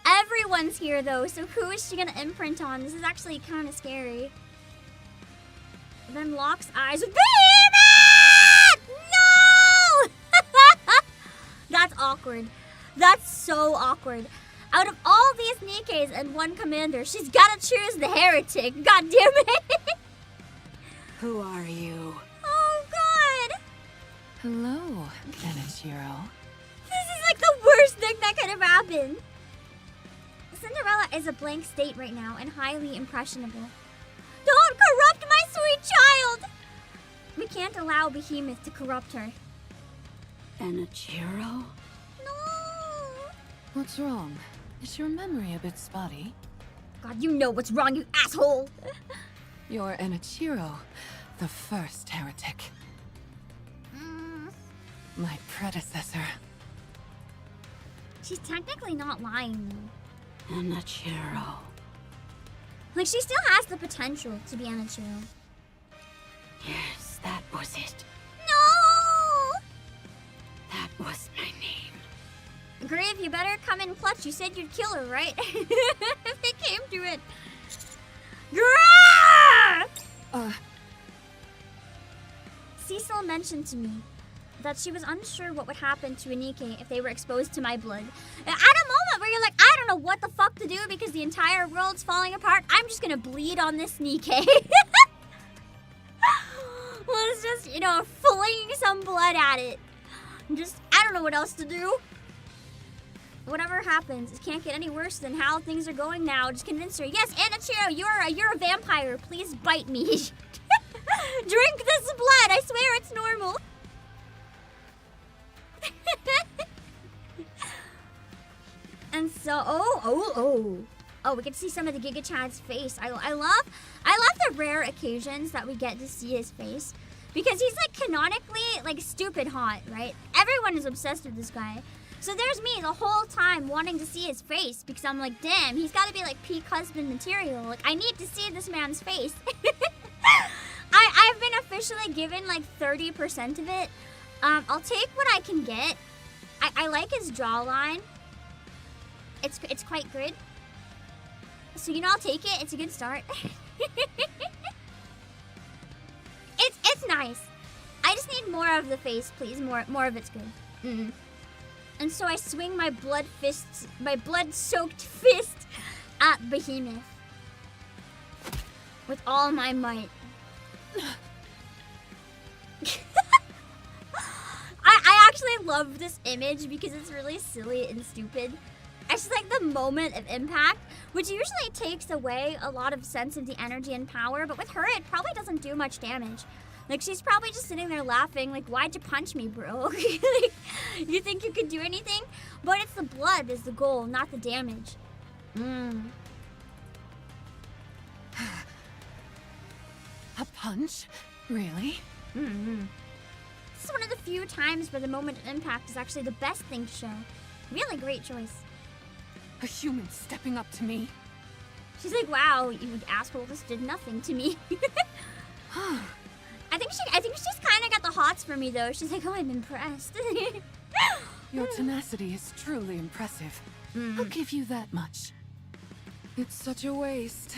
[SPEAKER 1] Everyone's here though, so who is she gonna imprint on? This is actually kind of scary. Then locks eyes with Behemoth! No! That's awkward. That's so awkward. Out of all these NIKKEs and one commander, she's gotta choose the heretic. God damn it!
[SPEAKER 5] Who are you?
[SPEAKER 1] Oh god!
[SPEAKER 5] Hello, Enichiro.
[SPEAKER 1] This is like the worst thing that could have happened. Cinderella is a blank state right now and highly impressionable. Don't corrupt my sweet child! We can't allow Behemoth to corrupt her.
[SPEAKER 7] Enichiro?
[SPEAKER 1] No!
[SPEAKER 5] What's wrong? Is your memory a bit spotty?
[SPEAKER 1] God, you know what's wrong, you asshole!
[SPEAKER 5] You're Enichiro, the first heretic. My predecessor.
[SPEAKER 1] She's technically not lying though.
[SPEAKER 7] Enichiro.
[SPEAKER 1] Like, she still has the potential to be Enichiro.
[SPEAKER 7] Yes, that was it.
[SPEAKER 1] No!
[SPEAKER 7] That was my name.
[SPEAKER 1] Grave, you better come in clutch. You said you'd kill her, right? If it came to it. Grave! Cecil mentioned to me that she was unsure what would happen to a NIKKE if they were exposed to my blood. At a moment where you're like, I don't know what the fuck to do because the entire world's falling apart, I'm just gonna bleed on this NIKKE. Let's just, you know, fling some blood at it. I don't know what else to do. Whatever happens, it can't get any worse than how things are going now. Just convince her, yes, Enichiro, you're a vampire. Please bite me. Drink this blood. I swear it's normal. And so, oh, we get to see some of the Giga Chad's face. I love the rare occasions that we get to see his face because he's like canonically like stupid hot, right? Everyone is obsessed with this guy. So there's me the whole time wanting to see his face because I'm like, damn, he's got to be like peak husband material. Like, I need to see this man's face. I've been officially given like 30% of it. I'll take what I can get. I like his jawline. It's quite good. So I'll take it. It's a good start. It's nice. I just need more of the face, please. More of it's good. And so I swing my blood-soaked fist at Behemoth with all my might. I actually love this image because it's really silly and stupid. It's just like the moment of impact, which usually takes away a lot of sense of the energy and power, but with her it probably doesn't do much damage. Like, she's probably just sitting there laughing, like, why'd you punch me, bro? Like, you think you could do anything? But it's the blood is the goal, not the damage.
[SPEAKER 5] A punch? Really?
[SPEAKER 1] This is one of the few times where the moment of impact is actually the best thing to show. Really great choice.
[SPEAKER 5] A human stepping up to me?
[SPEAKER 1] She's like, wow, you asshole, this did nothing to me. I think she's kind of got the hots for me, though. She's like, oh, I'm impressed.
[SPEAKER 5] Your tenacity is truly impressive. I'll give you that much. It's such a waste.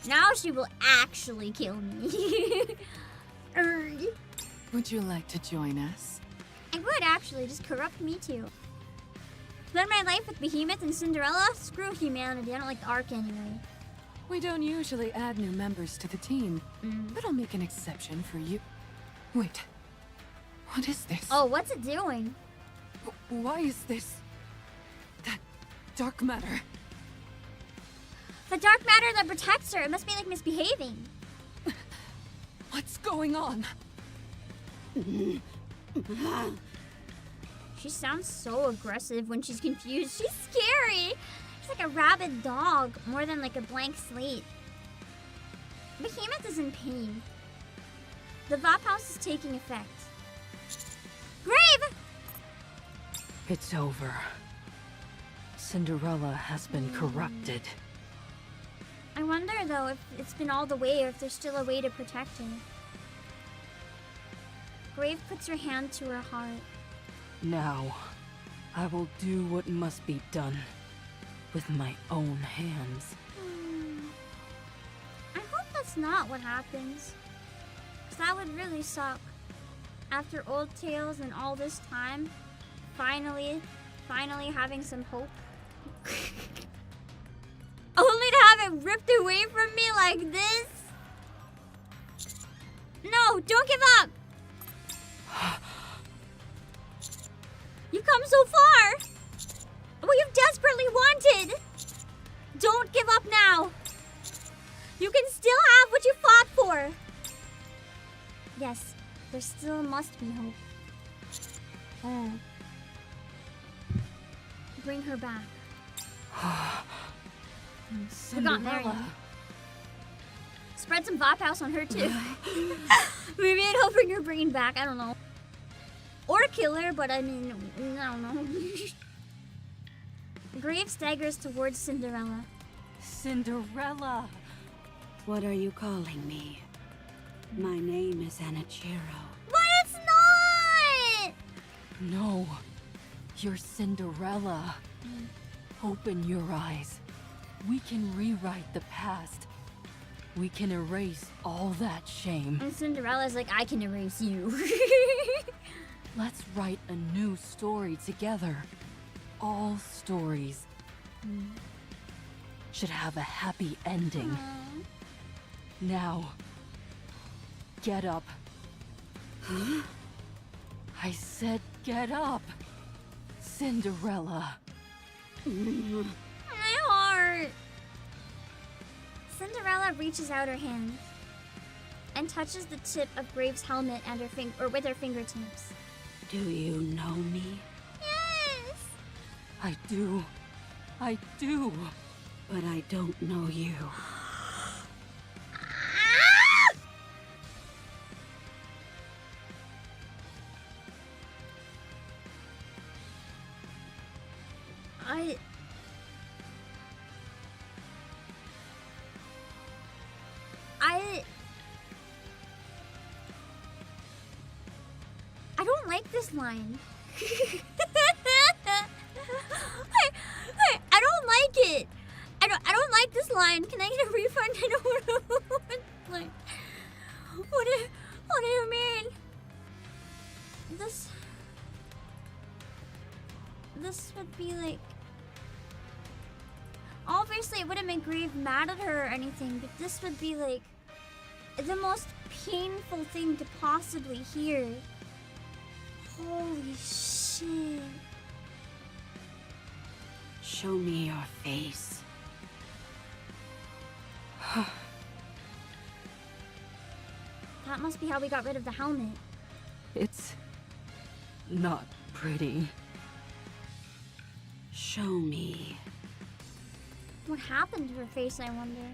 [SPEAKER 1] Now she will actually kill me.
[SPEAKER 5] Would you like to join us?
[SPEAKER 1] I would actually, just corrupt me too. Spend my life with Behemoth and Cinderella? Screw humanity, I don't like the arc anyway.
[SPEAKER 5] We don't usually add new members to the team, but I'll make an exception for you. Wait, what is this?
[SPEAKER 1] Oh, what's it doing?
[SPEAKER 5] Why is this... that dark matter?
[SPEAKER 1] The dark matter that protects her, it must be like misbehaving.
[SPEAKER 5] What's going on?
[SPEAKER 1] She sounds so aggressive when she's confused. She's scary. She's like a rabid dog, more than like a blank slate. Behemoth is in pain. The Vop House is taking effect. Grave!
[SPEAKER 2] It's over. Cinderella has been corrupted.
[SPEAKER 1] I wonder, though, if it's been all the way or if there's still a way to protect her. Grave puts her hand to her heart.
[SPEAKER 2] Now, I will do what must be done with my own hands.
[SPEAKER 1] I hope that's not what happens. 'Cause that would really suck. After Old Tales and all this time, finally having some hope. Only to have it ripped away from me like this? No, don't give up! You've come so far! What you've desperately wanted! Don't give up now! You can still have what you fought for! Yes, there still must be hope. Oh. Bring her back. We got married.
[SPEAKER 2] Cinderella.
[SPEAKER 1] Spread some Vop House on her too. Maybe it'll bring her brain back, I don't know. Or kill her, but I mean, I don't know. Grave staggers towards Cinderella.
[SPEAKER 2] Cinderella!
[SPEAKER 8] What are you calling me? My name is Anichiro.
[SPEAKER 1] But it's not!
[SPEAKER 2] No, you're Cinderella. Open your eyes. We can rewrite the past. We can erase all that shame.
[SPEAKER 1] And Cinderella's like, I can erase you.
[SPEAKER 2] Let's write a new story together. All stories should have a happy ending. Now, get up. I said get up, Cinderella.
[SPEAKER 1] My heart. Cinderella reaches out her hand and touches the tip of Grave's helmet and with her fingertips.
[SPEAKER 8] Do you know me?
[SPEAKER 1] Yes.
[SPEAKER 2] I do.
[SPEAKER 8] But I don't know you.
[SPEAKER 1] I don't like this line. I don't like it. I don't like this line. Can I get a refund? I don't want to. Like, what do you mean? This would be like. Obviously, it wouldn't make Grave mad at her or anything, but this would be like the most painful thing to possibly hear. Holy shit.
[SPEAKER 8] Show me your face.
[SPEAKER 1] That must be how we got rid of the helmet.
[SPEAKER 2] It's not pretty.
[SPEAKER 8] Show me.
[SPEAKER 1] What happened to her face, I wonder?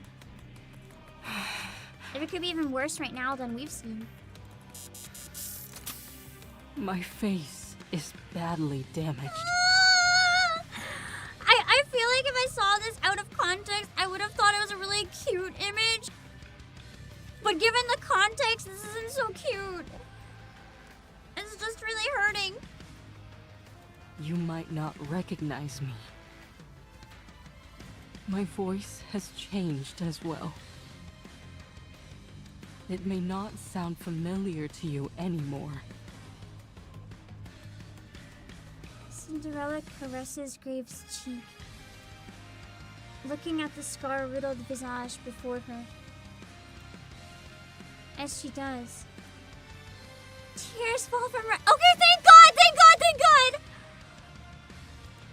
[SPEAKER 1] If it could be even worse right now than we've seen.
[SPEAKER 2] My face is badly damaged.
[SPEAKER 1] I feel like if I saw this out of context, I would have thought it was a really cute image. But given the context, this isn't so cute. It's just really hurting.
[SPEAKER 2] You might not recognize me. My voice has changed as well. It may not sound familiar to you anymore.
[SPEAKER 1] Cinderella caresses Grave's cheek, looking at the scar-riddled visage before her. As she does, tears fall from her. Okay, thank God, thank God, thank God!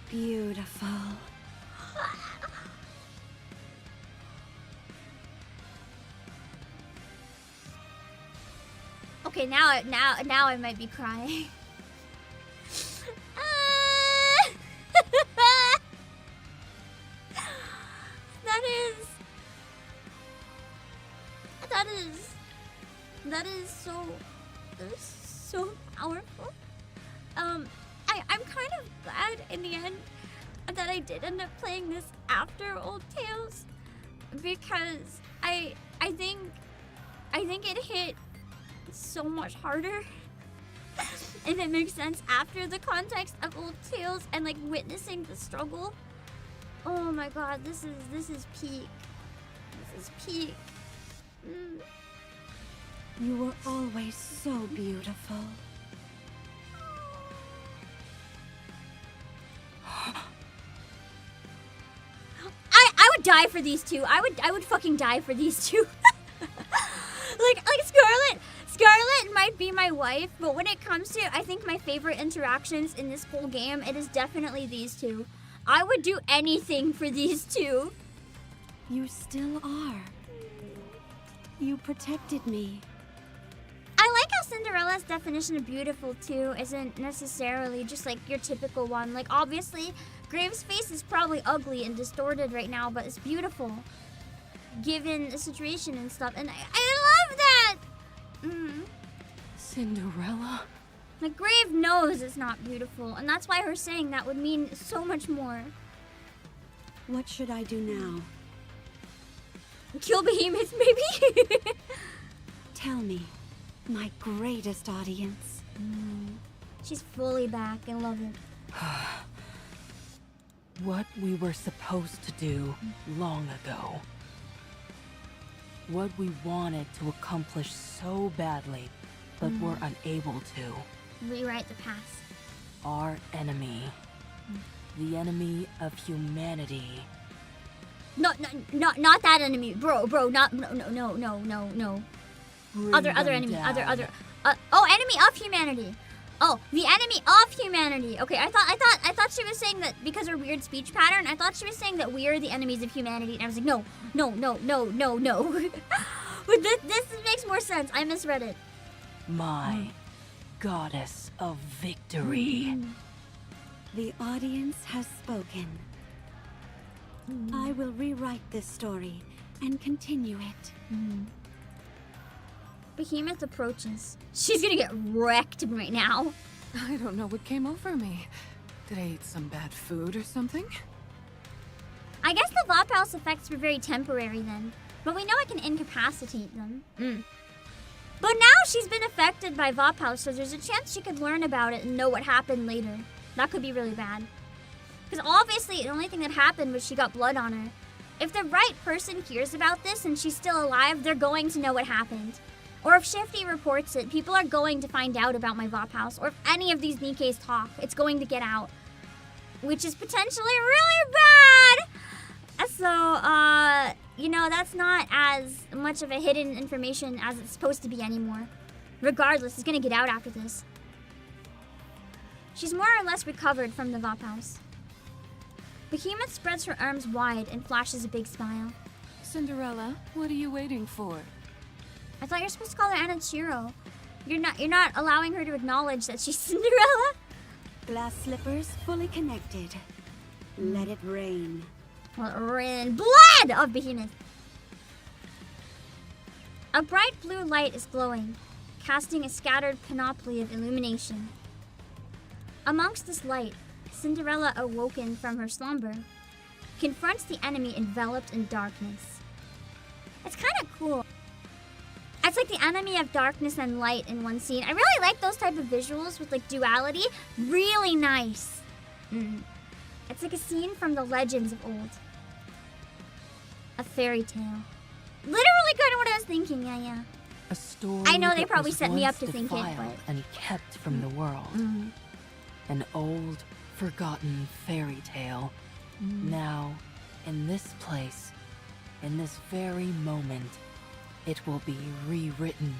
[SPEAKER 8] Beautiful.
[SPEAKER 1] Okay, now I might be crying. That is so powerful. I'm kind of glad in the end that I did end up playing this after Old Tales, because I think it hit so much harder. If it makes sense, after the context of Old Tales and like witnessing the struggle. Oh my God, this is peak. This is peak.
[SPEAKER 8] You were always so beautiful.
[SPEAKER 1] I would die for these two. I would fucking die for these two. like Scarlet might be my wife, but when it comes to, I think, my favorite interactions in this whole game, it is definitely these two. I would do anything for these two.
[SPEAKER 8] You still are. You protected me.
[SPEAKER 1] I like how Cinderella's definition of beautiful too isn't necessarily just like your typical one. Like, obviously, Grave's face is probably ugly and distorted right now, but it's beautiful given the situation and stuff. And I love that.
[SPEAKER 2] Cinderella?
[SPEAKER 1] Like, Grave knows it's not beautiful, and that's why her saying that would mean so much more.
[SPEAKER 8] What should I do now?
[SPEAKER 1] Kill behemoths, maybe?
[SPEAKER 8] Tell me, my greatest audience.
[SPEAKER 1] She's fully back. I love it.
[SPEAKER 2] What we were supposed to do long ago. What we wanted to accomplish so badly, but were unable to.
[SPEAKER 1] Rewrite the past.
[SPEAKER 2] Our enemy. The enemy of humanity.
[SPEAKER 1] No, not that enemy, bro, not no.
[SPEAKER 2] Bring
[SPEAKER 1] Other
[SPEAKER 2] them
[SPEAKER 1] enemy,
[SPEAKER 2] down.
[SPEAKER 1] enemy of humanity. Oh, the enemy of humanity. Okay, I thought she was saying that because her weird speech pattern. I thought she was saying that we are the enemies of humanity, and I was like, no. But this makes more sense. I misread it.
[SPEAKER 2] My goddess of victory.
[SPEAKER 8] The audience has spoken. I will rewrite this story and continue it.
[SPEAKER 1] Behemoth approaches. She's gonna get wrecked right now.
[SPEAKER 5] I don't know what came over me. Did I eat some bad food or something?
[SPEAKER 1] I guess the Vophouse effects were very temporary then, but we know it can incapacitate them. But now she's been affected by Vophouse, so there's a chance she could learn about it and know what happened later. That could be really bad. Because obviously the only thing that happened was she got blood on her. If the right person hears about this and she's still alive, they're going to know what happened. Or if Shifty reports it, people are going to find out about my VOP house. Or if any of these NIKKEs talk, it's going to get out. Which is potentially really bad! So, you know, that's not as much of a hidden information as it's supposed to be anymore. Regardless, it's gonna get out after this. She's more or less recovered from the VOP house. Behemoth spreads her arms wide and flashes a big smile.
[SPEAKER 5] Cinderella, what are you waiting for?
[SPEAKER 1] I thought you're supposed to call her Anachiro. You're not allowing her to acknowledge that she's Cinderella?
[SPEAKER 8] Glass slippers fully connected. Let it rain.
[SPEAKER 1] Well, rain blood of Behemoth. A bright blue light is glowing, casting a scattered panoply of illumination. Amongst this light, Cinderella, awoken from her slumber, confronts the enemy enveloped in darkness. It's kind of cool. It's like the enemy of darkness and light in one scene. I really like those type of visuals with like duality. Really nice. It's like a scene from the legends of old. A fairy tale. Literally kind of what I was thinking, yeah.
[SPEAKER 2] A story
[SPEAKER 1] I know they
[SPEAKER 2] that
[SPEAKER 1] probably
[SPEAKER 2] was
[SPEAKER 1] set me up
[SPEAKER 2] once
[SPEAKER 1] to think it,
[SPEAKER 2] defiled
[SPEAKER 1] but...
[SPEAKER 2] and kept from the world. An old, forgotten fairy tale. Now, in this place, in this very moment, it will be rewritten.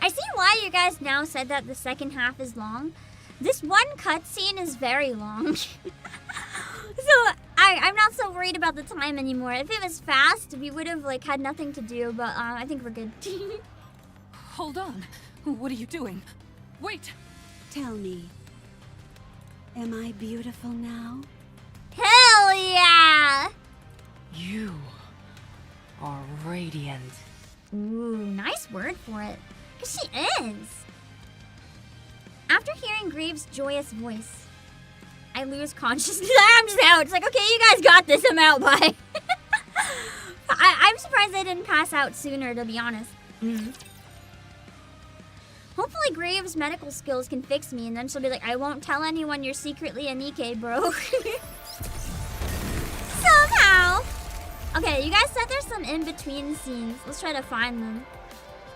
[SPEAKER 1] I see why you guys now said that the second half is long. This one cutscene is very long. So I'm not so worried about the time anymore. If it was fast, we would have like had nothing to do, but I think we're good.
[SPEAKER 5] Hold on. What are you doing? Wait!
[SPEAKER 8] Tell me, am I beautiful now?
[SPEAKER 1] Hell yeah!
[SPEAKER 2] You are radiant.
[SPEAKER 1] Ooh, nice word for it. 'Cause she is. After hearing Greaves' joyous voice, I lose consciousness. I'm just out. It's like, okay, you guys got this. I'm out. Bye. I'm surprised I didn't pass out sooner, to be honest. Hopefully Graves' medical skills can fix me, and then she'll be like, I won't tell anyone you're secretly a NIKKE, bro. Somehow. Okay, you guys said there's some in-between scenes. Let's try to find them.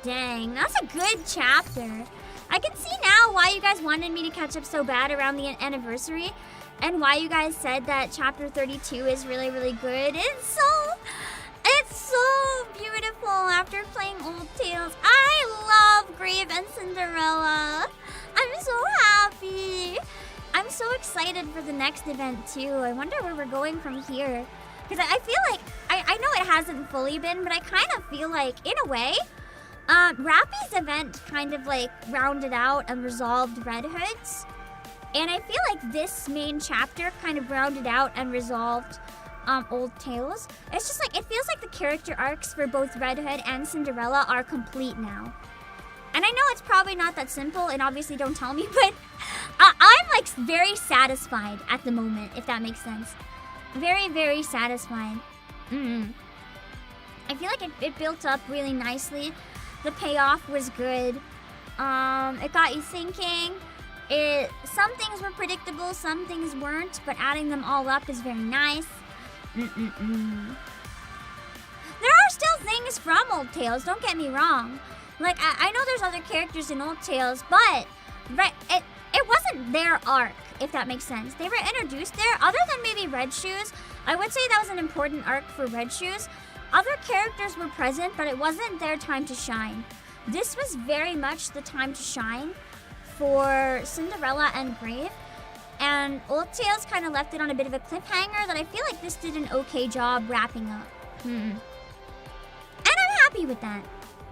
[SPEAKER 1] Dang, that's a good chapter. I can see now why you guys wanted me to catch up so bad around the anniversary, and why you guys said that chapter 32 is really, really good. It's so beautiful after playing Old Tales. I love Grave and Cinderella. I'm so happy. I'm so excited for the next event too. I wonder where we're going from here. Because I feel like, I know it hasn't fully been, but I kind of feel like, in a way, Rappy's event kind of like rounded out and resolved Red Hood's. And I feel like this main chapter kind of rounded out and resolved Old Tales. It's just like, it feels like the character arcs for both Red Hood and Cinderella are complete now. And I know it's probably not that simple, and obviously don't tell me, but I'm like very satisfied at the moment, if that makes sense. Very, very satisfied. I feel like it built up really nicely. The payoff was good. It got you thinking. Some things were predictable, some things weren't, but adding them all up is very nice. There are still things from Old Tales, don't get me wrong. Like, I know there's other characters in Old Tales, but it wasn't their arc, if that makes sense. They were introduced there, other than maybe Red Shoes. I would say that was an important arc for Red Shoes. Other characters were present, but it wasn't their time to shine. This was very much the time to shine for Cinderella and Grave. And Old Tales kind of left it on a bit of a cliffhanger that I feel like this did an okay job wrapping up. And I'm happy with that.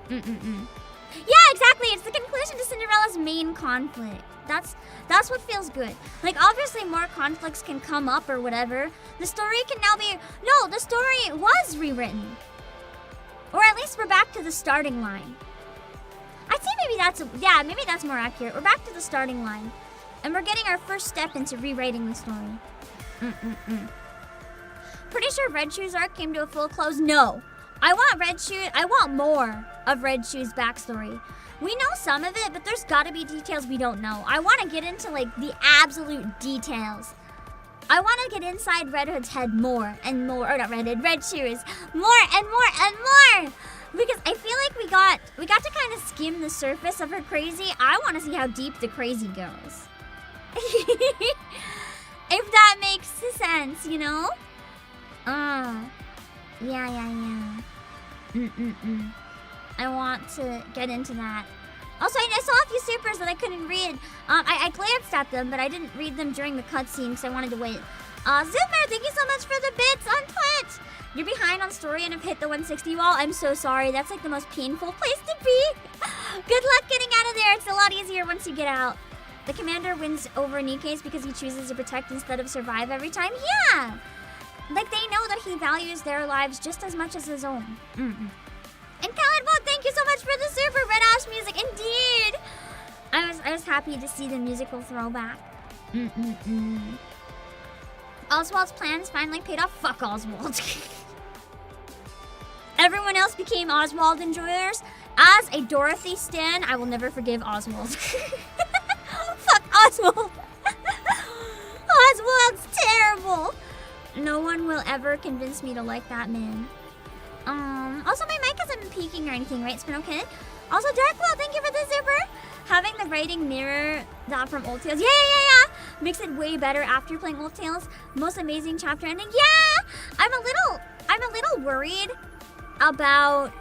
[SPEAKER 1] Yeah, exactly. It's the conclusion to Cinderella's main conflict. That's what feels good. Like, obviously more conflicts can come up or whatever. The story can now be... No, the story was rewritten. Or at least we're back to the starting line. I'd say maybe that's... Yeah, maybe that's more accurate. We're back to the starting line. And we're getting our first step into rewriting the story. Pretty sure Red Shoes' arc came to a full close. No. I want more of Red Shoes' backstory. We know some of it, but there's gotta be details we don't know. I want to get into, like, the absolute details I want to get inside Red Hood's head more and more. Or not Red Hood, Red Shoes. More and more and more. Because I feel like we got to kind of skim the surface of her crazy. I want to see how deep the crazy goes. If that makes sense, you know? Yeah. I want to get into that. Also, I saw a few supers that I couldn't read. I glanced at them, but I didn't read them during the cutscene because I wanted to wait. Zoomer, thank you so much for the bits on Twitch. You're behind on story and have hit the 160 wall. I'm so sorry. That's like the most painful place to be. Good luck getting out of there. It's a lot easier once you get out. The commander wins over NIKKE's because he chooses to protect instead of survive every time. Yeah! Like, they know that he values their lives just as much as his own. And Khaled, thank you so much for the super Red Ash music. Indeed! I was happy to see the musical throwback. Oswald's plans finally paid off. Fuck Oswald. Everyone else became Oswald enjoyers. As a Dorothy stan, I will never forgive Oswald. Fuck Oswald. Oswald's terrible. No one will ever convince me to like that man. Also, my mic hasn't been peaking or anything, right? It's been okay. Also, Darkwell, thank you for the super. Having the writing mirror that from Old Tales. Yeah. Makes it way better after playing Old Tales. Most amazing chapter ending. Yeah! I'm a little worried about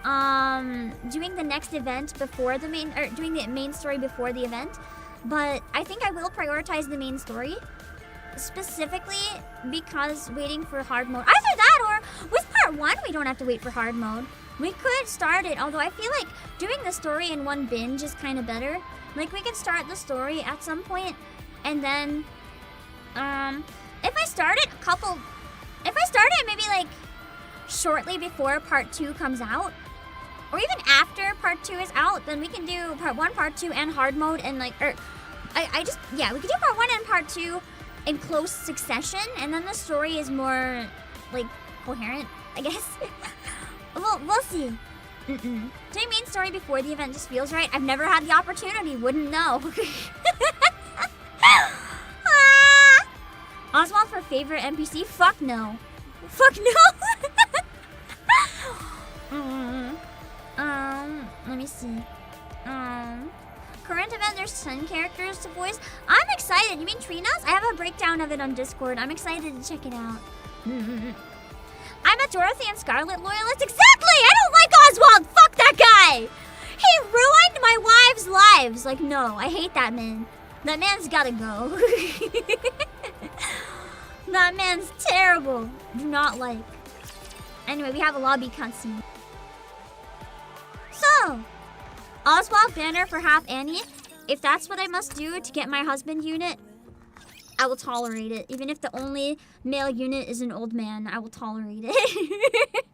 [SPEAKER 1] doing the next event before the main, or doing the main story before the event. But I think I will prioritize the main story. Specifically because waiting for hard mode. Either that or with part 1 we don't have to wait for hard mode. We could start it, although I feel like doing the story in one binge is kind of better. Like, we could start the story at some point, and then, if I start it maybe like shortly before part 2 comes out, or even after part 2 is out, then we can do part 1, part 2, and hard mode, and like, we could do part 1 and part 2 in close succession, and then the story is more, like, coherent, I guess. We'll see. Doing main story before the event just feels right. I've never had the opportunity, wouldn't know. Oswald for favorite NPC? Fuck no. Fuck no. Let me see. Current event, there's 10 characters to voice. I'm excited. You mean Trina's? I have a breakdown of it on Discord. I'm excited to check it out. I'm a Dorothy and Scarlet loyalist. Exactly! I don't like Oswald! Fuck that guy! He ruined my wives' lives. Like, no, I hate that man. That man's gotta go. That man's terrible. Do not like. Anyway, we have a lobby cutscene. So, Oswald banner for half Annie. If that's what I must do to get my husband unit, I will tolerate it. Even if the only male unit is an old man, I will tolerate it.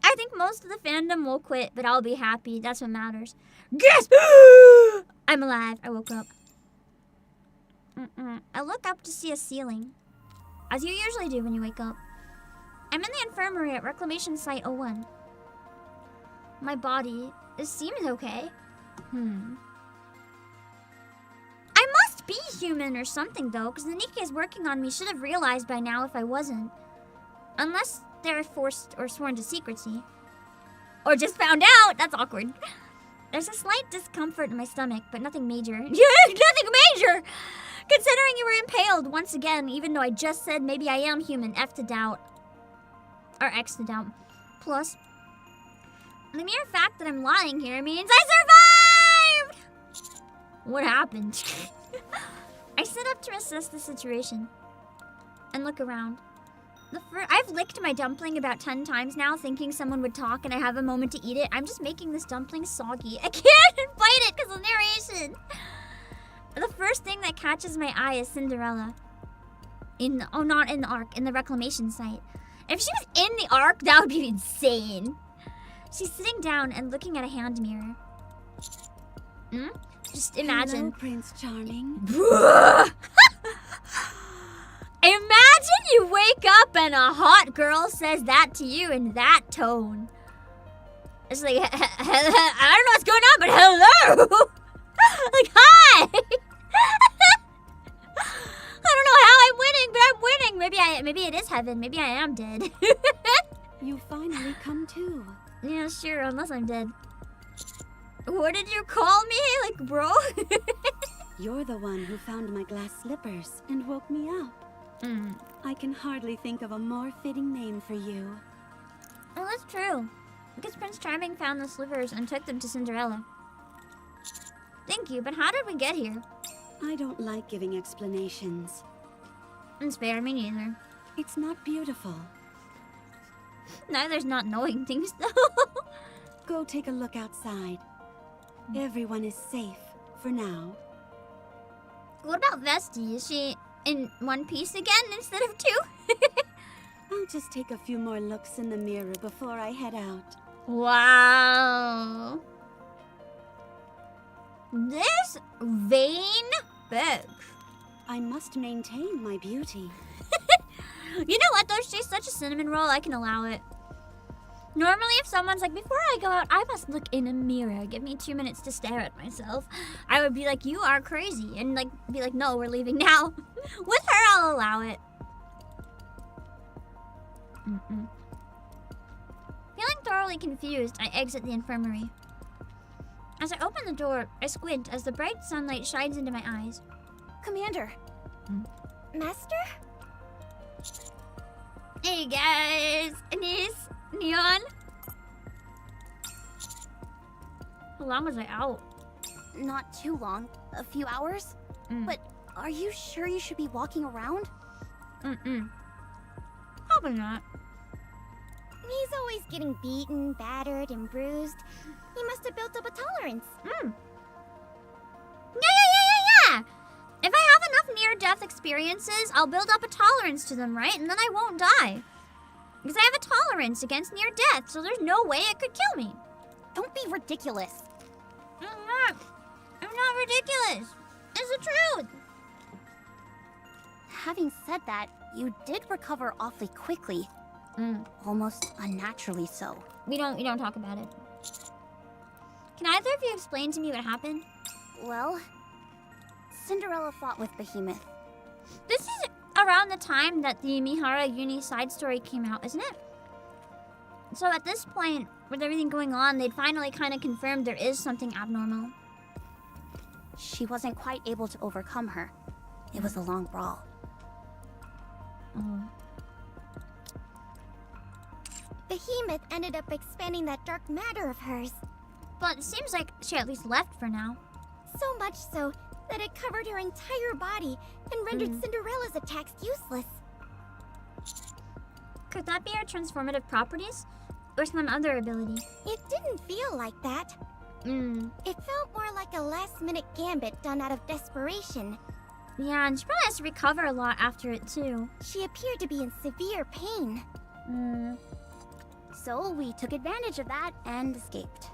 [SPEAKER 1] I think most of the fandom will quit, but I'll be happy. That's what matters. Guess I'm alive. I woke up. I look up to see a ceiling, as you usually do when you wake up. I'm in the infirmary at Reclamation Site 01. My body, it seems okay. I must be human or something, though, because the NIKKE's working on me should have realized by now if I wasn't. Unless they're forced or sworn to secrecy. Or just found out! That's awkward. There's a slight discomfort in my stomach, but nothing major. Nothing major! Considering you were impaled once again, even though I just said maybe I am human, F to doubt. Or X to doubt. Plus, the mere fact that I'm lying here means I survived! What happened? I sit up to assess the situation and look around. I've licked my dumpling about 10 times now, thinking someone would talk and I have a moment to eat it. I'm just making this dumpling soggy. I can't bite it because of narration. The first thing that catches my eye is Cinderella. Not in the Ark, in the reclamation site. If she was in the Ark, that would be insane. She's sitting down and looking at a hand mirror. Just imagine.
[SPEAKER 8] Hello, Prince Charming.
[SPEAKER 1] Imagine you wake up and a hot girl says that to you in that tone. It's like, I don't know what's going on, but hello! Like, hi! I don't know how I'm winning, but I'm heaven. Maybe I am dead.
[SPEAKER 8] You finally come to.
[SPEAKER 1] Yeah, sure, unless I'm dead. What did you call me? Like, bro?
[SPEAKER 8] You're the one who found my glass slippers and woke me up. I can hardly think of a more fitting name for you.
[SPEAKER 1] Oh, that's true. Because Prince Charming found the slivers and took them to Cinderella. Thank you, but how did we get here?
[SPEAKER 8] I don't like giving explanations.
[SPEAKER 1] It's fair, me neither.
[SPEAKER 8] It's not beautiful.
[SPEAKER 1] Neither's not knowing things, though.
[SPEAKER 8] Go take a look outside. Everyone is safe for now.
[SPEAKER 1] What about Vesti? Is she in one piece again instead of two?
[SPEAKER 8] I'll just take a few more looks in the mirror before I head out.
[SPEAKER 1] Wow. This vain bitch.
[SPEAKER 8] I must maintain my beauty.
[SPEAKER 1] You know what though? She's such a cinnamon roll, I can allow it. Normally if someone's like, before I go out, I must look in a mirror. Give me 2 minutes to stare at myself. I would be like, you are crazy. And like, be like, no, we're leaving now. With her, I'll allow it. Feeling thoroughly confused, I exit the infirmary. As I open the door, I squint as the bright sunlight shines into my eyes.
[SPEAKER 3] Commander. Master?
[SPEAKER 1] Hey guys! Anise? Neon? How long was I out?
[SPEAKER 3] Not too long. A few hours? But are you sure you should be walking around?
[SPEAKER 1] Probably not.
[SPEAKER 3] He's always getting beaten, battered, and bruised. He must have built up a tolerance.
[SPEAKER 1] Yeah! If I have enough near-death experiences, I'll build up a tolerance to them, right? And then I won't die. Because I have a tolerance against near-death, so there's no way it could kill me.
[SPEAKER 3] Don't be ridiculous.
[SPEAKER 1] I'm not ridiculous. It's the truth.
[SPEAKER 3] Having said that, you did recover awfully quickly. Almost unnaturally so.
[SPEAKER 1] We don't talk about it. Can either of you explain to me what happened?
[SPEAKER 3] Well, Cinderella fought with Behemoth.
[SPEAKER 1] This is around the time that the Mihara Uni side story came out, isn't it? So at this point, with everything going on, they'd finally kind of confirmed there is something abnormal.
[SPEAKER 3] She wasn't quite able to overcome her. It was a long brawl. Behemoth ended up expanding that dark matter of hers.
[SPEAKER 1] But it seems like she at least left for now.
[SPEAKER 3] So much so that it covered her entire body and rendered Cinderella's attacks useless.
[SPEAKER 1] Could that be her transformative properties? Or some other ability?
[SPEAKER 3] It didn't feel like that. It felt more like a last-minute gambit done out of desperation.
[SPEAKER 1] Yeah, and she probably has to recover a lot after it too.
[SPEAKER 3] She appeared to be in severe pain. So we took advantage of that and escaped.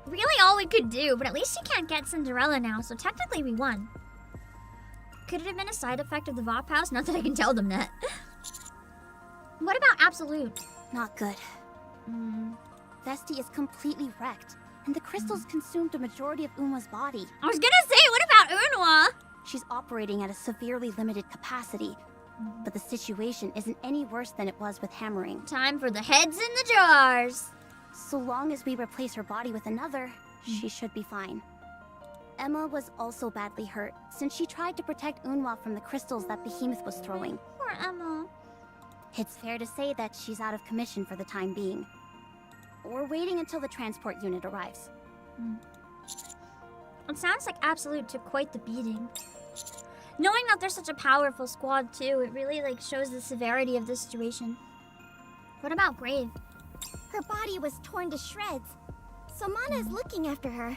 [SPEAKER 1] Really all we could do, but at least she can't get Cinderella now, so technically we won. Could it have been a side effect of the Vop House? Not that I can tell them that. What about Absolute?
[SPEAKER 3] Not good. Vesti is completely wrecked, and the crystals consumed a majority of Unwa's body.
[SPEAKER 1] I was gonna say, what about Unwa?
[SPEAKER 3] She's operating at a severely limited capacity, but the situation isn't any worse than it was with hammering.
[SPEAKER 1] Time for the heads in the jars.
[SPEAKER 3] So long as we replace her body with another, she should be fine. Emma was also badly hurt, since she tried to protect Unwa from the crystals that Behemoth was throwing.
[SPEAKER 1] Poor Emma.
[SPEAKER 3] It's fair to say that she's out of commission for the time being. We're waiting until the transport unit arrives.
[SPEAKER 1] It sounds like Absolute took quite the beating. Knowing that there's such a powerful squad too, it really shows the severity of the situation. What about Brave?
[SPEAKER 3] Her body was torn to shreds, so Mana is looking after her.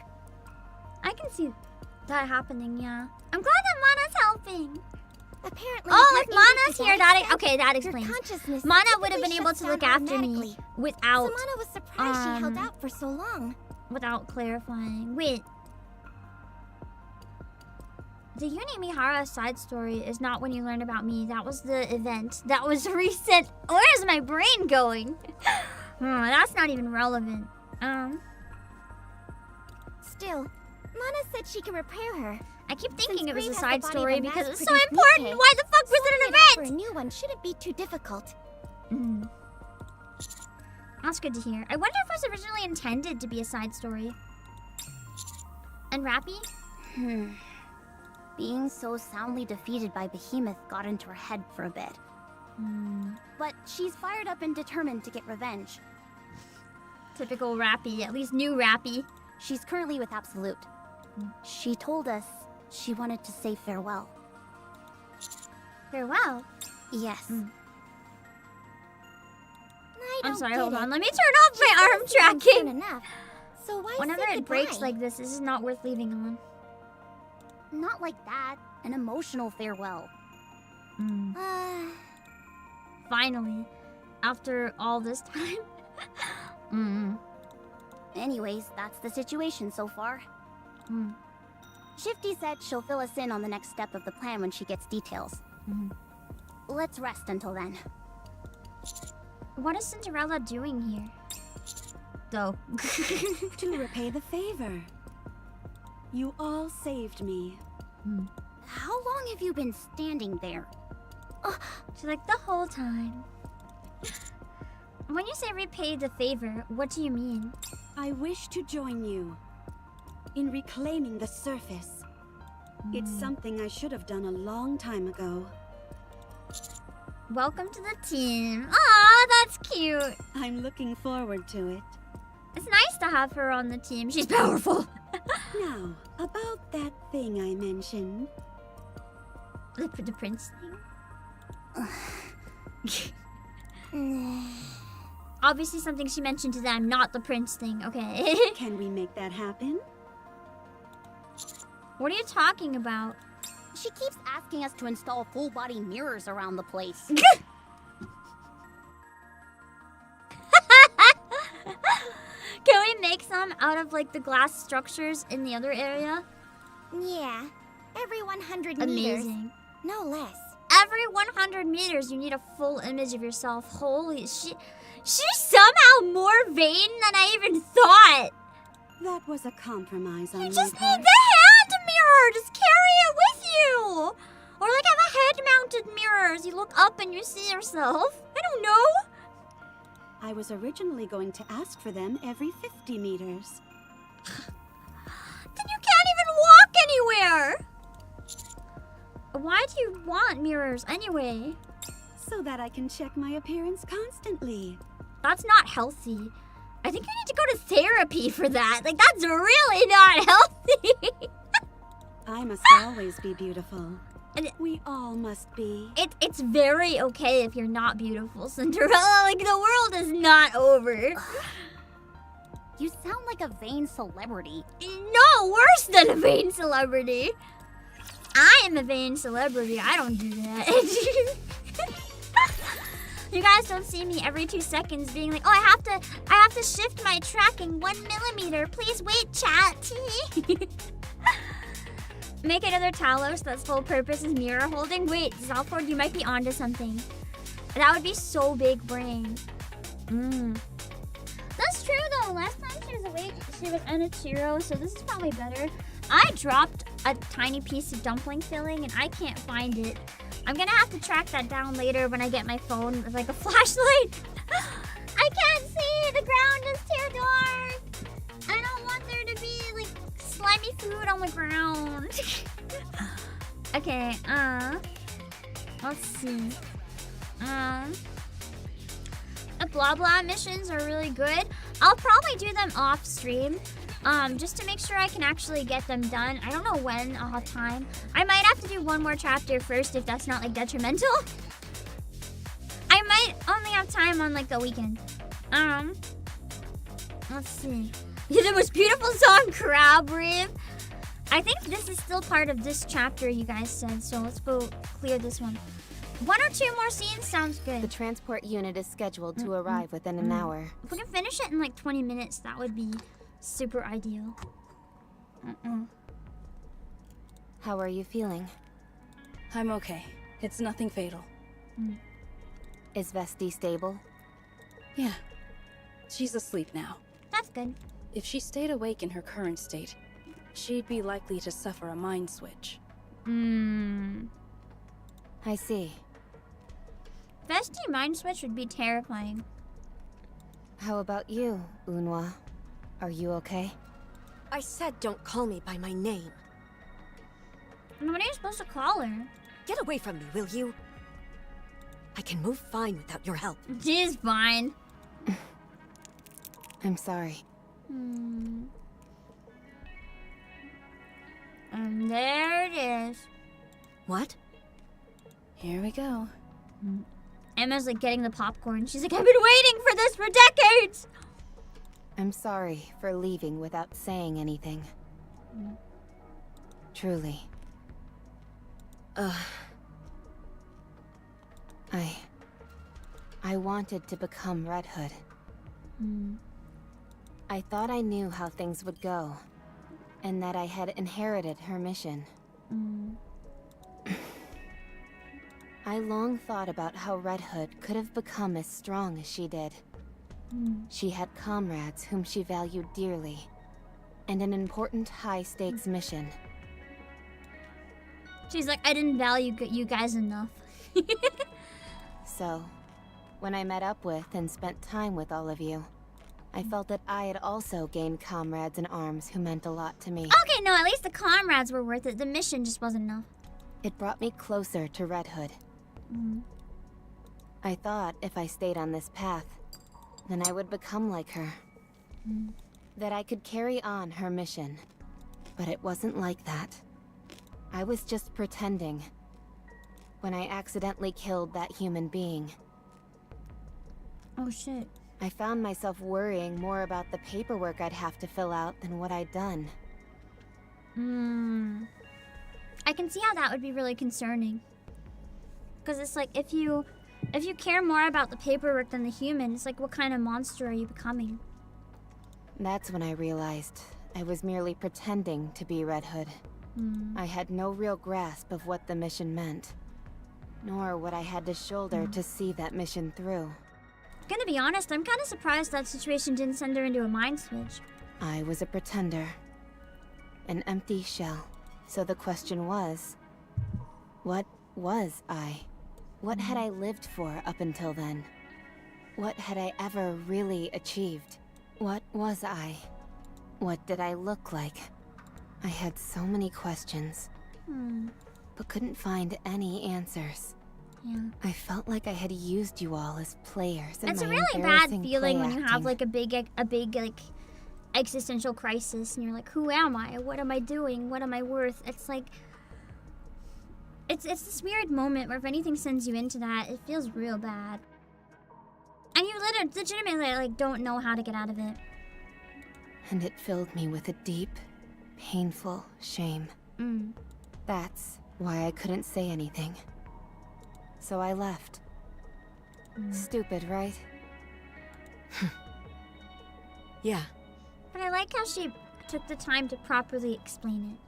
[SPEAKER 1] I can see that happening, yeah. I'm glad that Mana's helping.
[SPEAKER 3] Apparently,
[SPEAKER 1] Oh,
[SPEAKER 3] if
[SPEAKER 1] if
[SPEAKER 3] you're injured
[SPEAKER 1] Mana's
[SPEAKER 3] to
[SPEAKER 1] here,
[SPEAKER 3] that
[SPEAKER 1] okay, that
[SPEAKER 3] extent,
[SPEAKER 1] explains.
[SPEAKER 3] Your consciousness
[SPEAKER 1] Mana would have been
[SPEAKER 3] typically
[SPEAKER 1] able
[SPEAKER 3] shuts
[SPEAKER 1] to look
[SPEAKER 3] down
[SPEAKER 1] after me
[SPEAKER 3] automatically.
[SPEAKER 1] without,
[SPEAKER 3] So Mana was surprised she held out for so long.
[SPEAKER 1] without clarifying. Wait. The Uni Mihara side story is not when you learn about me. That was the event. That was recent. Where is my brain going? That's not even relevant.
[SPEAKER 3] Still, Mana said she can repair her.
[SPEAKER 1] I keep thinking
[SPEAKER 3] Since
[SPEAKER 1] it was a
[SPEAKER 3] Brave has
[SPEAKER 1] side
[SPEAKER 3] the body
[SPEAKER 1] story
[SPEAKER 3] of a
[SPEAKER 1] because it's so
[SPEAKER 3] mass-produced
[SPEAKER 1] important.
[SPEAKER 3] Nikke,
[SPEAKER 1] Why the fuck was it
[SPEAKER 3] swapping
[SPEAKER 1] an
[SPEAKER 3] it out for a
[SPEAKER 1] event?
[SPEAKER 3] new one shouldn't be too difficult.
[SPEAKER 1] That's good to hear. I wonder if it was originally intended to be a side story. And Rappy?
[SPEAKER 3] Being so soundly defeated by Behemoth got into her head for a bit. But she's fired up and determined to get revenge.
[SPEAKER 1] Typical Rappy, at least new Rappy.
[SPEAKER 3] She's currently with Absolute. She told us she wanted to say farewell.
[SPEAKER 1] Farewell.
[SPEAKER 3] Yes.
[SPEAKER 1] I'm sorry,
[SPEAKER 3] get
[SPEAKER 1] hold
[SPEAKER 3] it.
[SPEAKER 1] on. Let me turn off my arm
[SPEAKER 3] She hasn't
[SPEAKER 1] tracking.
[SPEAKER 3] done enough. So why
[SPEAKER 1] Whenever
[SPEAKER 3] say
[SPEAKER 1] it breaks
[SPEAKER 3] goodbye?
[SPEAKER 1] like this is not worth leaving on.
[SPEAKER 3] Not like that. An emotional farewell.
[SPEAKER 1] Finally. After all this time.
[SPEAKER 3] Anyways, that's the situation so far. Shifty said she'll fill us in on the next step of the plan when she gets details. Let's rest until then.
[SPEAKER 1] What is Cinderella doing here? Though.
[SPEAKER 8] To repay the favor. You all saved me.
[SPEAKER 3] How long have you been standing there?
[SPEAKER 1] She's like, the whole time. When you say repay the favor, what do you mean?
[SPEAKER 8] I wish to join you in reclaiming the surface. It's something I should have done a long time ago.
[SPEAKER 1] Welcome to the team. Aw, that's cute.
[SPEAKER 8] I'm looking forward to it.
[SPEAKER 1] It's nice to have her on the team. She's powerful.
[SPEAKER 8] Now, about that thing I mentioned.
[SPEAKER 1] The prince thing? Obviously something she mentioned to them, not the prince thing, okay?
[SPEAKER 8] Can we make that happen?
[SPEAKER 1] What are you talking about?
[SPEAKER 3] She keeps asking us to install full-body mirrors around the place.
[SPEAKER 1] Can we make some out of like the glass structures in the other area?
[SPEAKER 3] Yeah, every 100 meters.
[SPEAKER 1] Amazing.
[SPEAKER 3] No less.
[SPEAKER 1] Every 100 meters you need a full image of yourself. Holy shit. She's somehow more vain than I even thought.
[SPEAKER 8] That was a compromise on
[SPEAKER 1] You
[SPEAKER 8] my
[SPEAKER 1] just need
[SPEAKER 8] part.
[SPEAKER 1] the hand mirror. Just carry it with you. Or like have a head-mounted mirror. You look up and you see yourself. I don't know.
[SPEAKER 8] I was originally going to ask for them every 50 meters.
[SPEAKER 1] Then you can't even walk anywhere. Why do you want mirrors anyway?
[SPEAKER 8] So that I can check my appearance constantly.
[SPEAKER 1] That's not healthy. I think you need to go to therapy for that. Like, that's really not healthy.
[SPEAKER 8] I must always be beautiful.
[SPEAKER 1] And
[SPEAKER 8] We all must be.
[SPEAKER 1] it's very okay if you're not beautiful, Cinderella. Like, the world is not over.
[SPEAKER 3] You sound like a vain celebrity.
[SPEAKER 1] No, worse than a vain celebrity. I am a vain celebrity. I don't do that. You guys don't see me every 2 seconds being like, oh, I have to shift my tracking 1 millimeter. Please wait, chat. Make another Talos that's full purpose is mirror holding. Wait, Zalford, you might be onto something. That would be so big brain. That's true though. Last time she was awake, she was on a churro, so this is probably better. I dropped a tiny piece of dumpling filling and I can't find it. I'm gonna have to track that down later when I get my phone with like a flashlight. I can't see! The ground is too dark! I don't want there to be like slimy food on the ground. Okay, let's see. The blah blah missions are really good. I'll probably do them off stream. Just to make sure I can actually get them done. I don't know when I'll have time. I might have to do one more chapter first if that's not like detrimental. I might only have time on like the weekend. Let's see. The most beautiful song, Crab Reef. I think this is still part of this chapter you guys said, so let's go clear this one. 1 or 2 more scenes sounds
[SPEAKER 4] The
[SPEAKER 1] good.
[SPEAKER 4] transport unit is scheduled to arrive within an hour.
[SPEAKER 1] If we can finish it in like 20 minutes, that would be super ideal.
[SPEAKER 4] How are you feeling?
[SPEAKER 7] I'm okay. It's nothing fatal.
[SPEAKER 4] Is Vesti stable?
[SPEAKER 7] Yeah. She's asleep now.
[SPEAKER 1] That's good.
[SPEAKER 7] If she stayed awake in her current state, she'd be likely to suffer a mind switch.
[SPEAKER 4] I see.
[SPEAKER 1] Vesty mind switch would be terrifying.
[SPEAKER 4] How about you, Unwa? Are you okay?
[SPEAKER 7] I said don't call me by my name.
[SPEAKER 1] And what are you supposed to call her?
[SPEAKER 7] Get away from me, will you? I can move fine without your help.
[SPEAKER 1] She's fine.
[SPEAKER 4] I'm sorry.
[SPEAKER 1] And there it is.
[SPEAKER 7] What? Here we go.
[SPEAKER 1] Emma's like getting the popcorn. She's like, I've been waiting for this for decades!
[SPEAKER 4] I'm sorry for leaving without saying anything. Truly. I wanted to become Red Hood. I thought I knew how things would go, and that I had inherited her mission. I long thought about how Red Hood could have become as strong as she did. She had comrades whom she valued dearly, and an important high-stakes mission.
[SPEAKER 1] She's like, I didn't value you guys enough.
[SPEAKER 4] So, when I met up with and spent time with all of you, I felt that I had also gained comrades in arms who meant a lot to me.
[SPEAKER 1] Okay, no, at least the comrades were worth it. The mission just wasn't enough.
[SPEAKER 4] It brought me closer to Red Hood. I thought if I stayed on this path, then I would become like her. That I could carry on her mission. But it wasn't like that. I was just pretending. When I accidentally killed that human being.
[SPEAKER 1] Oh shit.
[SPEAKER 4] I found myself worrying more about the paperwork I'd have to fill out than what I'd done.
[SPEAKER 1] I can see how that would be really concerning. Because it's like, if you care more about the paperwork than the human, it's like, what kind of monster are you becoming?
[SPEAKER 4] That's when I realized I was merely pretending to be Red Hood. I had no real grasp of what the mission meant, nor what I had to shoulder to see that mission through.
[SPEAKER 1] Gonna be honest, I'm kind of surprised that situation didn't send her into a mind switch.
[SPEAKER 4] I was a pretender. An empty shell. So the question was, what was I? What had I lived for up until then? What had I ever really achieved? What was I? What did I look like? I had so many questions, but couldn't find any answers.
[SPEAKER 1] Yeah.
[SPEAKER 4] I felt like I had used you all as players in
[SPEAKER 1] It's
[SPEAKER 4] my
[SPEAKER 1] a really bad
[SPEAKER 4] embarrassing
[SPEAKER 1] feeling when you have
[SPEAKER 4] play
[SPEAKER 1] like a big like existential crisis and you're like, who am I? What am I doing? What am I worth? It's like, it's this weird moment where if anything sends you into that, it feels real bad. And you legitimately like don't know how to get out of it.
[SPEAKER 4] And it filled me with a deep, painful shame. That's why I couldn't say anything. So I left. Stupid, right?
[SPEAKER 7] Yeah,
[SPEAKER 1] But I like how she took the time to properly explain it.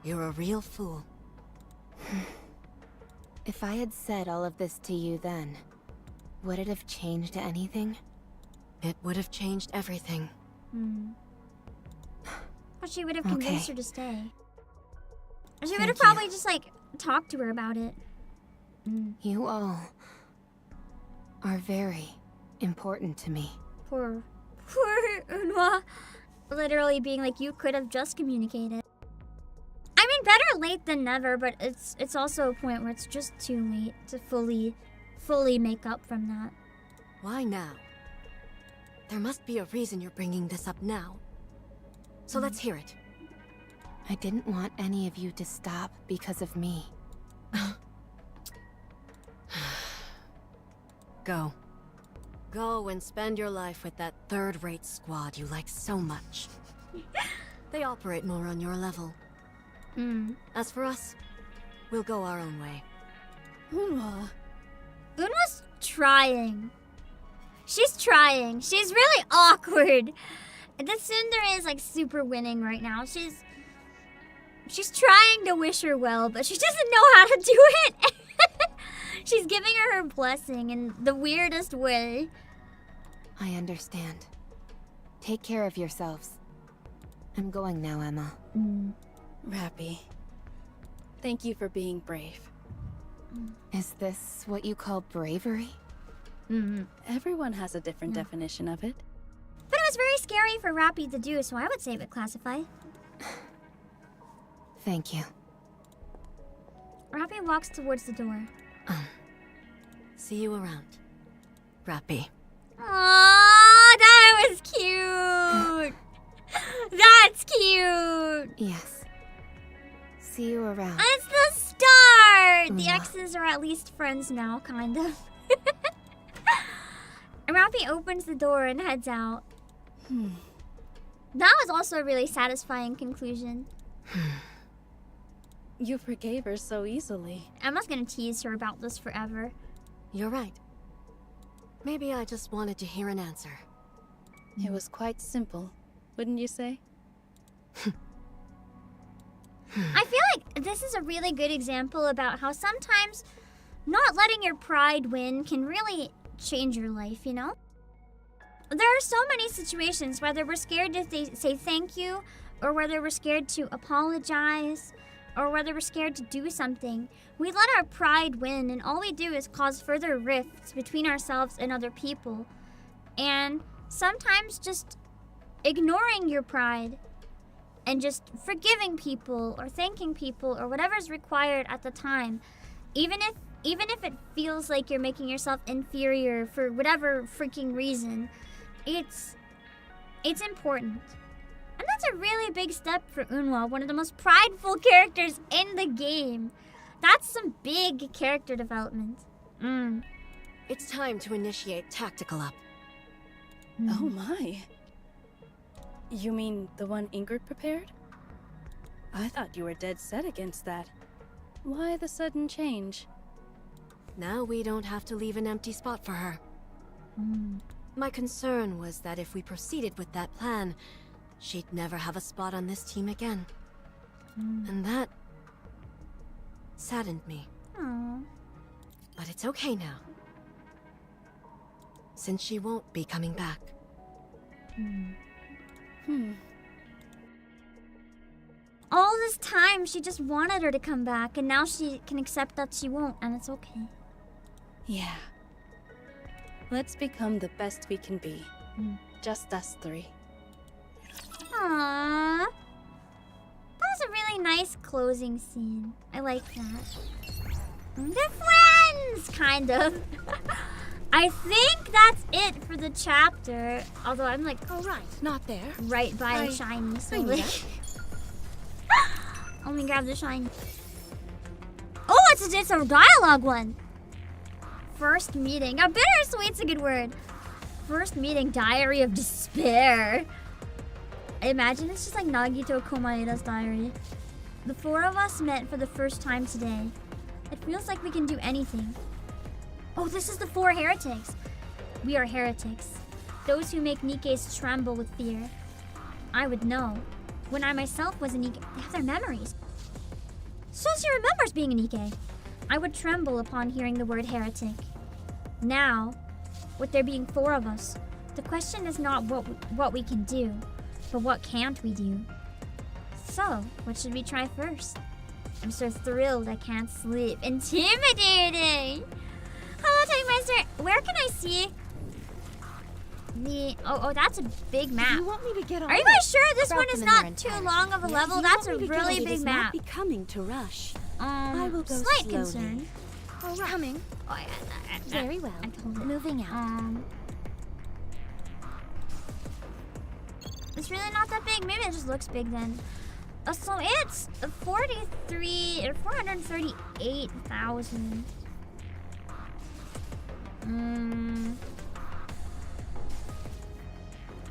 [SPEAKER 7] you're a real fool.
[SPEAKER 4] If I had said all of this to you then, would it have changed anything?
[SPEAKER 7] It would have changed everything.
[SPEAKER 1] But she would have
[SPEAKER 4] Okay.
[SPEAKER 1] convinced her to stay. Or she would
[SPEAKER 4] Thank
[SPEAKER 1] have
[SPEAKER 4] you.
[SPEAKER 1] probably just like talked to her about it.
[SPEAKER 4] You all are very important to me.
[SPEAKER 1] Poor Unwa. Literally being like, you could have just communicated. I mean, better late than never, but it's also a point where it's just too late to fully make up from that.
[SPEAKER 7] Why now? There must be a reason you're bringing this up now. So let's hear it.
[SPEAKER 4] I didn't want any of you to stop because of me.
[SPEAKER 7] Go. Go and spend your life with that third-rate squad you like so much. They operate more on your level. As for us, we'll go our own way.
[SPEAKER 1] Unwa's trying. She's trying. She's really awkward. The Cinder is like super winning right now. She's trying to wish her well, but she doesn't know how to do it. She's giving her blessing in the weirdest way.
[SPEAKER 4] I understand. Take care of yourselves. I'm going now, Emma.
[SPEAKER 7] Rappy, thank you for being brave.
[SPEAKER 4] Is this what you call bravery?
[SPEAKER 7] Everyone has a different definition of it.
[SPEAKER 1] But it was very scary for Rappy to do, so I would say it would classify.
[SPEAKER 4] Thank you.
[SPEAKER 1] Rappy walks towards the door.
[SPEAKER 2] See you around, Rappy.
[SPEAKER 1] Aww, that was cute! That's cute!
[SPEAKER 4] Yes. See you around.
[SPEAKER 1] It's the start! The
[SPEAKER 4] Mwah.
[SPEAKER 1] exes are at least friends now, kind of. Rappy opens the door and heads out. That was also a really satisfying conclusion.
[SPEAKER 7] You forgave her so easily.
[SPEAKER 1] Emma's gonna tease her about this forever.
[SPEAKER 2] You're right. Maybe I just wanted to hear an answer.
[SPEAKER 7] It was quite simple, wouldn't you say?
[SPEAKER 1] I feel like this is a really good example about how sometimes not letting your pride win can really change your life, you know? There are so many situations, whether we're scared to say thank you, or whether we're scared to apologize, or whether we're scared to do something. We let our pride win, and all we do is cause further rifts between ourselves and other people. And sometimes just ignoring your pride and just forgiving people or thanking people or whatever's required at the time, even if it feels like you're making yourself inferior for whatever freaking reason, it's important. And that's a really big step for Unwa, one of the most prideful characters in the game. That's some big character development.
[SPEAKER 2] It's time to initiate tactical up.
[SPEAKER 7] Oh my. You mean the one Ingrid prepared? I thought you were dead set against that. Why the sudden change?
[SPEAKER 2] Now we don't have to leave an empty spot for her. My concern was that if we proceeded with that plan, she'd never have a spot on this team again. And that saddened me.
[SPEAKER 1] Aww.
[SPEAKER 2] But it's okay now. Since she won't be coming back.
[SPEAKER 1] All this time, she just wanted her to come back, and now she can accept that she won't, and it's okay.
[SPEAKER 7] Yeah. Let's become the best we can be. Just us three.
[SPEAKER 1] Aww. That was a really nice closing scene. I like that. They're friends! Kind of. I think that's it for the chapter. Although I'm like,
[SPEAKER 7] Oh right, not there.
[SPEAKER 1] right by a shiny, so
[SPEAKER 7] knew
[SPEAKER 1] like...
[SPEAKER 7] that.
[SPEAKER 1] Let me grab the shiny. Oh, it's a dialogue one. First meeting. A bittersweet's a good word. First meeting, Diary of Despair. I imagine it's just like Nagito Komaeda's diary. The four of us met for the first time today. It feels like we can do anything. Oh, this is the four heretics. We are heretics. Those who make Nikkes tremble with fear. I would know. When I myself was a Nikke, they have their memories. So she remembers being a Nikke. I would tremble upon hearing the word heretic. Now, with there being four of us, the question is not what we can do, but what can't we do? So, what should we try first? I'm so thrilled I can't sleep. Intimidating! Hello, Typemaster. Where can I see the... Oh, that's a big map.
[SPEAKER 8] You want me to get on
[SPEAKER 1] Are you
[SPEAKER 8] it?
[SPEAKER 1] guys sure this
[SPEAKER 4] Sprout
[SPEAKER 1] one is
[SPEAKER 4] them in their
[SPEAKER 1] not too
[SPEAKER 4] entirety.
[SPEAKER 1] long of a level?
[SPEAKER 8] You
[SPEAKER 1] That's a
[SPEAKER 8] want me to get on
[SPEAKER 1] really
[SPEAKER 8] it? It
[SPEAKER 1] big
[SPEAKER 8] is
[SPEAKER 1] map.
[SPEAKER 8] not becoming to rush.
[SPEAKER 1] I
[SPEAKER 8] will go
[SPEAKER 1] slight
[SPEAKER 8] slowly.
[SPEAKER 1] concern.
[SPEAKER 4] Oh, coming.
[SPEAKER 1] Oh,
[SPEAKER 4] Very well.
[SPEAKER 1] I told it.
[SPEAKER 4] Moving out.
[SPEAKER 1] It's really not that big. Maybe it just looks big then. So it's 43 or 438,000.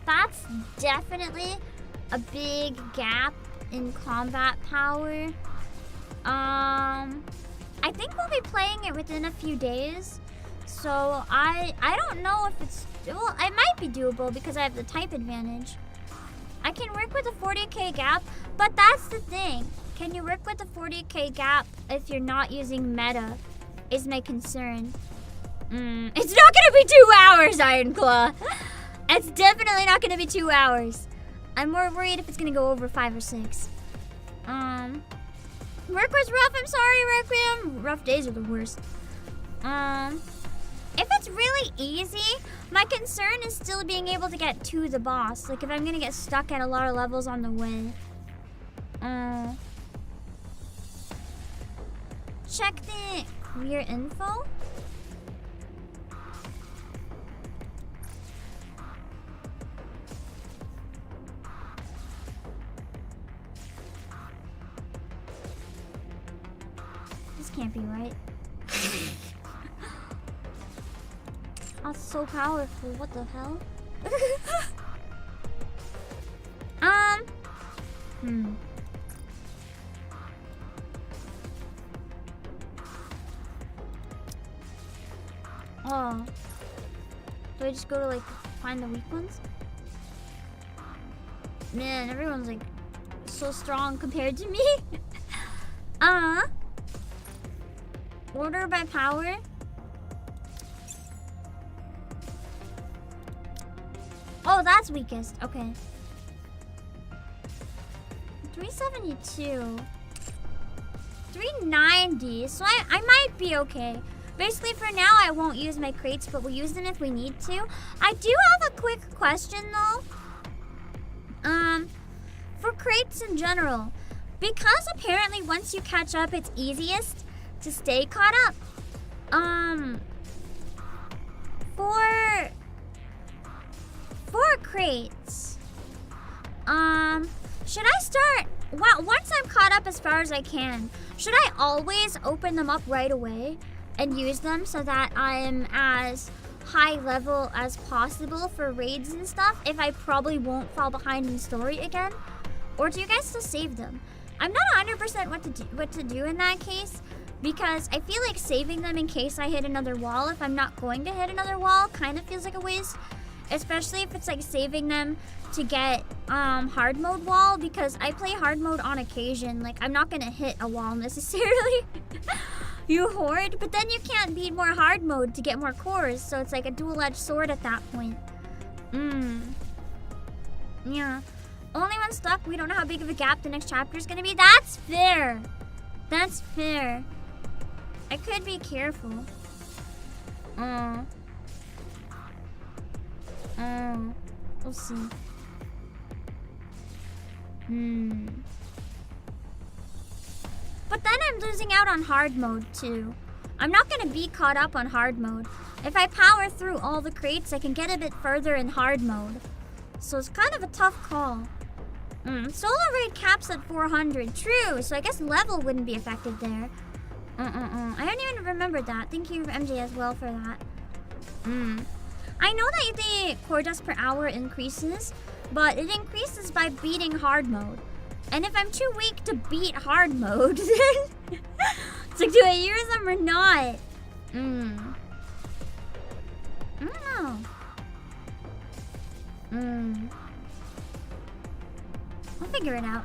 [SPEAKER 1] That's definitely a big gap in combat power. I think we'll be playing it within a few days. So I don't know if it's... Well, it might be doable because I have the type advantage. I can work with a 40k gap, but that's the thing. Can you work with a 40k gap if you're not using meta? Is my concern. It's not gonna be 2 hours, Ironclaw. It's definitely not gonna be 2 hours. I'm more worried if it's gonna go over 5 or 6. Work was rough, I'm sorry, Requiem. Rough days are the worst. If it's really easy, my concern is still being able to get to the boss. Like if I'm gonna get stuck at a lot of levels on the way. Check the career info. This can't be right. That's so powerful. What the hell? Oh. Do I just go to like find the weak ones? Man, everyone's like so strong compared to me. Order by power. Oh, that's weakest. Okay. 372. 390. So I might be okay. Basically, for now, I won't use my crates, but we'll use them if we need to. I do have a quick question, though. For crates in general. Because apparently once you catch up, it's easiest to stay caught up. For crates. Should I start... Well, once I'm caught up as far as I can, should I always open them up right away and use them so that I'm as high level as possible for raids and stuff if I probably won't fall behind in story again? Or do you guys still save them? I'm not 100% what to do in that case because I feel like saving them in case I hit another wall if I'm not going to hit another wall kind of feels like a waste. Especially if it's like saving them to get hard mode wall because I play hard mode on occasion. Like I'm not gonna hit a wall necessarily. You hoard, but then you can't beat more hard mode to get more cores, so it's like a dual-edged sword at that point. Yeah. Only when stuck, we don't know how big of a gap the next chapter is gonna be. That's fair. That's fair. I could be careful. We'll see. But then I'm losing out on hard mode too. I'm not gonna be caught up on hard mode. If I power through all the crates, I can get a bit further in hard mode. So it's kind of a tough call. Solo raid caps at 400. True, so I guess level wouldn't be affected there. I don't even remember that. Thank you, MJ, as well for that. I know that the core dust per hour increases, but it increases by beating hard mode. And if I'm too weak to beat hard mode, then it's like, do I use them or not? I don't know. I'll figure it out.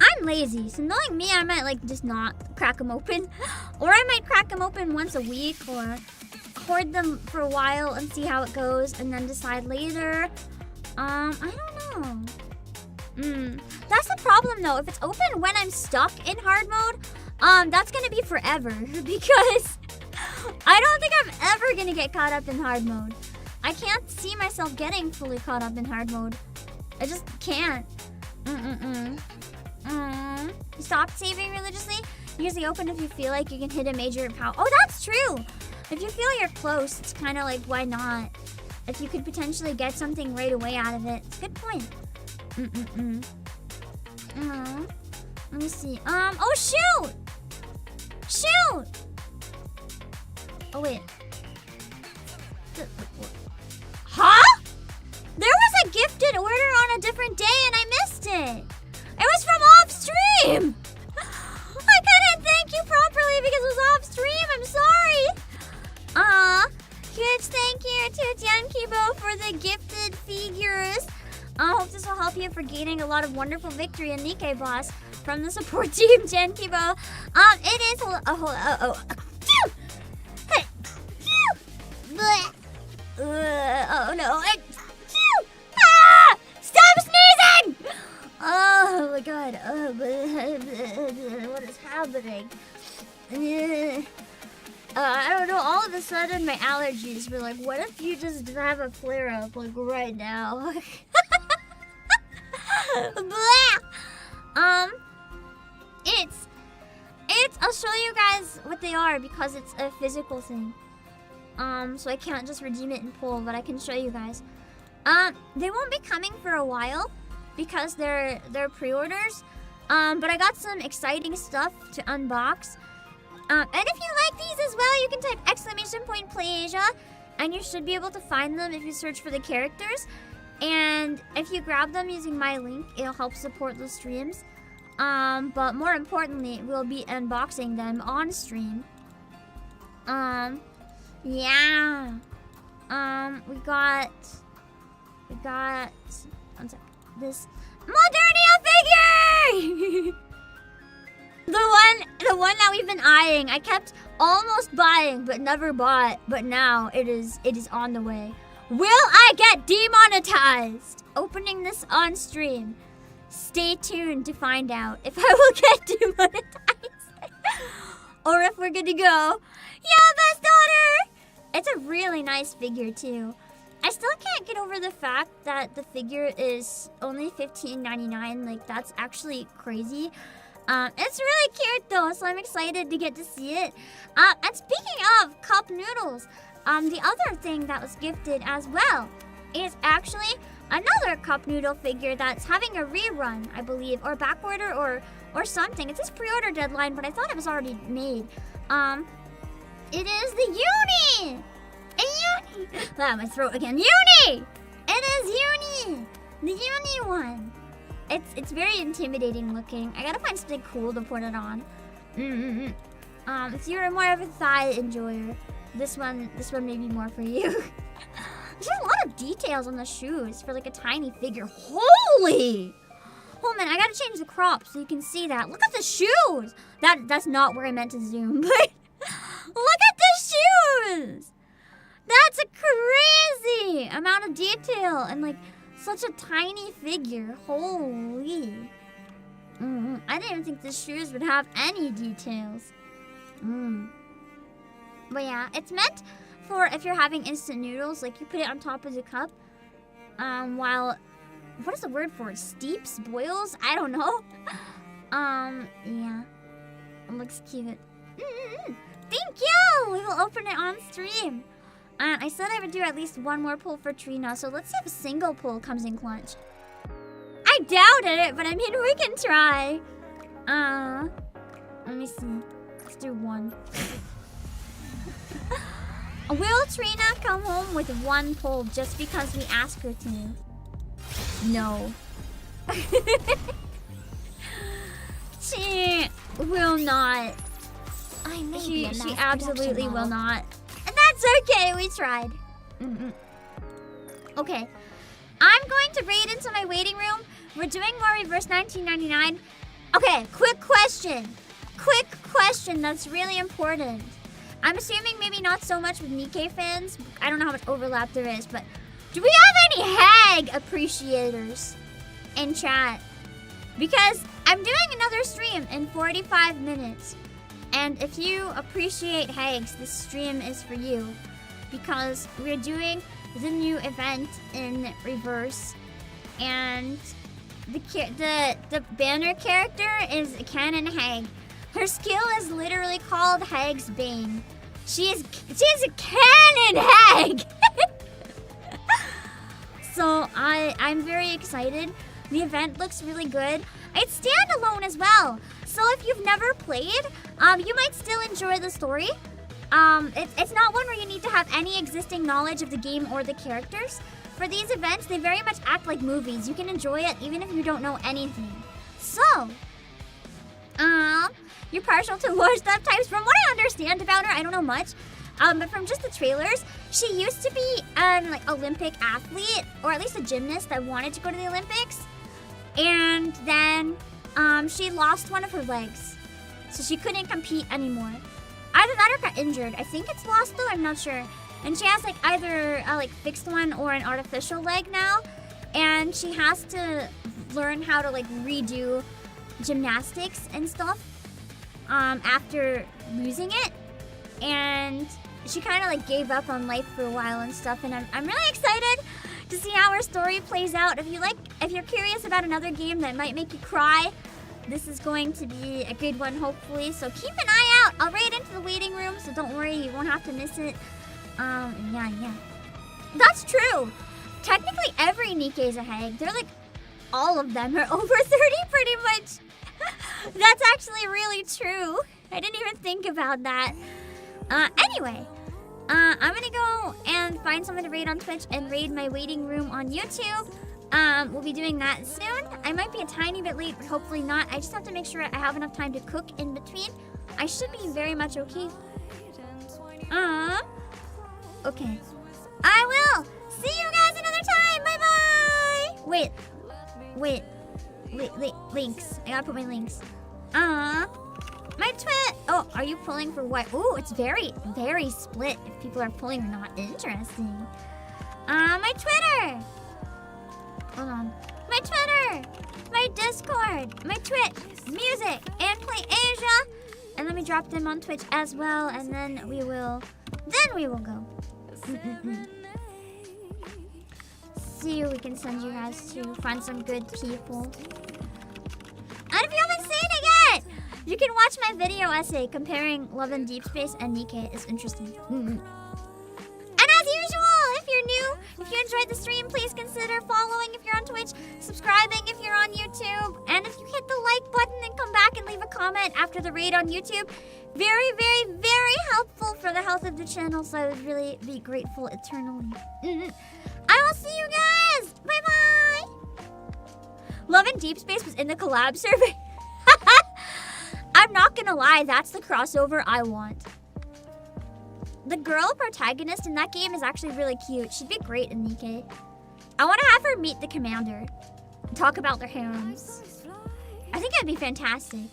[SPEAKER 1] I'm lazy, so knowing me, I might like just not crack them open. Or I might crack them open once a week or hoard them for a while and see how it goes and then decide later. I don't know. That's the problem though. If it's open when I'm stuck in hard mode, that's gonna be forever because I don't think I'm ever gonna get caught up in hard mode. I can't see myself getting fully caught up in hard mode. I just can't. Stop saving religiously. Usually open if you feel like you can hit a major power. Oh, that's true. If you feel you're close, it's kind of like, why not? If you could potentially get something right away out of it. Good point. Let me see. Oh, shoot! Shoot! Oh, wait. Huh? There was a gifted order on a different day and I missed it. It was from off stream. I couldn't thank you properly because it was off stream. I'm sorry. Huge thank you to Tiankibo for the gifted figures. I hope this will help you for gaining a lot of wonderful victory in NIKKE boss from the support team, Tiankibo. It is Oh no! Ah! Stop sneezing! Oh my god! What is happening? I don't know. All of a sudden, my allergies were like, "What if you just have a flare up like right now?" Blah! I'll show you guys what they are because it's a physical thing. So I can't just redeem it in pull, but I can show you guys. They won't be coming for a while because they're pre-orders. But I got some exciting stuff to unbox. And if you like these as well, you can type !PlayAsia, and you should be able to find them if you search for the characters. And if you grab them using my link, it'll help support the streams. But more importantly, we'll be unboxing them on stream. Yeah. We got one sec, this Modernia figure! the one that we've been eyeing. I kept almost buying, but never bought. But now it is on the way. Will I get demonetized? Opening this on stream. Stay tuned to find out if I will get demonetized. Or if we're good to go. Yeah, best daughter! It's a really nice figure too. I still can't get over the fact that the figure is only $15.99. Like, that's actually crazy. It's really cute though, so I'm excited to get to see it. And speaking of cup noodles, the other thing that was gifted as well is actually another cup noodle figure that's having a rerun, I believe, or backorder or something. It says pre-order deadline, but I thought it was already made. It is the Uni! Uni! Ah, my throat again. Uni! It is Uni! The Uni one. It's very intimidating looking. I gotta find something cool to put it on. If you're more of a thigh enjoyer, this one may be more for you. There's a lot of details on the shoes for like a tiny figure. Holy! Oh man, I gotta change the crop so you can see that. Look at the shoes! That's not where I meant to zoom, but look at the shoes! That's a crazy amount of detail and like such a tiny figure. Holy. I didn't even think the shoes would have any details. But yeah, it's meant for if you're having instant noodles, like you put it on top of the cup. While, what is the word for it? Steeps? Boils? I don't know. Yeah. It looks cute. Thank you! We will open it on stream. I said I would do at least one more pull for Trina, so let's see if a single pull comes in clutch. I doubted it, but I mean, we can try. Let me see. Let's do one. Will Trina come home with one pull just because we ask her to? No. She will not. She absolutely will not. And that's okay, we tried. Okay. I'm going to raid into my waiting room. We're doing more reverse 1999. Okay, quick question. Quick question that's really important. I'm assuming maybe not so much with NIKKE fans. I don't know how much overlap there is, but do we have any hag appreciators in chat? Because I'm doing another stream in 45 minutes. And if you appreciate hags, this stream is for you. Because we're doing the new event in reverse. And the banner character is a canon hag. Her skill is literally called Hag's Bane. She is a canon hag! So I'm very excited. The event looks really good. It's standalone as well. So if you've never played, you might still enjoy the story. It's not one where you need to have any existing knowledge of the game or the characters. For these events, they very much act like movies. You can enjoy it even if you don't know anything. So, you're partial to war stuff types. From what I understand about her, I don't know much. But from just the trailers, she used to be an like Olympic athlete, or at least a gymnast that wanted to go to the Olympics. And then she lost one of her legs, so she couldn't compete anymore. Either that or got injured. I think it's lost though, I'm not sure. and she has like either a like fixed one or an artificial leg now, and she has to learn how to like redo gymnastics and stuff after losing it, and she kind of like gave up on life for a while and stuff, and I'm really excited to see how her story plays out. If you're curious about another game that might make you cry, this is going to be a good one, hopefully. So keep an eye out. I'll raid into the waiting room, so don't worry, you won't have to miss it. Yeah. That's true. Technically, every NIKKE is a hag. They're like, all of them are over 30 pretty much. That's actually really true. I didn't even think about that. Anyway, I'm gonna go and find someone to raid on Twitch and raid my waiting room on YouTube. We'll be doing that soon. I might be a tiny bit late, but hopefully not. I just have to make sure I have enough time to cook in between. I should be very much okay. Okay. I will see you guys another time. Bye-bye. Wait, links. I gotta put my links. My twit. Oh, are you pulling for what? Ooh, it's very, very split if people are pulling or not. Interesting. My Twitter. Hold on. My Twitter. My Discord. My Twitch. Music. And Play Asia. And let me drop them on Twitch as well. And then we will go. See who we can send you guys to. Find some good people. And if you haven't seen it yet, you can watch my video essay comparing Love and Deep Space and NIKKE. It's interesting. And as usual, if you're new, if you enjoyed the stream, please consider following if you're on Twitch, subscribing if you're on YouTube, and if you hit the like button and come back and leave a comment after the raid on YouTube, very, very, very helpful for the health of the channel, so I would really be grateful eternally. I will see you guys! Bye-bye! Love and Deep Space was in the collab survey. I'm not gonna lie, that's the crossover I want. The girl protagonist in that game is actually really cute. She'd be great in NIKKE. I want to have her meet the commander and talk about their harems. I think it'd be fantastic.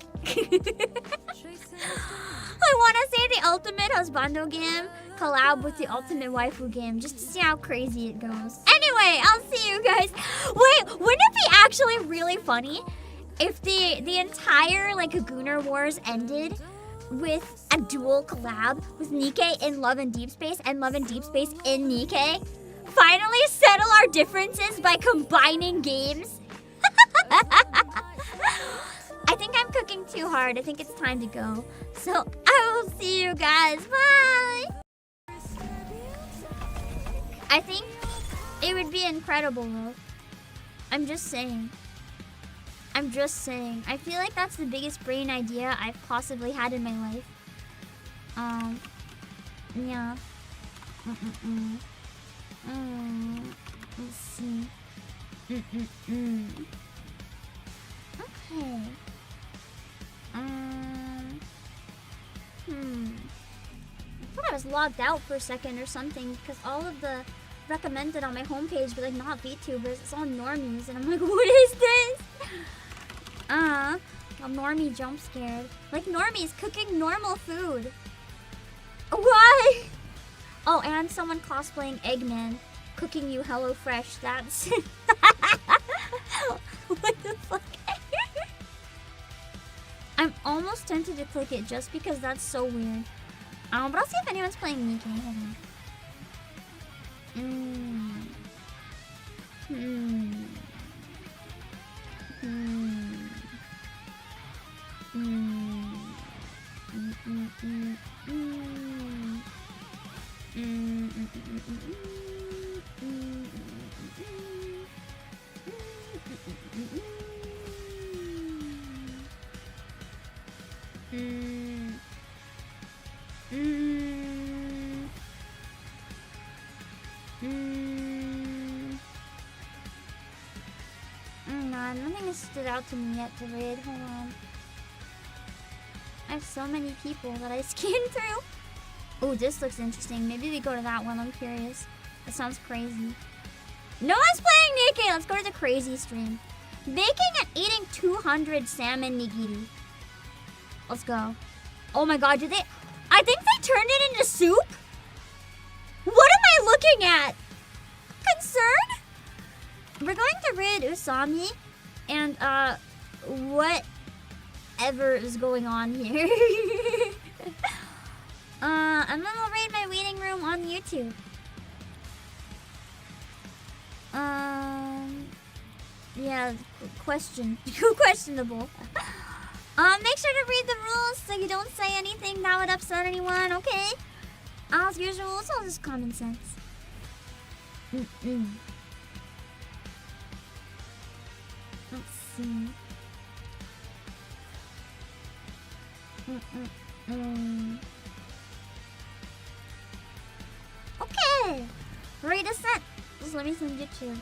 [SPEAKER 1] I want to say the ultimate husbando game collab with the ultimate waifu game just to see how crazy it goes. Anyway, I'll see you guys. Wait, wouldn't it be actually really funny if the entire like Gooner Wars ended with a dual collab with NIKKE in Love and Deep Space and Love and Deep Space in NIKKE? Finally settle our differences by combining games? I think I'm cooking too hard. I think it's time to go. So I will see you guys. Bye! I think it would be incredible though. I'm just saying. I feel like that's the biggest brain idea I've possibly had in my life. Yeah. Let's see. Okay. I thought I was logged out for a second or something because all of the recommended on my homepage were like not VTubers. It's all normies, and I'm like, what is this? A normie jump scared. Like normies cooking normal food. Why? Oh, and someone cosplaying Eggman cooking you HelloFresh. That's what the fuck? I'm almost tempted to click it just because that's so weird. But I'll see if anyone's playing NIKKE. Hold nothing has stood out to me yet to read. Hold on. I have so many people that I scanned through. Oh, this looks interesting. Maybe we go to that one. I'm curious. That sounds crazy. No one's playing NIKKE. Let's go to the crazy stream. Baking and eating 200 salmon nigiri. Let's go. Oh my god, did they... I think they turned it into soup? What am I looking at? Concern? We're going to raid Usami, and whatever is going on here. And then I'll raid my waiting room on YouTube. Yeah, questionable. Make sure to read the rules so you don't say anything that would upset anyone, okay? As usual, it's all just common sense. Let's see. Okay! Read a set. Just let me send it to you.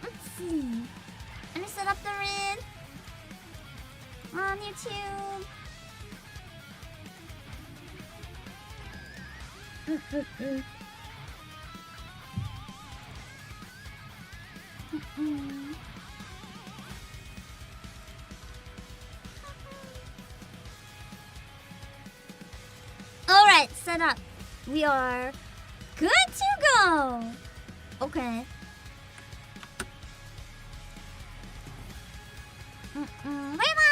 [SPEAKER 1] Let's see. Let me set up the rid on YouTube. Alright, set up. We are good to go. Okay. Where am I?